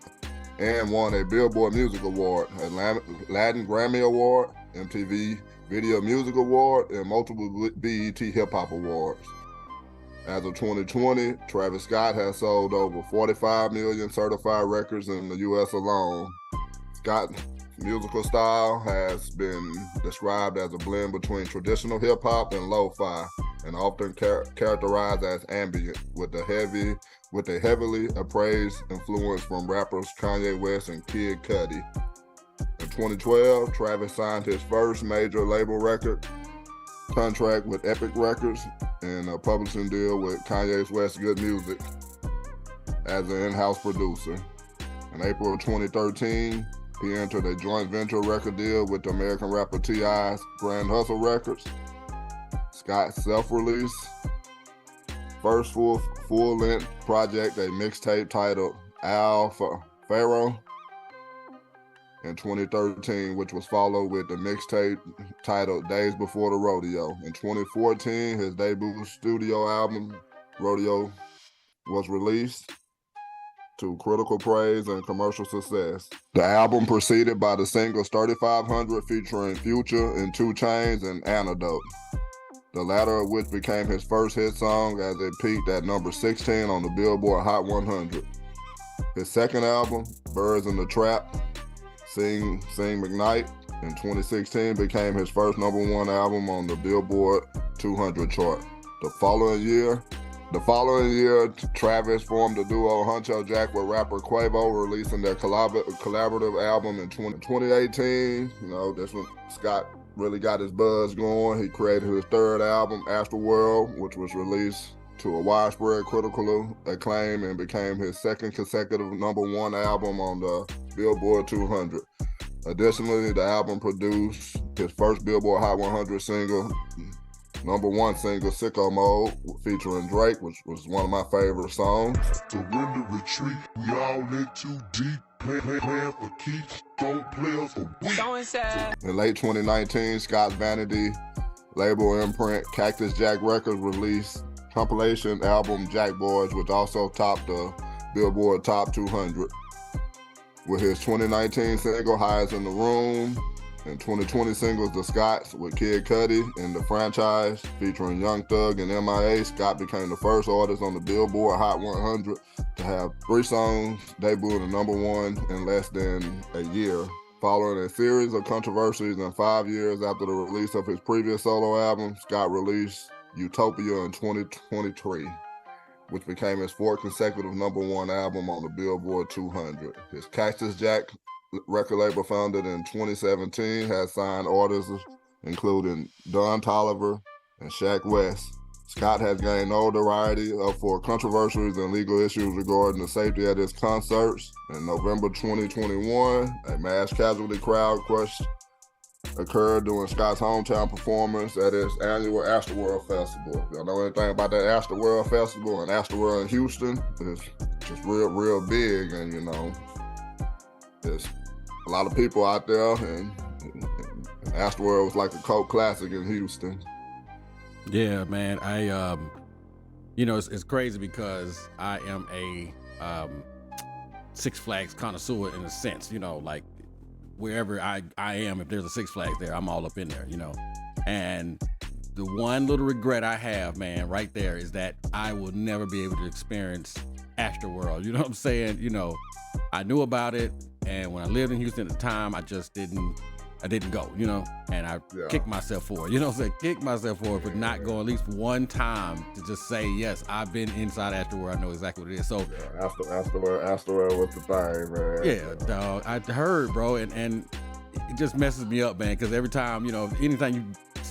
S7: a Billboard Music Award, a Latin Grammy Award, MTV Video Music Award, and multiple BET Hip Hop Awards. As of 2020, Travis Scott has sold over 45 million certified records in the U.S. alone. Scott's musical style has been described as a blend between traditional hip-hop and lo-fi, and often characterized as ambient, with a heavily appraised influence from rappers Kanye West and Kid Cudi. In 2012, Travis signed his first major label record contract with Epic Records and a publishing deal with Kanye West's Good Music as an in-house producer. In April of 2013, he entered a joint venture record deal with the American rapper T.I.'s Grand Hustle Records. Scott's self-release first full-length project, a mixtape titled Al Pharaoh, in 2013, which was followed with the mixtape titled Days Before the Rodeo. In 2014, his debut studio album, Rodeo, was released to critical praise and commercial success. The album preceded by the singles 3500 featuring Future and 2 Chainz and Antidote, the latter of which became his first hit song as it peaked at number 16 on the Billboard Hot 100. His second album, Birds in the Trap, Sing McKnight, in 2016 became his first #1 album on the Billboard 200 chart. The following year, Travis formed a duo Huncho Jack with rapper Quavo, releasing their collaborative album in 2018. You know, this one Scott really got his buzz going. He created his third album, Astroworld, which was released to a widespread critical acclaim and became his second consecutive #1 album on the Billboard 200. Additionally, the album produced his first Billboard Hot 100 single, #1 single, Sicko Mode, featuring Drake, which was one of my favorite songs.
S18: Surrender, retreat, we all in too deep. Plan for keeps, don't play us for weeks.
S7: In late 2019, Scott's Vanity label imprint Cactus Jack Records released compilation album Jack Boys, which also topped the Billboard Top 200. With his 2019 single Highs in the Room, and 2020 singles The Scotts with Kid Cudi and The Franchise featuring Young Thug and MIA, Scott became the first artist on the Billboard Hot 100 to have 3 songs debut in the #1 in less than a year. Following a series of controversies and 5 years after the release of his previous solo album, Scott released Utopia in 2023, which became his 4th consecutive #1 album on the Billboard 200. His Cactus Jack record label, founded in 2017, has signed artists including Don Toliver and Shaq West. Scott has gained notoriety for controversies and legal issues regarding the safety at his concerts. In November 2021, a mass casualty crowd crush occurred during Scott's hometown performance at his annual Astroworld Festival. If y'all know anything about that Astroworld Festival, and Astroworld in Houston is just real big, and you know, there's a lot of people out there, and Astroworld was like a cult classic in Houston.
S4: Yeah, man. I you know, it's crazy because I am a Six Flags connoisseur in a sense, you know, like wherever I am, if there's a Six Flags there, I'm all up in there, you know. And the one little regret I have, man, right there, is that I will never be able to experience Astroworld. You know what I'm saying? You know, I knew about it, and when I lived in Houston at the time, I just didn't go, you know, and I kicked myself for it. You know what I'm saying? Kicked myself for it, but not going at least one time to just say, yes, I've been inside Astroworld. I know exactly what it is. So
S7: Astroworld was the thing, man.
S4: Yeah, dog. I heard, bro, and it just messes me up, man, because every time, you know, anytime you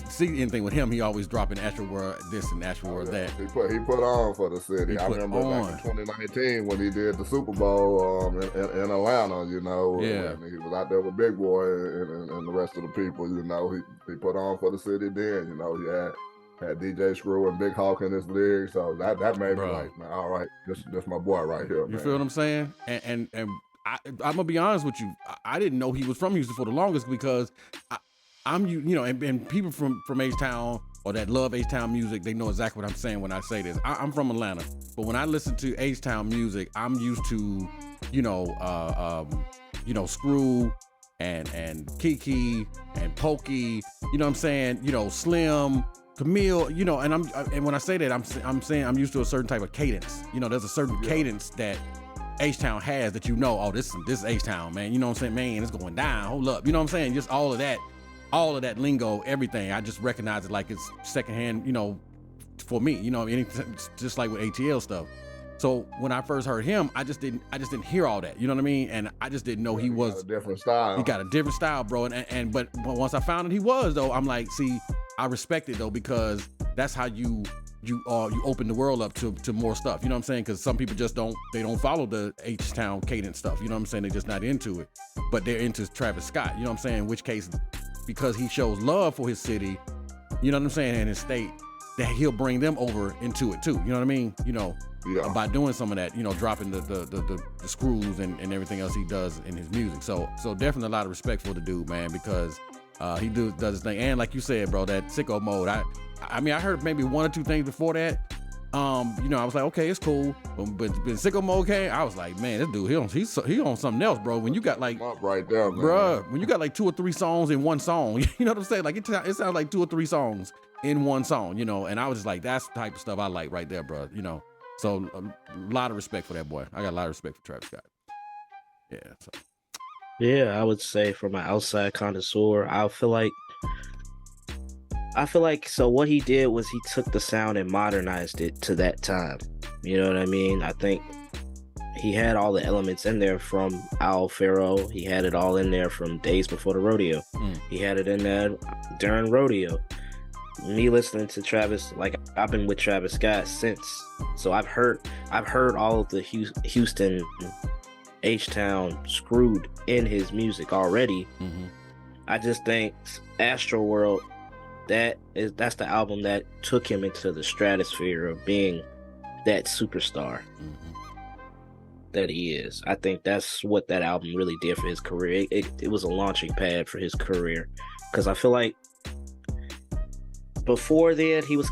S4: see anything with him, he always dropping Astroworld this and Astroworld that.
S7: He put on for the city. I remember back in 2019 when he did the Super Bowl in Atlanta, you know.
S4: Yeah.
S7: And he was out there with Big Boy and the rest of the people, you know. He put on for the city then, you know. He had DJ Screw and Big Hawk in his league, so that made me like, man, all right, this my boy right here, man.
S4: You feel what I'm saying? And I'm gonna be honest with you, I didn't know he was from Houston for the longest because I'm, you know, and people from H-Town or that love H-Town music, they know exactly what I'm saying when I say this. I'm from Atlanta, but when I listen to H-Town music, I'm used to, you know, Screw and Kiki and Pokey, you know what I'm saying? You know, Slim, Camille, you know, and when I say that, I'm saying I'm used to a certain type of cadence. You know, there's a certain cadence that H-Town has that, you know, oh, this is H-Town, man. You know what I'm saying? Man, it's going down. Hold up. You know what I'm saying? Just all of that lingo, everything. I just recognize it like it's secondhand, you know, for me, you know, just like with ATL stuff. So when I first heard him, I just didn't hear all that. You know what I mean? And I just didn't know he was
S7: a different style.
S4: He got a different style, bro. But once I found out he was, though, I'm like, see, I respect it though, because that's how you open the world up to more stuff. You know what I'm saying? Because some people just don't follow the H-Town cadence stuff. You know what I'm saying? They're just not into it. But they're into Travis Scott. You know what I'm saying? In which case, because he shows love for his city, you know what I'm saying, and his state, that he'll bring them over into it too. You know what I mean? You know, by doing some of that, you know, dropping the screws and everything else he does in his music. So definitely a lot of respect for the dude, man, because he does his thing. And like you said, bro, that Sicko Mode, I mean, I heard maybe one or two things before that. You know, I was like, okay, it's cool. But when Sicko Mode came, I was like, man, this dude, he on something else, bro. When you got like,
S7: right there, man.
S4: Bro, when you got like 2 or 3 songs in one song, you know what I'm saying? Like it sounds like 2 or 3 songs in one song, you know. And I was just like, that's the type of stuff I like right there, bro. You know. So a lot of respect for that boy. I got a lot of respect for Travis Scott. Yeah. So.
S5: Yeah, I would say from an outside connoisseur, I feel like so what he did was he took the sound and modernized it to that time. You know what I mean? I think he had all the elements in there from Al Faro. He had it all in there from Days Before the Rodeo. He had it in there during Rodeo. Me listening to Travis, like I've been with Travis Scott since, so I've heard all of the Houston, H-Town screwed in his music already. I just think Astroworld, that's the album that took him into the stratosphere of being that superstar that he is. I think that's what that album really did for his career. It was a launching pad for his career, because I feel like before then he was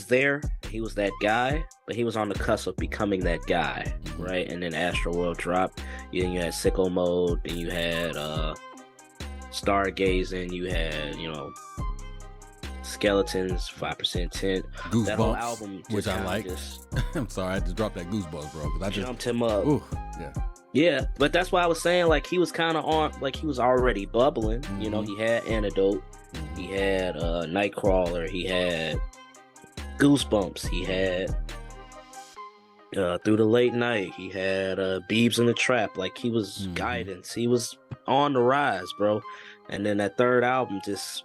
S5: there, he was that guy, but he was on the cusp of becoming that guy, right? And then Astroworld dropped. Then you had Sicko Mode, then you had Stargazing, you had, Skeletons, 5% Tint.
S4: Goosebumps,
S5: that whole album,
S4: which I like. I'm sorry, I just dropped that Goosebumps, bro, because I just
S5: jumped him up.
S4: Ooh,
S5: yeah, but that's why I was saying, like, he was kind of on, like, he was already bubbling. You know, he had Antidote, he had Nightcrawler, he had Goosebumps, he had Through the Late Night, he had Beebs in the Trap. Like, he was guidance, he was on the rise, bro. And then that third album just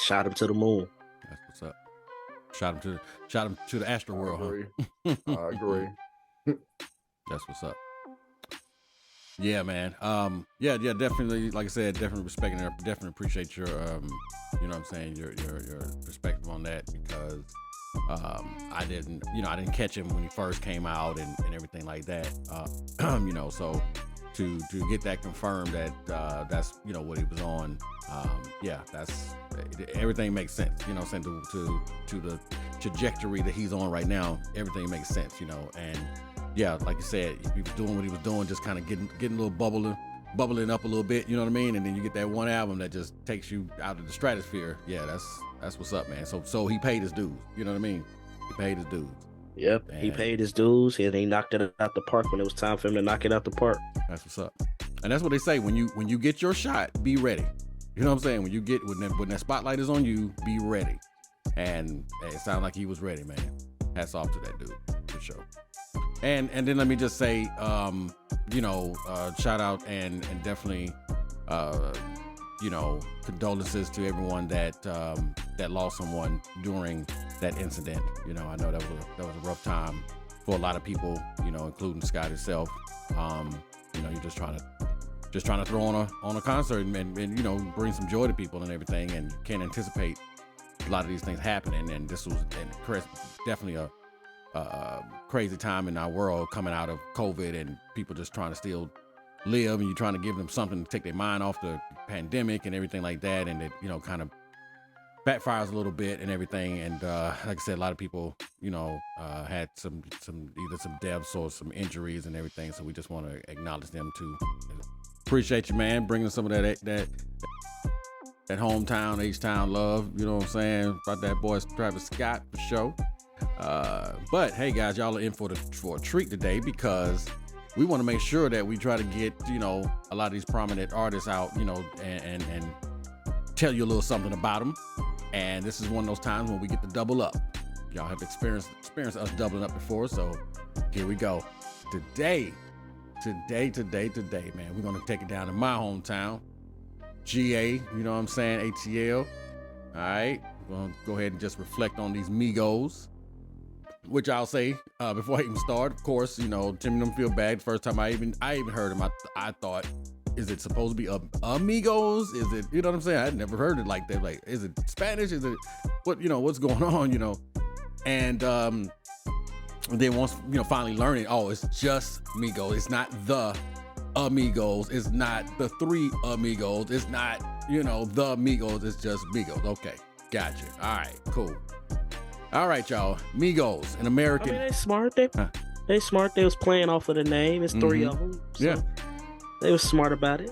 S5: shot him to the moon.
S4: That's what's up. Shot him to the Astro World,
S7: huh? I agree.
S4: That's what's up. Yeah, man. Yeah, definitely. Like I said, definitely respecting it. Definitely appreciate your, you know what I'm saying, your perspective on that, because I didn't catch him when he first came out and everything like that. So to get that confirmed that that's what he was on. Everything makes sense. You know, saying to the trajectory that he's on right now, everything makes sense. And yeah, like you said, if he was doing what he was doing, just kind of getting a little bubbling up a little bit. You know what I mean? And then you get that one album that just takes you out of the stratosphere. Yeah, that's what's up, man. So he paid his dues. You know what I mean? He paid his dues.
S5: Yep, and he paid his dues, and he knocked it out the park when it was time for him to knock it out the park.
S4: That's what's up. And that's what they say, when you get your shot, be ready. You know what I'm saying? When that spotlight is on you, be ready. And it sounded like he was ready, man. Hats off to that dude, for sure. And then let me just say, shout out and definitely, condolences to everyone that lost someone during that incident. I know that was a rough time for a lot of people, including Scott himself. You're just trying to throw on a concert and bring some joy to people and everything, and can't anticipate a lot of these things happening. And this was definitely a crazy time in our world, coming out of COVID and people just trying to still live, and you're trying to give them something to take their mind off the pandemic and everything like that, and it kind of backfires a little bit and everything. And like I said, a lot of people had some either some deaths or some injuries and everything, so we just want to acknowledge them too. Appreciate you, man, bringing some of that hometown, H-Town love, you know what I'm saying, about that boy Travis Scott, for sure. But hey guys, y'all are in for a treat today, because we want to make sure that we try to get a lot of these prominent artists out, and tell you a little something about them. And this is one of those times when we get to double up. Y'all have experienced us doubling up before, so here we go. Today, man, we're gonna take it down to my hometown, GA. You know what I'm saying, ATL. All right, we're gonna go ahead and just reflect on these Migos, which I'll say before I even start. Of course, Timmy don't feel bad. First time I even heard him, I thought, is it supposed to be amigos? Is it, you know what I'm saying? I'd never heard it like that. Like, is it Spanish? Is it what's going on? And then once finally learning, oh, it's just Migos. It's not the Amigos. It's not the three Amigos. It's not the Migos. It's just Migos. Okay, gotcha. All right, cool. All right, y'all. Migos, an American.
S5: I mean, they smart. They smart. They was playing off of the name. It's three of them. So.
S4: Yeah.
S5: They were smart about it.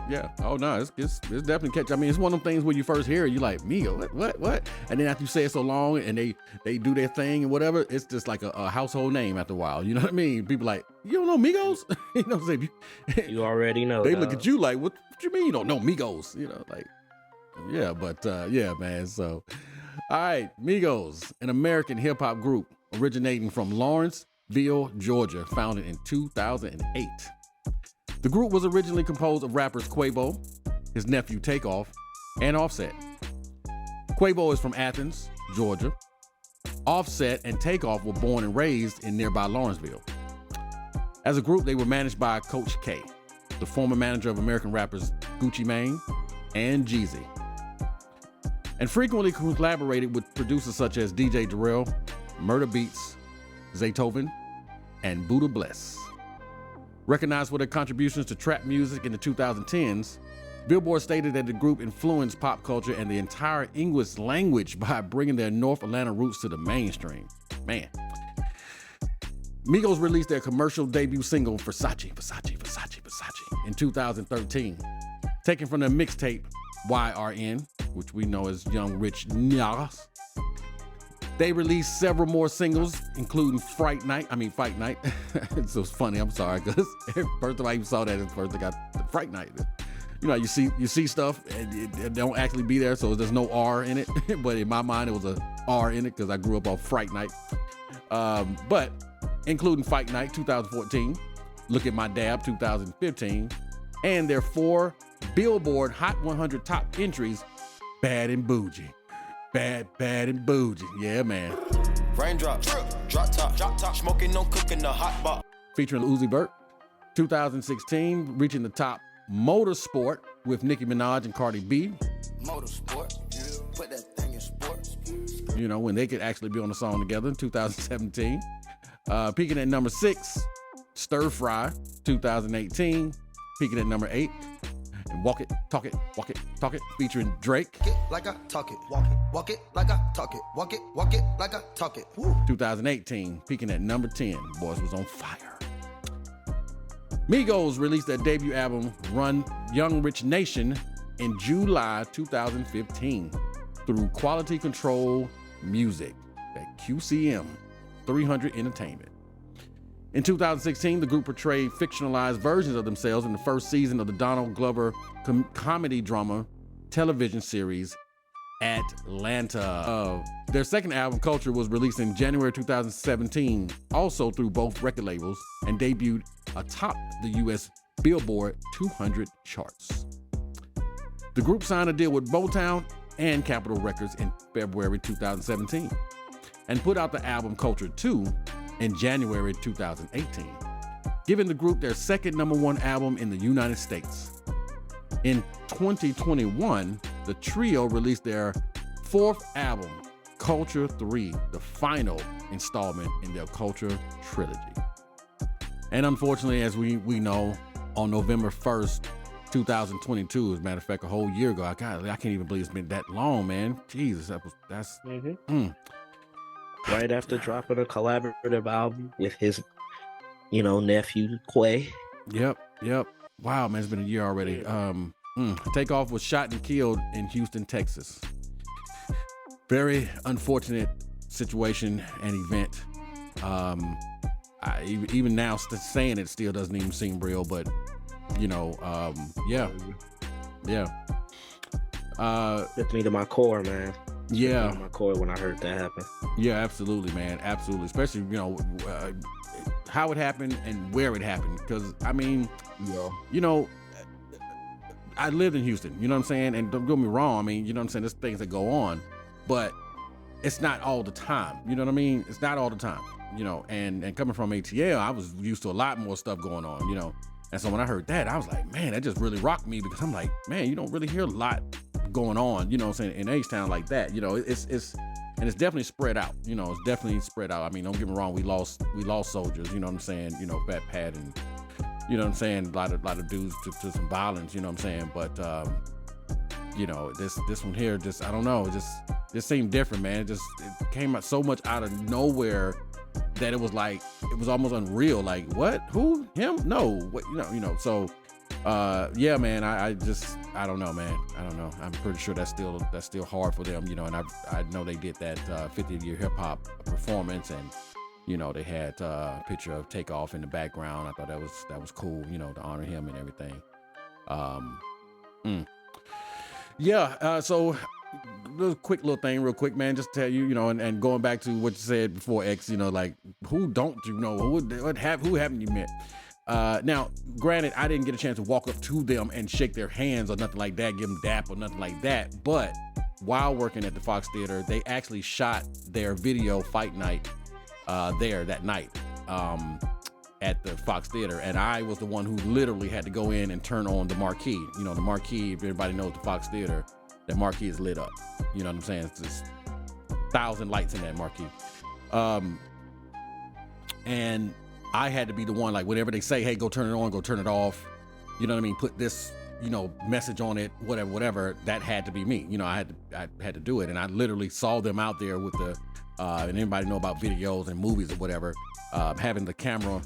S4: Yeah. Oh no, it's definitely catch. I mean, it's one of them things when you first hear it, you like, Migos, what? And then after you say it so long and they do their thing and whatever, it's just like a household name after a while. You know what I mean? People like, you don't know Migos? You know what I'm saying?
S5: You already know.
S4: They look at you like, what you mean you don't know Migos? You know, like, yeah, but yeah, man. So, all right, Migos, an American hip hop group originating from Lawrenceville, Georgia, founded in 2008. The group was originally composed of rappers Quavo, his nephew Takeoff, and Offset. Quavo is from Athens, Georgia. Offset and Takeoff were born and raised in nearby Lawrenceville. As a group, they were managed by Coach K, the former manager of American rappers Gucci Mane and Jeezy, and frequently collaborated with producers such as DJ Darrell, Murder Beats, Zaytoven, and Buddha Bless. Recognized for their contributions to trap music in the 2010s, Billboard stated that the group influenced pop culture and the entire English language by bringing their North Atlanta roots to the mainstream. Man. Migos released their commercial debut single, Versace, in 2013, taken from their mixtape, YRN, which we know as Young Rich Niggas. They released several more singles, including Fight Night. So it's funny, I'm sorry, because first time I even saw that, first I got the Fright Night. You know, you see stuff and it don't actually be there, so there's no R in it. But in my mind, it was a R in it because I grew up on Fright Night. But including Fight Night 2014, Look at My Dab 2015, and their 4 Billboard Hot 100 top entries, Bad and Bougie. Bad and bougie. Yeah, man.
S19: Raindrop, drop top, smoking, no cooking, the hot box.
S4: Featuring Uzi Vert. 2016, reaching the top Motorsport with Nicki Minaj and Cardi B.
S19: Motorsport, put that thing in sports.
S4: You know, when they could actually be on a song together in 2017. Peaking at number 6, Stir Fry, 2018. Peaking at number 8. And Walk It, Talk It, featuring Drake.
S19: Walk it like I talk it, walk it like I talk it, walk it like I talk it. Woo.
S4: 2018, peaking at number 10. Boys was on fire. Migos released their debut album, Run Young Rich Nation, in July 2015 through Quality Control Music at QCM 300 Entertainment. In 2016, the group portrayed fictionalized versions of themselves in the first season of the Donald Glover comedy drama television series Atlanta. Their second album, Culture, was released in January 2017, also through both record labels, and debuted atop the U.S. Billboard 200 charts. The group signed a deal with Motown and Capitol Records in February 2017, and put out the album Culture 2 in January 2018, giving the group their second #1 album in the United States. In 2021, the trio released their 4th album, Culture 3, the final installment in their Culture trilogy. And unfortunately, as we know, on November 1st, 2022, as a matter of fact, a whole year ago, I can't even believe it's been that long, man. Jesus, that's
S5: right after dropping a collaborative album with his, nephew Quay.
S4: Yep. Wow, man, it's been a year already. Takeoff was shot and killed in Houston, Texas. Very unfortunate situation and event. Even now, saying it still doesn't even seem real, but yeah.
S5: Took me to my core, man.
S4: Yeah,
S5: my core when I heard that happen.
S4: Yeah, absolutely, man, absolutely. Especially how it happened and where it happened, because I lived in Houston. You know what I'm saying? And don't get me wrong. I mean, you know what I'm saying? There's things that go on, but it's not all the time. You know what I mean? It's not all the time. And coming from ATL, I was used to a lot more stuff going on. And so when I heard that, I was like, man, that just really rocked me, because I'm like, man, you don't really hear a lot going on, what I'm saying, in H-Town like that. It's definitely spread out. It's definitely spread out. I mean, don't get me wrong, we lost soldiers, you know what I'm saying, Fat Pat, and you know what I'm saying, a lot of dudes to some violence, you know what I'm saying, but this one here, just, I don't know, it just seemed different, man. It came out so much out of nowhere that it was almost unreal. Like, what? Who? Him? No. What? So yeah, man, I don't know, man. I don't know. I'm pretty sure that's still hard for them, you know. And I know they did that 50-year hip hop performance, and you know they had a picture of Takeoff in the background. I thought that was cool, you know, to honor him and everything. Yeah. So quick little thing, real quick, man. Just to tell you, you know, and going back to what you said before, X, you know, like who don't you know? Who haven't you met? Now, granted, I didn't get a chance to walk up to them and shake their hands or nothing like that, give them dap or nothing like that. But while working at the Fox Theater, they actually shot their video fight night there that night at the Fox Theater. And I was the one who literally had to go in and turn on the marquee. You know, the marquee, if everybody knows the Fox Theater, that marquee is lit up. You know what I'm saying? It's just 1,000 lights in that marquee. And I had to be the one, like, whenever they say, hey, go turn it on, go turn it off, you know what I mean, put this, you know, message on it, whatever, that had to be me. You know, I had to do it. And I literally saw them out there with the, and anybody know about videos and movies or whatever, having the camera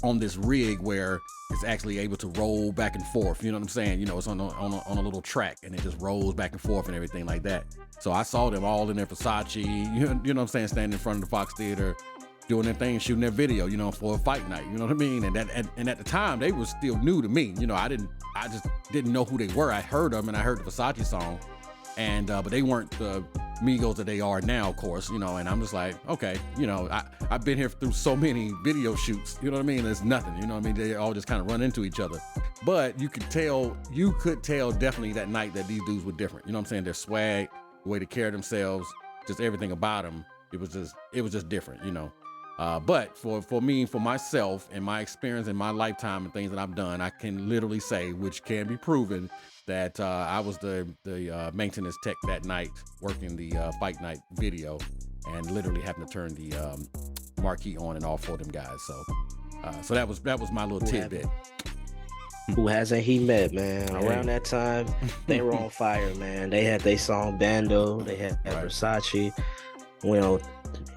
S4: on this rig where it's actually able to roll back and forth. You know what I'm saying? You know, it's on a little track, and it just rolls back and forth and everything like that. So I saw them all in their Versace, you know what I'm saying, standing in front of the Fox Theater, doing their thing, shooting their video, you know, for a fight night. You know what I mean? And at the time, they were still new to me. You know, I just didn't know who they were. I heard them, and I heard the Versace song, and but they weren't the Migos that they are now, of course, you know. And I'm just like, okay, you know, I've been here through so many video shoots, you know what I mean? It's nothing, you know what I mean? They all just kind of run into each other. But you could tell definitely that night that these dudes were different. You know what I'm saying? Their swag, the way they carry themselves, just everything about them, it was just different, you know. But for me, for myself and my experience in my lifetime and things that I've done, I can literally say, which can be proven, that I was the maintenance tech that night working the fight night video, and literally having to turn the marquee on and off for them guys. So that was my little tidbit.
S5: Who hasn't he met, man? Around that time, they were on fire, man. They had their song Bando. They had Versace. You know,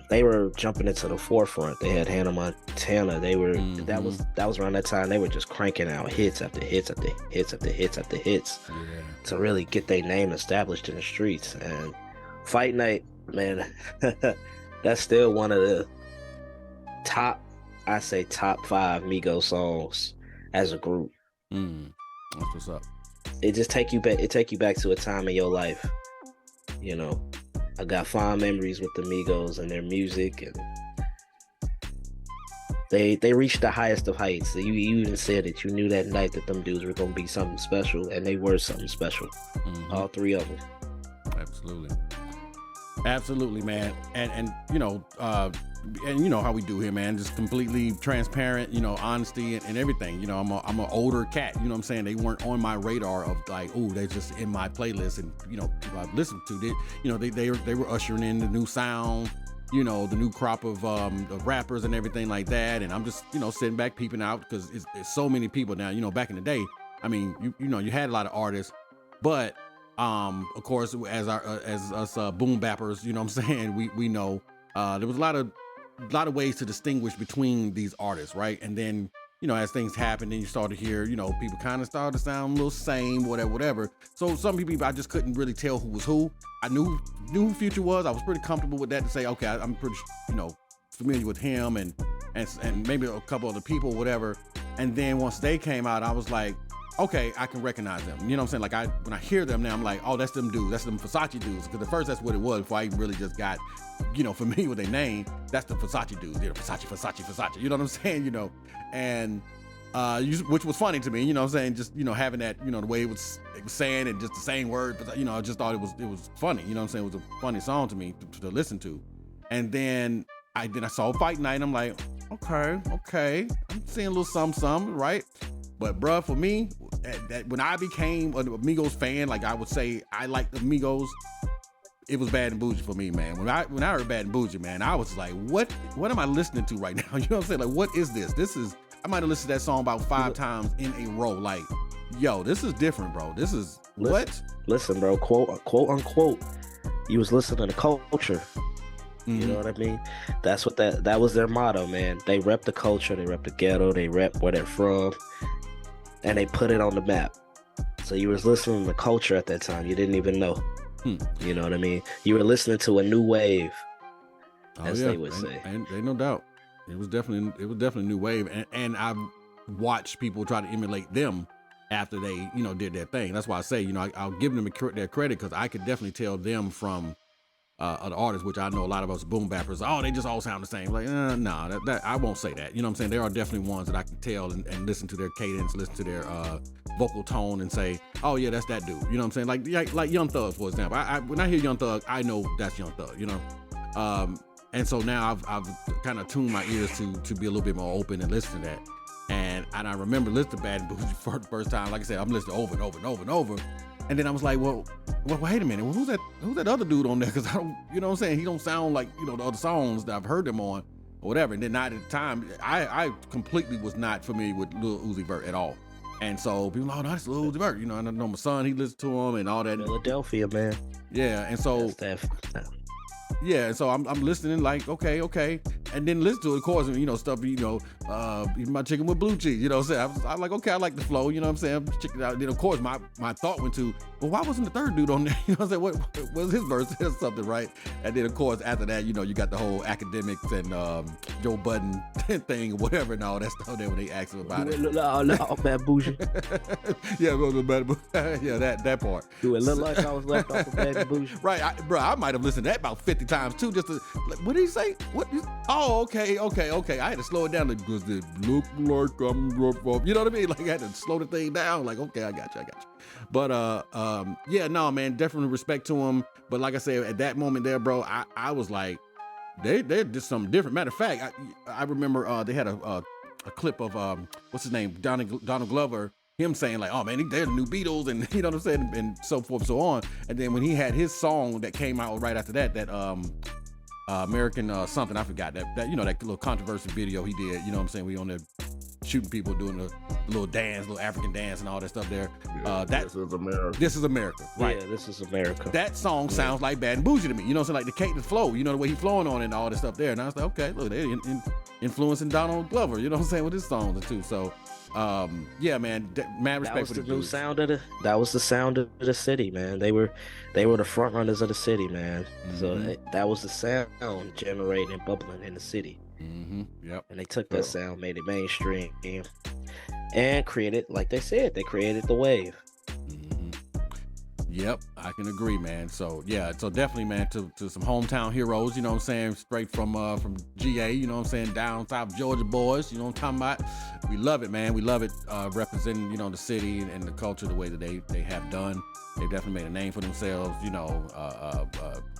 S5: they were jumping into the forefront. They had Hannah Montana. They were that was around that time. They were just cranking out hits after hits after hits after hits after hits to really get their name established in the streets. And Fight Night, man, that's still one of the top 5 Migos songs as a group.
S4: That's what's up.
S5: It just take you back to a time in your life, you know. I got fond memories with the Migos and their music, and they reached the highest of heights. So you even said that you knew that night that them dudes were gonna be something special, and they were something special. All three of them.
S4: Absolutely, man. And you know, and you know how we do here, man. Just completely transparent, you know, honesty and everything. You know, I'm an older cat. You know what I'm saying? They weren't on my radar of like, oh, they're just in my playlist, and you know, people I've listened to. They were ushering in the new sound, you know, the new crop of rappers and everything like that. And I'm just, you know, sitting back peeping out, because it's so many people now. You know, back in the day, I mean, you know, you had a lot of artists, but of course, as us boom bappers, you know what I'm saying, we know there was a lot of ways to distinguish between these artists, right? And then, you know, as things happened, then you start to hear, you know, people kind of started to sound a little same, whatever. So some people, I just couldn't really tell who was who. I knew who Future was. I was pretty comfortable with that to say, okay, I'm pretty, you know, familiar with him and maybe a couple other people, whatever. And then once they came out, I was like, okay, I can recognize them. You know what I'm saying? Like when I hear them now, I'm like, oh, that's them dudes. That's them Versace dudes. Because at first that's what it was before I really just got, you know, familiar with their name. That's the Versace dudes. They're Versace. You know what I'm saying? You know, and which was funny to me. You know what I'm saying? Just, you know, having that, you know, the way it was saying and just the same word. But you know, I just thought it was funny. You know what I'm saying? It was a funny song to me to listen to. And then I saw Fight Night. And I'm like, okay, I'm seeing a little something, right? But bruh, for me, when I became an Migos fan, like I would say I like the Migos, it was Bad and Bougie for me, man. When I heard Bad and Bougie, man, I was like, what am I listening to right now? You know what I'm saying? Like, what is this? I might have listened to that song about 5 times in a row. Like, yo, this is different, bro. This is what?
S5: Listen, bro, quote unquote, you was listening to culture. You know what I mean? That's what that was their motto, man. They rep the culture, they rep the ghetto, they rep where they're from. and they put it on the map. So you was listening to culture at that time. You didn't even know. You know what I mean? You were listening to a new wave, as they would say.
S4: And no doubt, it was definitely a new wave, and I've watched people try to emulate them after they did their thing. That's why I say I'll give them their credit, because I could definitely tell them from other artists, which I know a lot of us boom bappers. Oh, they just all sound the same. Like, no, that I won't say that. You know what I'm saying? There are definitely ones that I can tell and listen to their cadence, listen to their vocal tone, and say, oh yeah, that's that dude. You know what I'm saying? Like Young Thug, for example. When I hear Young Thug, I know that's Young Thug. And so now I've kind of tuned my ears to be a little bit more open and listen to that. And I remember listening to Bad and Bougie for the first time. Like I said, I'm listening over and over and over and over. And then I was like, well, wait a minute. Well, who's that other dude on there? Because I don't, you know what I'm saying? He don't sound like, the other songs that I've heard them on or whatever. And then at the time, I completely was not familiar with Lil Uzi Vert at all. And so people like, oh, no, that's Lil Uzi Vert. And I know my son, he listened to him and all that.
S5: Philadelphia, man.
S4: Yeah. And so, yeah, and so I'm listening like, okay, and then listen to it, of course, and stuff, my chicken with blue cheese, you know what I'm saying? I'm like, okay, I like the flow, you know what I'm saying? I'm checking it out. Then of course my thought went to, well, why wasn't the third dude on there? You know what I'm saying? What was his verse or something, right? And then of course after that, you got the whole academics and Joe Budden thing or whatever and all that stuff there when they asked him about it.
S5: No, Bad Bougie.
S4: Yeah, yeah, that part.
S5: Do it look like I was left off of Bad Bougie?
S4: Right, I might have listened to that about 50 times too, just to, what did he say? Oh, okay. I had to slow it down because it looked like I'm, you know what I mean? Like I had to slow the thing down. Like, okay, I got you. But yeah, no, man, definitely respect to him. But like I said, at that moment there, bro, I was like, they did something different. Matter of fact, I remember they had a clip of what's his name, Donald Glover. Him saying like, oh man, they're the new Beatles, and you know what I'm saying, and so forth and so on. And then when he had his song that came out right after that American something, I forgot that that little controversial video he did. You know what I'm saying? We on there shooting people, doing the little dance, little African dance, and all that stuff there.
S7: Yeah, This Is America.
S4: This is America, right?
S5: Yeah, This Is America.
S4: That song sounds like Bad and Bougie to me. You know what I'm saying? Like the cadence flow. The way he flowing on it and all that stuff there. And I was like, okay, look, they're influencing Donald Glover. You know what I'm saying, with his songs too. So. Yeah, man, mad respect for the
S5: new sound of that was the sound of the city, man. They were the front runners of the city, man. Mm-hmm. So that was the sound generating and bubbling in the city.
S4: Mm-hmm. Yep.
S5: And they took that sound, made it mainstream, and created, like they said, they created the wave.
S4: Mm-hmm. Yep, I can agree, man. So yeah, so definitely, man, to some hometown heroes, you know what I'm saying, straight from GA, you know what I'm saying, down south Georgia boys, you know what I'm talking about. We love it, man. We love it, representing, the city and the culture the way that they have done. They've definitely made a name for themselves.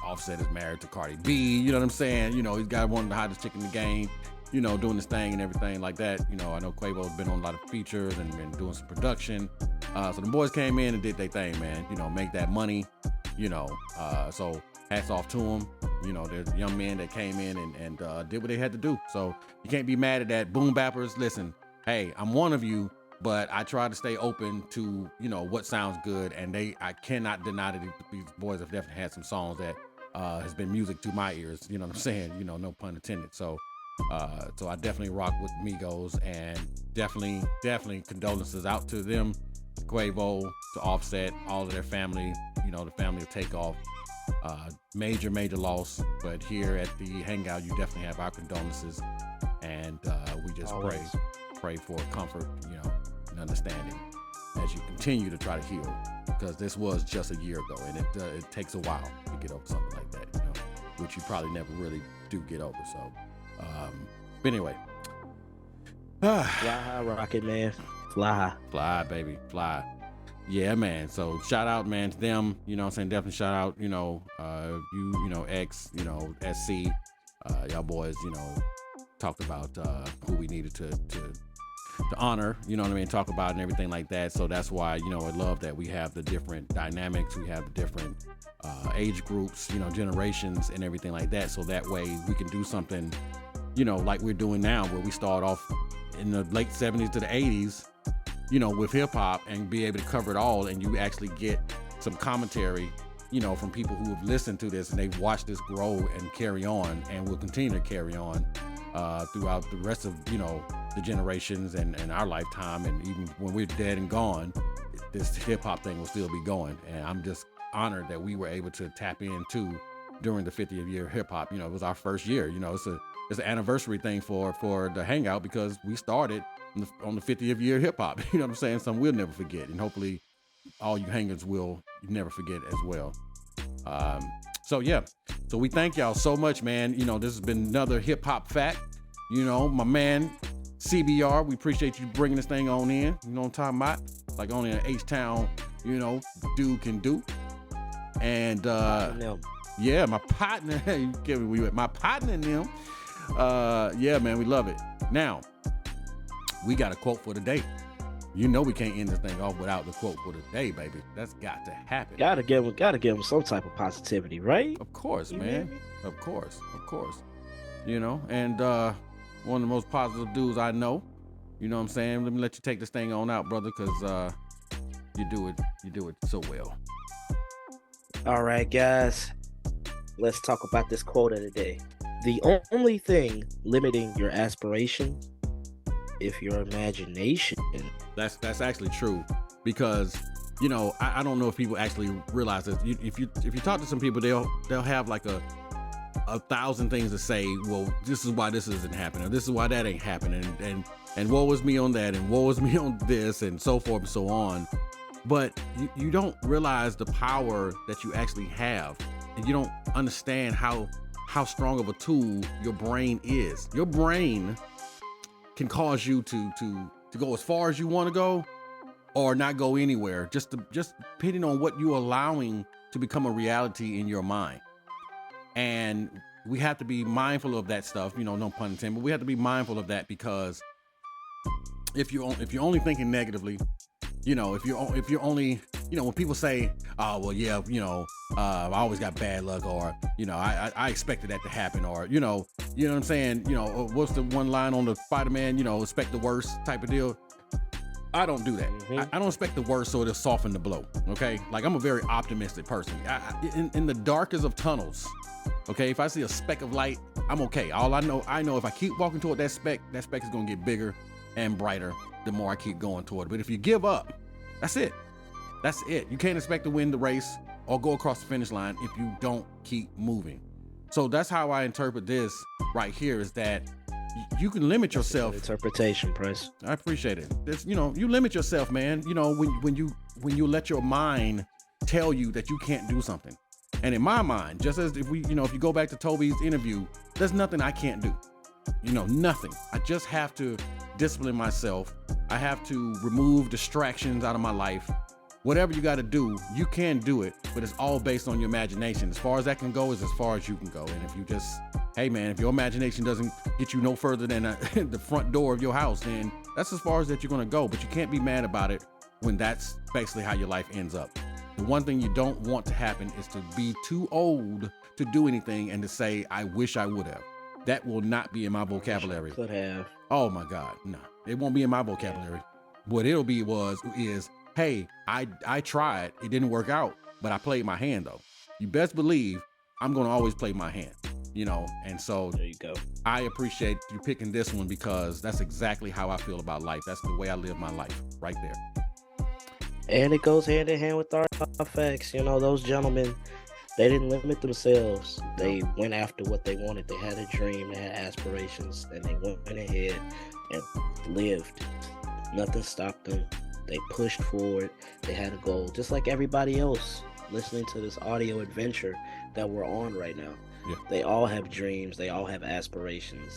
S4: Offset is married to Cardi B, you know what I'm saying? He's got one of the hottest chick in the game, doing his thing and everything like that. I know Quavo's been on a lot of features and been doing some production. So the boys came in and did their thing, man. Make that money, so hats off to them. There's young men that came in and did what they had to do. So you can't be mad at that. Boom bappers, listen, hey, I'm one of you, but I try to stay open to, what sounds good. And I cannot deny that these boys have definitely had some songs that has been music to my ears. You know what I'm saying? No pun intended. So I definitely rock with Migos, and definitely condolences out to them, Quavo, to Offset, all of their family, the family of Takeoff. Major loss, but here at the Hangout, you definitely have our condolences, and we just pray for comfort, and understanding as you continue to try to heal, because this was just a year ago, and it takes a while to get over something like that, which you probably never really do get over. So, but anyway,
S5: fly high, Rocket Man, fly
S4: baby, fly. Yeah, man. So shout out, man, to them. You know what I'm saying? Definitely shout out, X, SC. Y'all boys, talked about who we needed to honor, you know what I mean? Talk about and everything like that. So that's why, I love that we have the different dynamics. We have the different age groups, generations and everything like that. So that way we can do something, like we're doing now, where we start off in the late 70s to the 80s, with hip hop, and be able to cover it all, and you actually get some commentary, from people who have listened to this and they've watched this grow and carry on, and will continue to carry on, throughout the rest of, the generations and our lifetime. And even when we're dead and gone, this hip hop thing will still be going. And I'm just honored that we were able to tap into during the 50th year hip hop. It was our first year. It's an anniversary thing for the Hangout because we started on the 50th year hip hop. You know what I'm saying? Something we'll never forget. And hopefully all you hangers will never forget as well. So we thank y'all so much, man. This has been another hip hop fact. My man CBR, we appreciate you bringing this thing on in. You know what I'm talking about? Like only an H-Town, dude can do. And yeah, my partner, my partner and them. Yeah, man, we love it. Now, we got a quote for the day. We can't end this thing off without the quote for the day, baby. That's got to happen.
S5: Gotta give him some type of positivity, right?
S4: Of course, man. Of course. And one of the most positive dudes I know. You know what I'm saying? Let me let you take this thing on out, brother, because you do it so well.
S5: All right, guys. Let's talk about this quote of the day. The only thing limiting your aspiration is your imagination.
S4: That's actually true, because I don't know if people actually realize this. If you talk to some people, they'll have like a 1,000 things to say. Well, this is why this isn't happening, or this is why that ain't happening, and woe is me on that, and woe is me on this, and so forth and so on. But you don't realize the power that you actually have, and you don't understand how strong of a tool your brain is. Your brain can cause you to go as far as you want to go, or not go anywhere, just depending on what you're allowing to become a reality in your mind. And we have to be mindful of that stuff, no pun intended, but we have to be mindful of that, because if you're only thinking negatively, if you're only, when people say, oh, well, yeah, I always got bad luck, or, I expected that to happen, or, you know what I'm saying? What's the one line on the Spider-Man, expect the worst type of deal? I don't do that. Mm-hmm. I don't expect the worst, so it'll soften the blow. Okay. Like, I'm a very optimistic person. In the darkest of tunnels, okay, if I see a speck of light, I'm okay. All I know if I keep walking toward that speck is going to get bigger and brighter the more I keep going toward it. But if you give up, that's it. You can't expect to win the race or go across the finish line if you don't keep moving. So that's how I interpret this right here, is that you can limit yourself.
S5: Interpretation, Prince.
S4: I appreciate it. It's, you limit yourself, man. When you let your mind tell you that you can't do something. And in my mind, just as if you go back to Toby's interview, there's nothing I can't do. Nothing. I just have to discipline myself. I have to remove distractions out of my life. Whatever you got to do, you can do it, but it's all based on your imagination. As far as that can go is as far as you can go. And if you just, hey man, if your imagination doesn't get you no further than the front door of your house, then that's as far as that you're going to go. But you can't be mad about it when that's basically how your life ends up. The one thing you don't want to happen is to be too old to do anything and to say, I wish I would have. That will not be in my vocabulary.
S5: Could have.
S4: Oh my God, no. It won't be in my vocabulary. What it'll be is, hey, I tried, it didn't work out, but I played my hand though. You best believe I'm gonna always play my hand, and so
S5: there you go.
S4: I appreciate you picking this one, because that's exactly how I feel about life. That's the way I live my life, right there.
S5: And it goes hand in hand with our facts. Those gentlemen, they didn't limit themselves. They went after what they wanted. They had a dream, they had aspirations, and they went ahead and lived. Nothing stopped them. They pushed forward. They had a goal, just like everybody else listening to this audio adventure that we're on right now.
S4: Yeah.
S5: They all have dreams. They all have aspirations.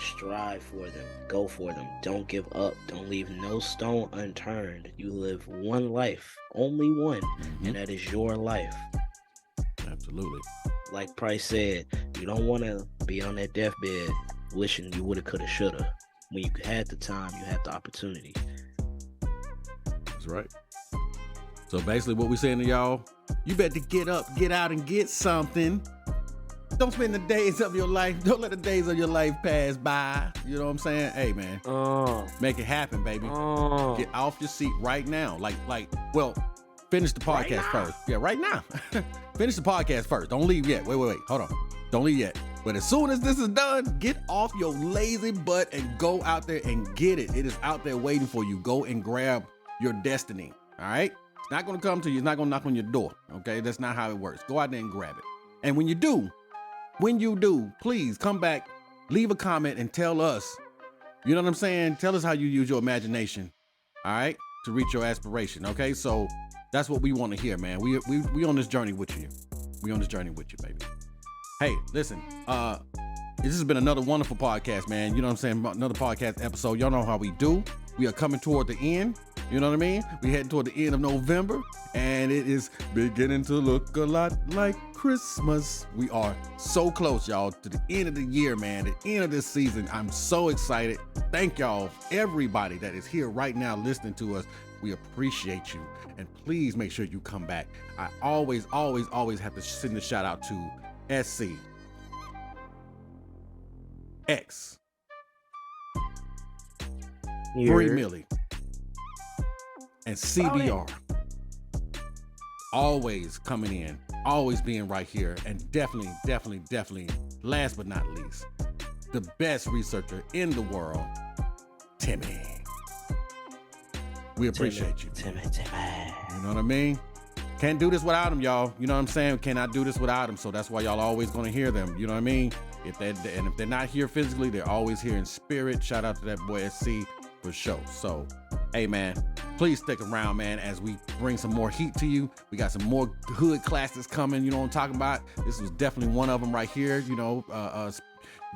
S5: Strive for them. Go for them. Don't give up. Don't leave no stone unturned. You live one life, only one, and that is your life.
S4: Absolutely.
S5: Like Price said, you don't want to be on that deathbed wishing you woulda, coulda, shoulda. When you had the time, you had the opportunity.
S4: That's right. So basically what we're saying to y'all, you better get up, get out, and get something. Don't spend the days of your life. Don't let the days of your life pass by. You know what I'm saying? Hey, man. Make it happen, baby. Get off your seat right now. Well, finish the podcast first. Yeah, right now. Finish the podcast first. Don't leave yet. Wait. Hold on. Don't leave yet. But as soon as this is done, get off your lazy butt and go out there and get it. It is out there waiting for you. Go and grab your destiny. All right? It's not going to come to you. It's not going to knock on your door. Okay? That's not how it works. Go out there and grab it. And when you do, please come back, leave a comment and tell us, you know what I'm saying? Tell us how you use your imagination. All right? To reach your aspiration. Okay? So that's what we want to hear, man. We on this journey with you. We on this journey with you, baby. Hey, listen, this has been another wonderful podcast, man. You know what I'm saying? Another podcast episode. Y'all know how we do. We are coming toward the end. You know what I mean? We're heading toward the end of November, and it is beginning to look a lot like Christmas. We are so close, y'all, to the end of the year, man. The end of this season. I'm so excited. Thank y'all, everybody that is here right now listening to us. We appreciate you. And please make sure you come back. I always have to send a shout out to SC, X, Bree Millie, and CBR. Always coming in, always being right here, and definitely, last but not least, the best researcher in the world, Timmy. We appreciate you. Timmy. You know what I mean? Can't do this without them, y'all. You know what I'm saying? Cannot do this without them. So that's why y'all always going to hear them. You know what I mean? If they're not here physically, they're always here in spirit. Shout out to that boy SC for sure. So, hey, man, please stick around, man, as we bring some more heat to you. We got some more hood classics coming. You know what I'm talking about? This was definitely one of them right here. You know,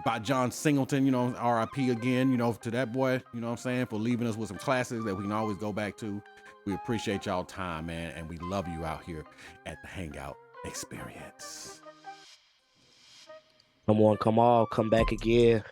S4: by John Singleton, you know, RIP again, you know, to that boy, you know what I'm saying, for leaving us with some classics that we can always go back to. We appreciate y'all time, man, and we love you out here at the Hangout Experience.
S5: Come on, come back again.